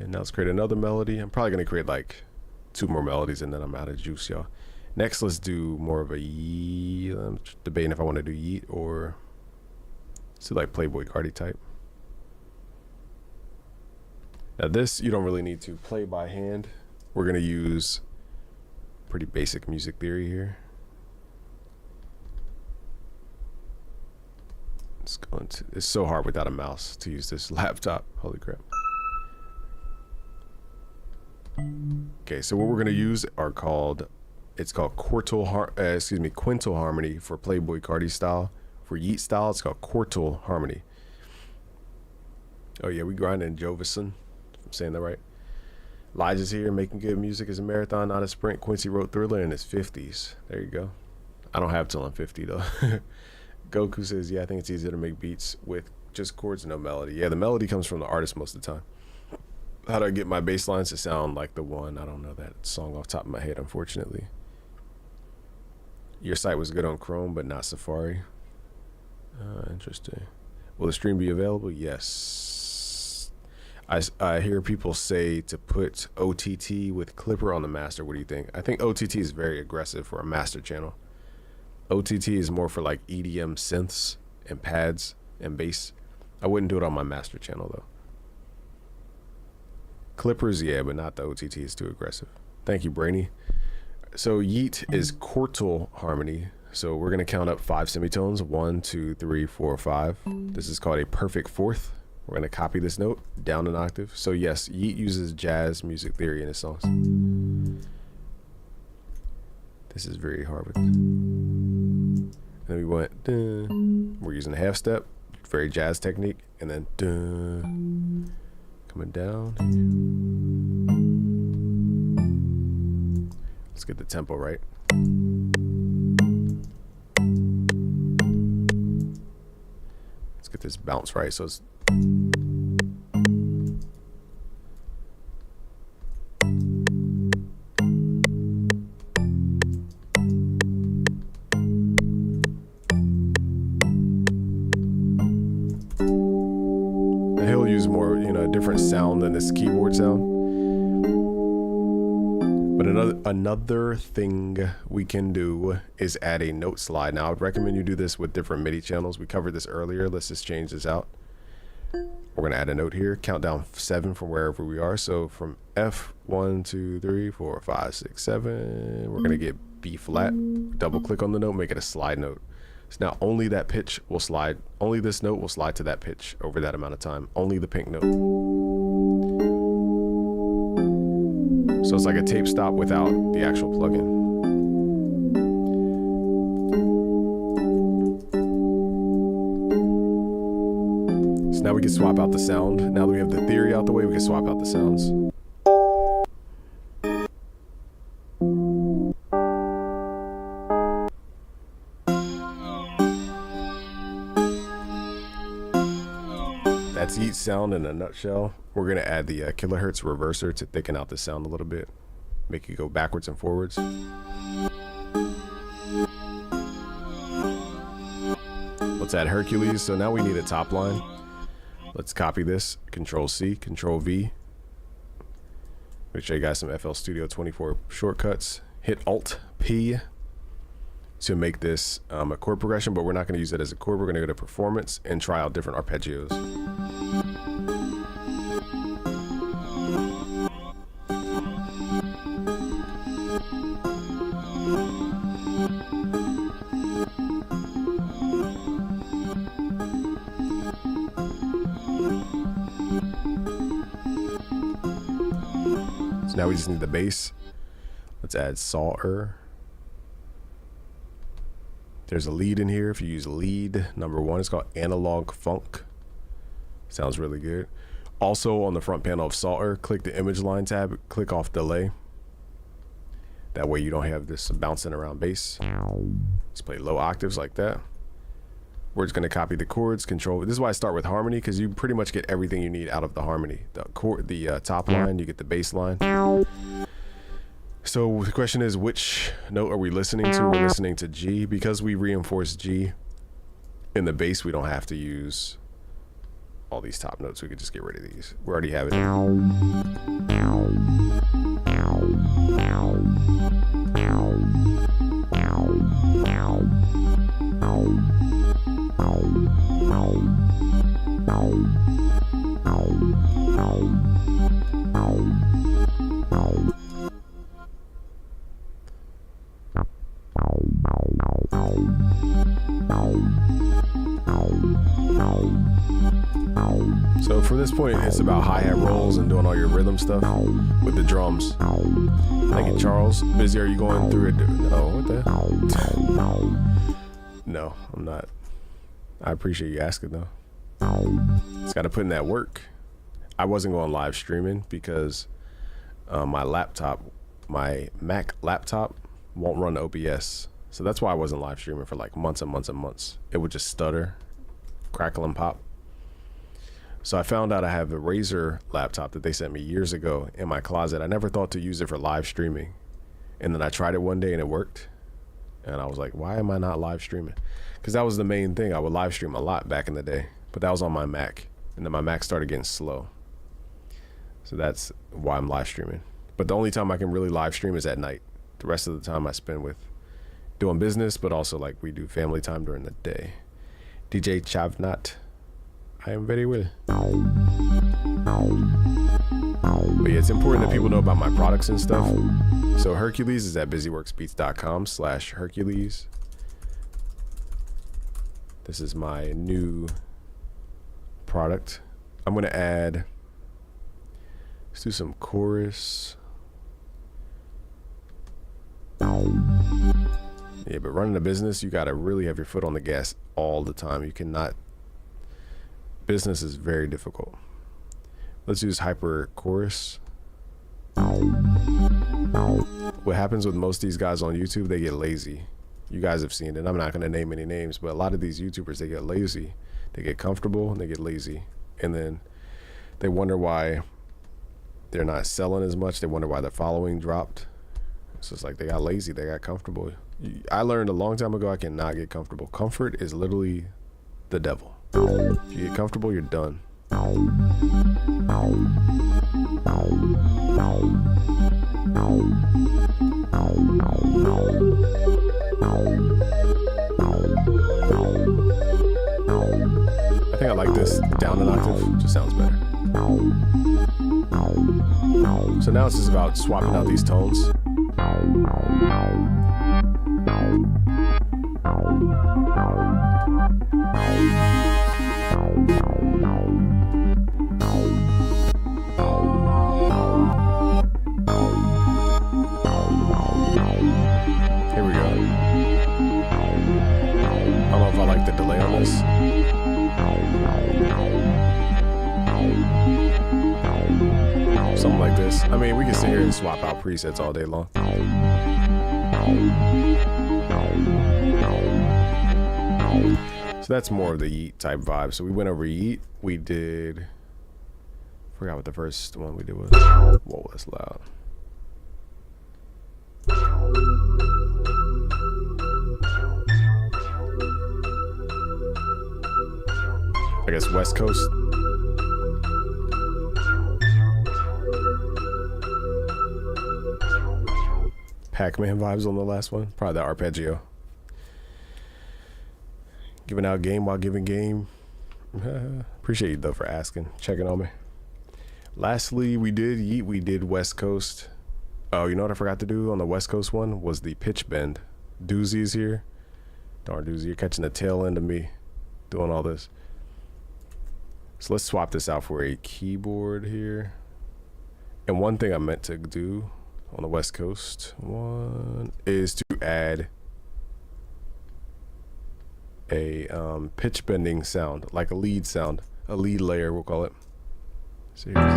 Now let's create another melody. I'm probably gonna create like 2 more melodies and then I'm out of juice, y'all. Next, let's do more of a yeet. I'm debating if I want to do yeet or let's do like Playboy Cardi type. Now this, you don't really need to play by hand. We're gonna use pretty basic music theory here. It's so hard without a mouse to use this laptop. Holy crap. Okay, so what we're gonna use are it's called quintal harmony for Playboy Cardi style. For yeet style, it's called quartal harmony. Oh yeah, we grinding Jovison, if I'm saying that right. Elijah's here. Making good music is a marathon, not a sprint. Quincy wrote Thriller in his 50s. There you go. I don't have till I'm 50 though. Goku says, yeah, I think it's easier to make beats with just chords and no melody. Yeah, the melody comes from the artist most of the time. How do I get my bass lines to sound like the one? I don't know that song off the top of my head, unfortunately. Your site was good on Chrome, but not Safari. Interesting. Will the stream be available? Yes. I hear people say to put OTT with Clipper on the master. What do you think? I think OTT is very aggressive for a master channel. OTT is more for like EDM synths and pads and bass. I wouldn't do it on my master channel though. Clippers, yeah, but not the OTT. Is too aggressive. Thank you, Brainy. So yeet is quartal harmony. So we're gonna count up 5 semitones. 1, 2, 3, 4, 5. This is called a perfect fourth. We're gonna copy this note down an octave. So yes, yeet uses jazz music theory in his songs. This is very hard. And then we went, dun. We're using a half step, very jazz technique, and then dun. Coming down. Let's get the tempo right. Let's get this bounce right. So it's he'll use more, you know, a different sound than this keyboard sound. But another thing we can do is add a note slide. Now, I would recommend you do this with different MIDI channels. We covered this earlier. Let's just change this out. We're going to add a note here. Count down 7 from wherever we are. So from F, 1, 2, 3, 4, 5, 6, 7. We're going to get B flat. Double click on the note, make it a slide note. So now only that pitch will slide. Only this note will slide to that pitch over that amount of time. Only the pink note. So it's like a tape stop without the actual plugin. So now we can swap out the sound. Now that we have the theory out the way, we can swap out the sounds. That's each sound in a nutshell. We're gonna add the kilohertz reverser to thicken out the sound a little bit, make it go backwards and forwards. Let's add Hercules. So now we need a top line. Let's copy this, Control C, Control V. I'm gonna show you guys some FL Studio 24 shortcuts. Hit Alt P to make this a chord progression, but we're not gonna use it as a chord. We're gonna go to Performance and try out different arpeggios. So now we just need the bass. Let's add Saw-er. There's a lead in here. If you use lead number 1, it's called Analog Funk. Sounds really good. Also on the front panel of Saw-er, click the image line tab, click off delay. That way you don't have this bouncing around bass. Let's play low octaves like that. We're just gonna copy the chords, control. This is why I start with harmony, because you pretty much get everything you need out of the harmony. The chord, the top line, you get the bass line. So the question is, which note are we listening to? We're listening to G. Because we reinforce G in the bass, we don't have to use all these top notes. We could just get rid of these. We already have it. So from this point, it's about hi-hat rolls and doing all your rhythm stuff with the drums. Thank you, Charles. Busy, are you going through it? No, what the hell? No, I'm not. I appreciate you asking though. Just got to put in that work. I wasn't going live streaming because my laptop, my Mac laptop won't run OBS. So that's why I wasn't live streaming for like months and months and months. It would just stutter, crackle and pop. So I found out I have a Razer laptop that they sent me years ago in my closet. I never thought to use it for live streaming. And then I tried it one day and it worked. And I was like, why am I not live streaming? Because that was the main thing. I would live stream a lot back in the day, but that was on my Mac. And then my Mac started getting slow. So that's why I'm live streaming. But the only time I can really live stream is at night. The rest of the time I spend with doing business, but also like we do family time during the day. DJ Chavnat, I am very well. But yeah, it's important that people know about my products and stuff. So Hercules is at busyworksbeats.com/Hercules. This is my new product. I'm gonna add, let's do some chorus. Yeah, but running a business, you gotta really have your foot on the gas all the time. You cannot, business is very difficult. Let's use hyper chorus. What happens with most of these guys on YouTube, they get lazy. You guys have seen it. I'm not going to name any names, but a lot of these YouTubers, they get lazy. They get comfortable and they get lazy. And then they wonder why they're not selling as much. They wonder why their following dropped. It's just like they got lazy. They got comfortable. I learned a long time ago I cannot get comfortable. Comfort is literally the devil. If you get comfortable, you're done. I think I like this down an octave. Just sounds better. So now it's just about swapping out these tones. Here we go. I don't know if I like the delay on this. Something like this. I mean, we can sit here and swap out presets all day long. So that's more of the Yeet type vibe. So we went over Yeet. We did... forgot what the first one we did was. Whoa, that's loud. I guess West Coast. Pac-Man vibes on the last one. Probably the arpeggio. Giving out game while giving game. Appreciate you though for asking, checking on me. Lastly, we did Yeet. We did West Coast. Oh, you know what I forgot to do on the West Coast one was the pitch bend. Doozy's here. Darn Doozy, you're catching the tail end of me doing all this. So let's swap this out for a keyboard here. And one thing I meant to do on the West Coast one is to add a pitch bending sound, like a lead sound, a lead layer, we'll call it. Seriously.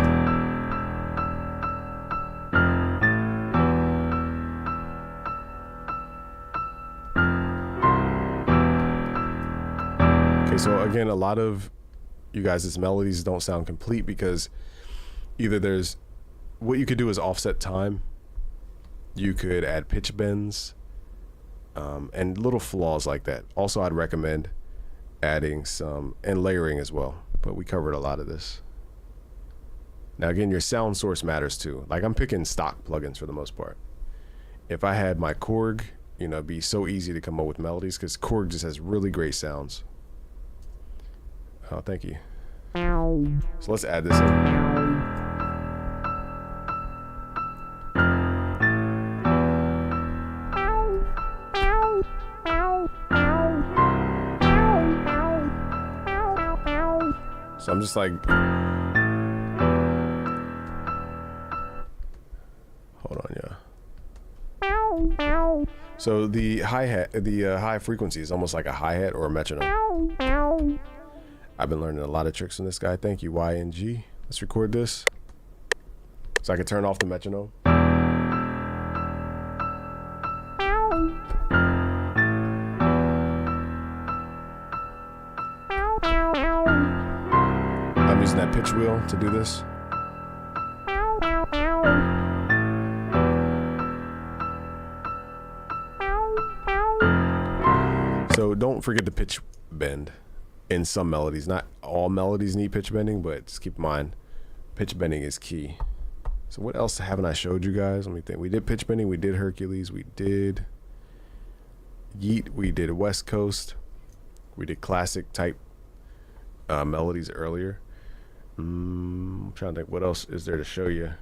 Okay, so again, a lot of you guys' melodies don't sound complete because either there's, what you could do is offset time. You could add pitch bends and little flaws like that. Also, I'd recommend adding some, and layering as well, but we covered a lot of this. Now again, your sound source matters too. Like I'm picking stock plugins for the most part. If I had my Korg, you know, it'd be so easy to come up with melodies because Korg just has really great sounds. Oh, thank you. So let's add this in. So I'm just like, hold on, yeah. So the hi-hat, the high frequency is almost like a hi-hat or a metronome. I've been learning a lot of tricks from this guy. Thank you, YNG. Let's record this so I can turn off the metronome. I'm using that pitch wheel to do this. So don't forget the pitch bend in some melodies. Not all melodies need pitch bending, but just keep in mind, pitch bending is key. So what else haven't I showed you guys? Let me think. We did pitch bending, we did Hercules, we did Yeet, we did West Coast, we did classic type melodies earlier. I'm trying to think what else is there to show you.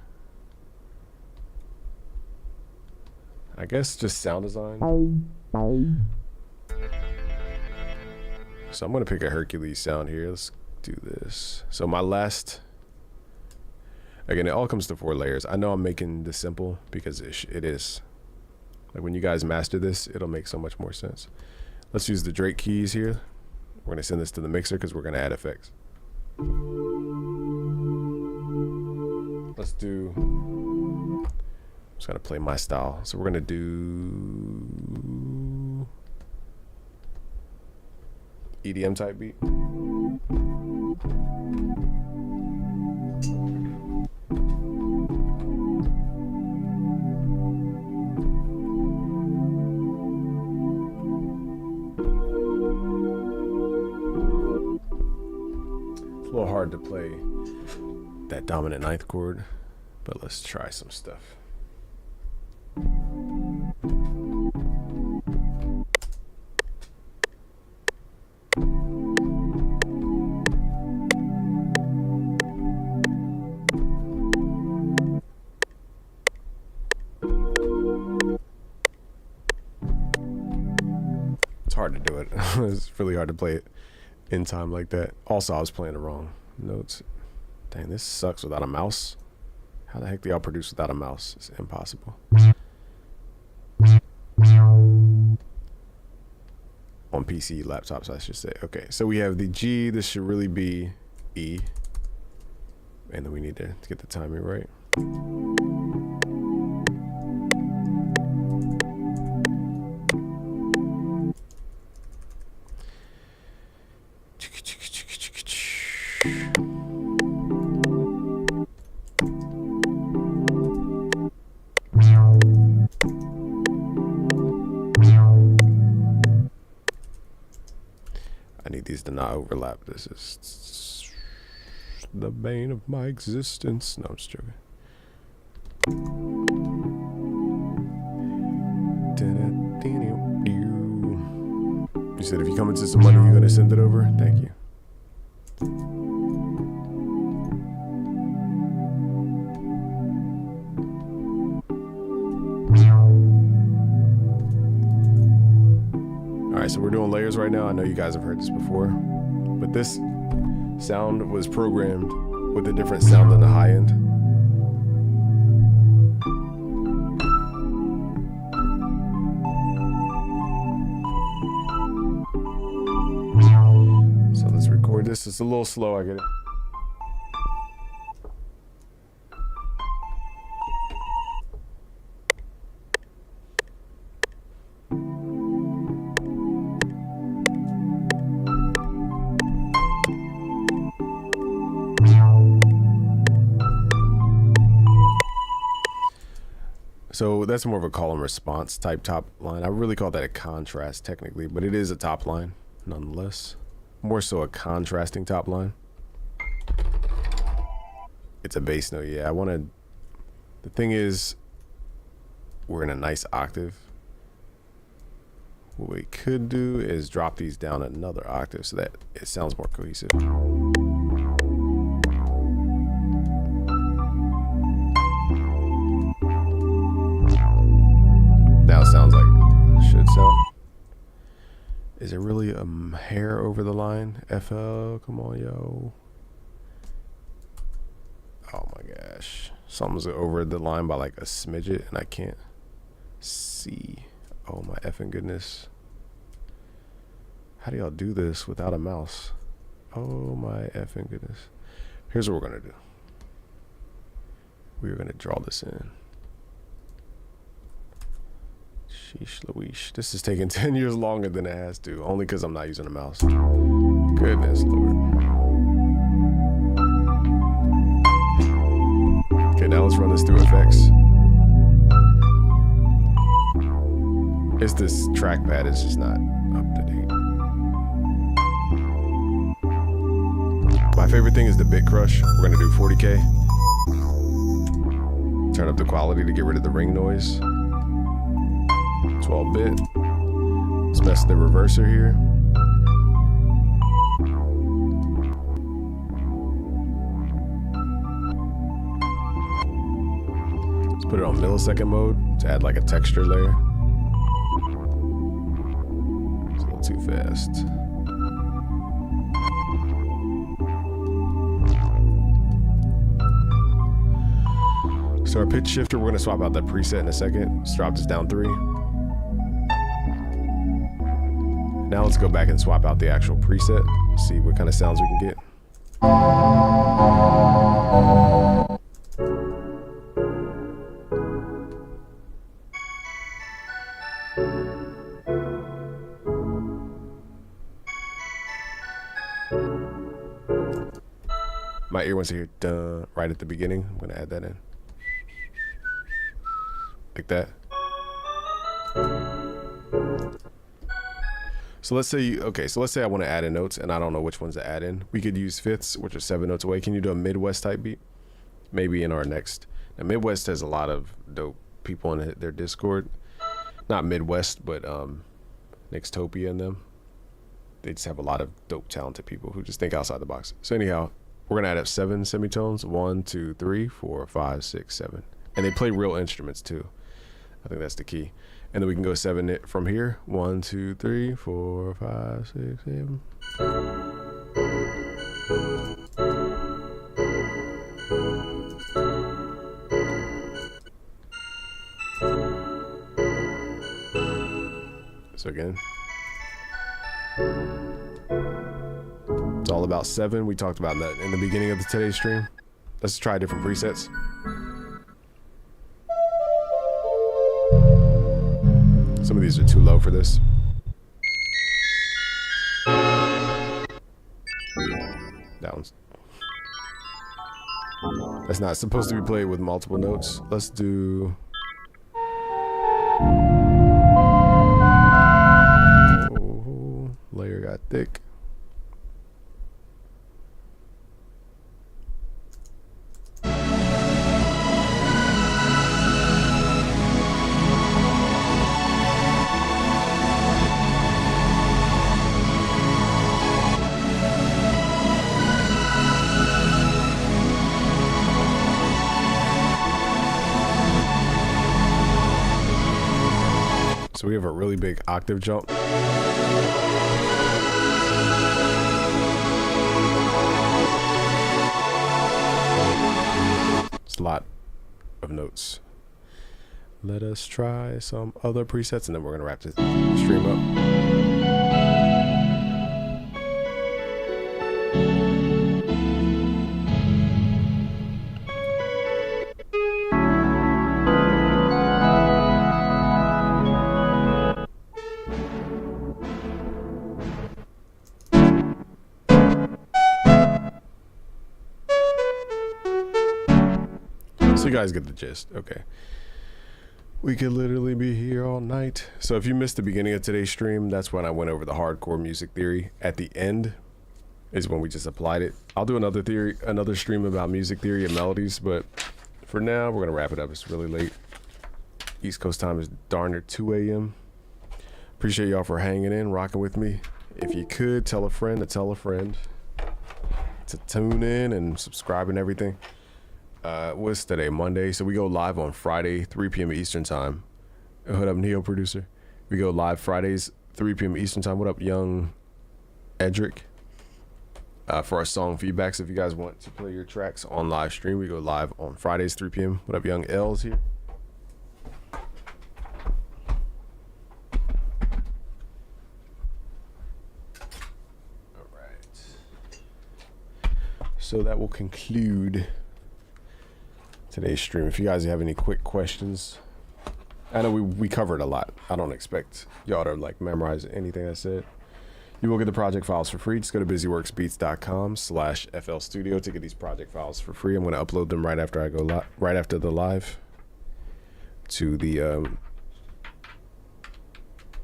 I guess just sound design. So I'm gonna pick a Hercules sound here. Let's do this. So my last, again, it all comes to 4 layers. I know I'm making this simple because it is. Like when you guys master this, it'll make so much more sense. Let's use the Drake keys here. We're gonna send this to the mixer because we're gonna add effects. Let's do Just gotta play my style. So we're gonna do EDM type beat. It's a little hard to play that dominant ninth chord, but let's try some stuff. It's hard to do it. It's really hard to play it in time like that. Also, I was playing the wrong notes. Dang, this sucks without a mouse. How the heck do y'all produce without a mouse? It's impossible. On PC, laptops, I should say. Okay, so we have the G. This should really be E. And then we need to get the timing right. I need these to not overlap. This is the bane of my existence. No, I'm just joking. You said if you come into some money, you're gonna send it over? Thank you. Alright, so we're doing layers right now. I know you guys have heard this before, but this sound was programmed with a different sound than the high end. So let's record this. It's a little slow, I get it. So that's more of a call and response type top line. I really call that a contrast technically, but it is a top line nonetheless. More so a contrasting top line. It's a bass note, yeah. The thing is, we're in a nice octave. What we could do is drop these down another octave so that it sounds more cohesive. Now it sounds like it should sound. Is it really a hair over the line? FL, come on, yo. Oh my gosh. Something's over the line by like a smidget and I can't see. Oh my effing goodness. How do y'all do this without a mouse? Oh my effing goodness. Here's what we're gonna do. We're gonna draw this in. Sheesh Louise. This is taking 10 years longer than it has to, only because I'm not using a mouse. Goodness Lord. Okay, now let's run this through effects. It's this trackpad is just not up to date. My favorite thing is the bit crush. We're gonna do 40K. Turn up the quality to get rid of the ring noise. 12-bit. Let's mess the reverser here. Let's put it on millisecond mode to add like a texture layer. It's a little too fast. So our pitch shifter, we're gonna swap out that preset in a second. Let's drop this down 3. Now let's go back and swap out the actual preset. See what kind of sounds we can get. my ear wants to hear duh right at the beginning, I'm gonna add that in. Like that. So let's say, let's say I want to add in notes and I don't know which ones to add in. We could use fifths, which are 7 notes away. Can you do a Midwest type beat? Maybe in our next. Now Midwest has a lot of dope people in their Discord. Not Midwest, but Nextopia and them. They just have a lot of dope, talented people who just think outside the box. So anyhow, we're gonna add up 7 semitones. 1, 2, 3, 4, 5, 6, 7. And they play real instruments too. I think that's the key. And then we can go 7 from here. 1, 2, 3, 4, 5, 6, 7. So again, it's all about 7. We talked about that in the beginning of today's stream. Let's try different presets. Some of these are too low for this. That one's... That's not supposed to be played with multiple notes. Let's do... Oh, layer got thick. So we have a really big octave jump. It's a lot of notes. Let us try some other presets and then we're gonna wrap this stream up. So you guys get the gist. Okay. We could literally be here all night. So if you missed the beginning of today's stream, that's when I went over the hardcore music theory. At the end is when we just applied it. I'll do another stream about music theory and melodies, but for now, we're gonna wrap it up. It's really late. East Coast time is darn near 2 a.m. Appreciate y'all for hanging in, rocking with me. If you could, tell a friend to tell a friend to tune in and subscribe and everything. What's today? Monday. So we go live on Friday, 3 p.m. Eastern time. What up, Neo producer? We go live Fridays, 3 p.m. Eastern time. What up, young Edric? For our song feedbacks, if you guys want to play your tracks on live stream, we go live on Fridays, 3 p.m. What up, young L's here? All right. So that will conclude today's stream. If you guys have any quick questions, I know we covered a lot. I don't expect y'all to like memorize anything I said. You will get the project files for free. Just go to busyworksbeats.com/FL Studio to get these project files for free. I'm going to upload them right after I go right after the live to the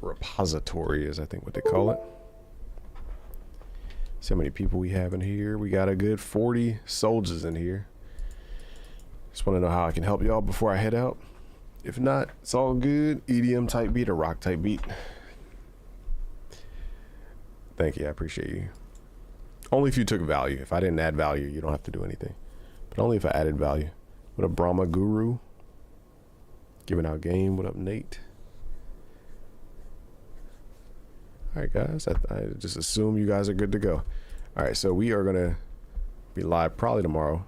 repository, is I think what they call it. See how many people we have in here. We got a good 40 soldiers in here. Just want to know how I can help y'all before I head out. If not, it's all good. EDM type beat or rock type beat. Thank you. I appreciate you. Only if you took value. If I didn't add value, you don't have to do anything. But only if I added value. What up, Brahma Guru? Giving out game. What up, Nate? All right, guys. I just assume you guys are good to go. All right, so we are going to be live probably tomorrow.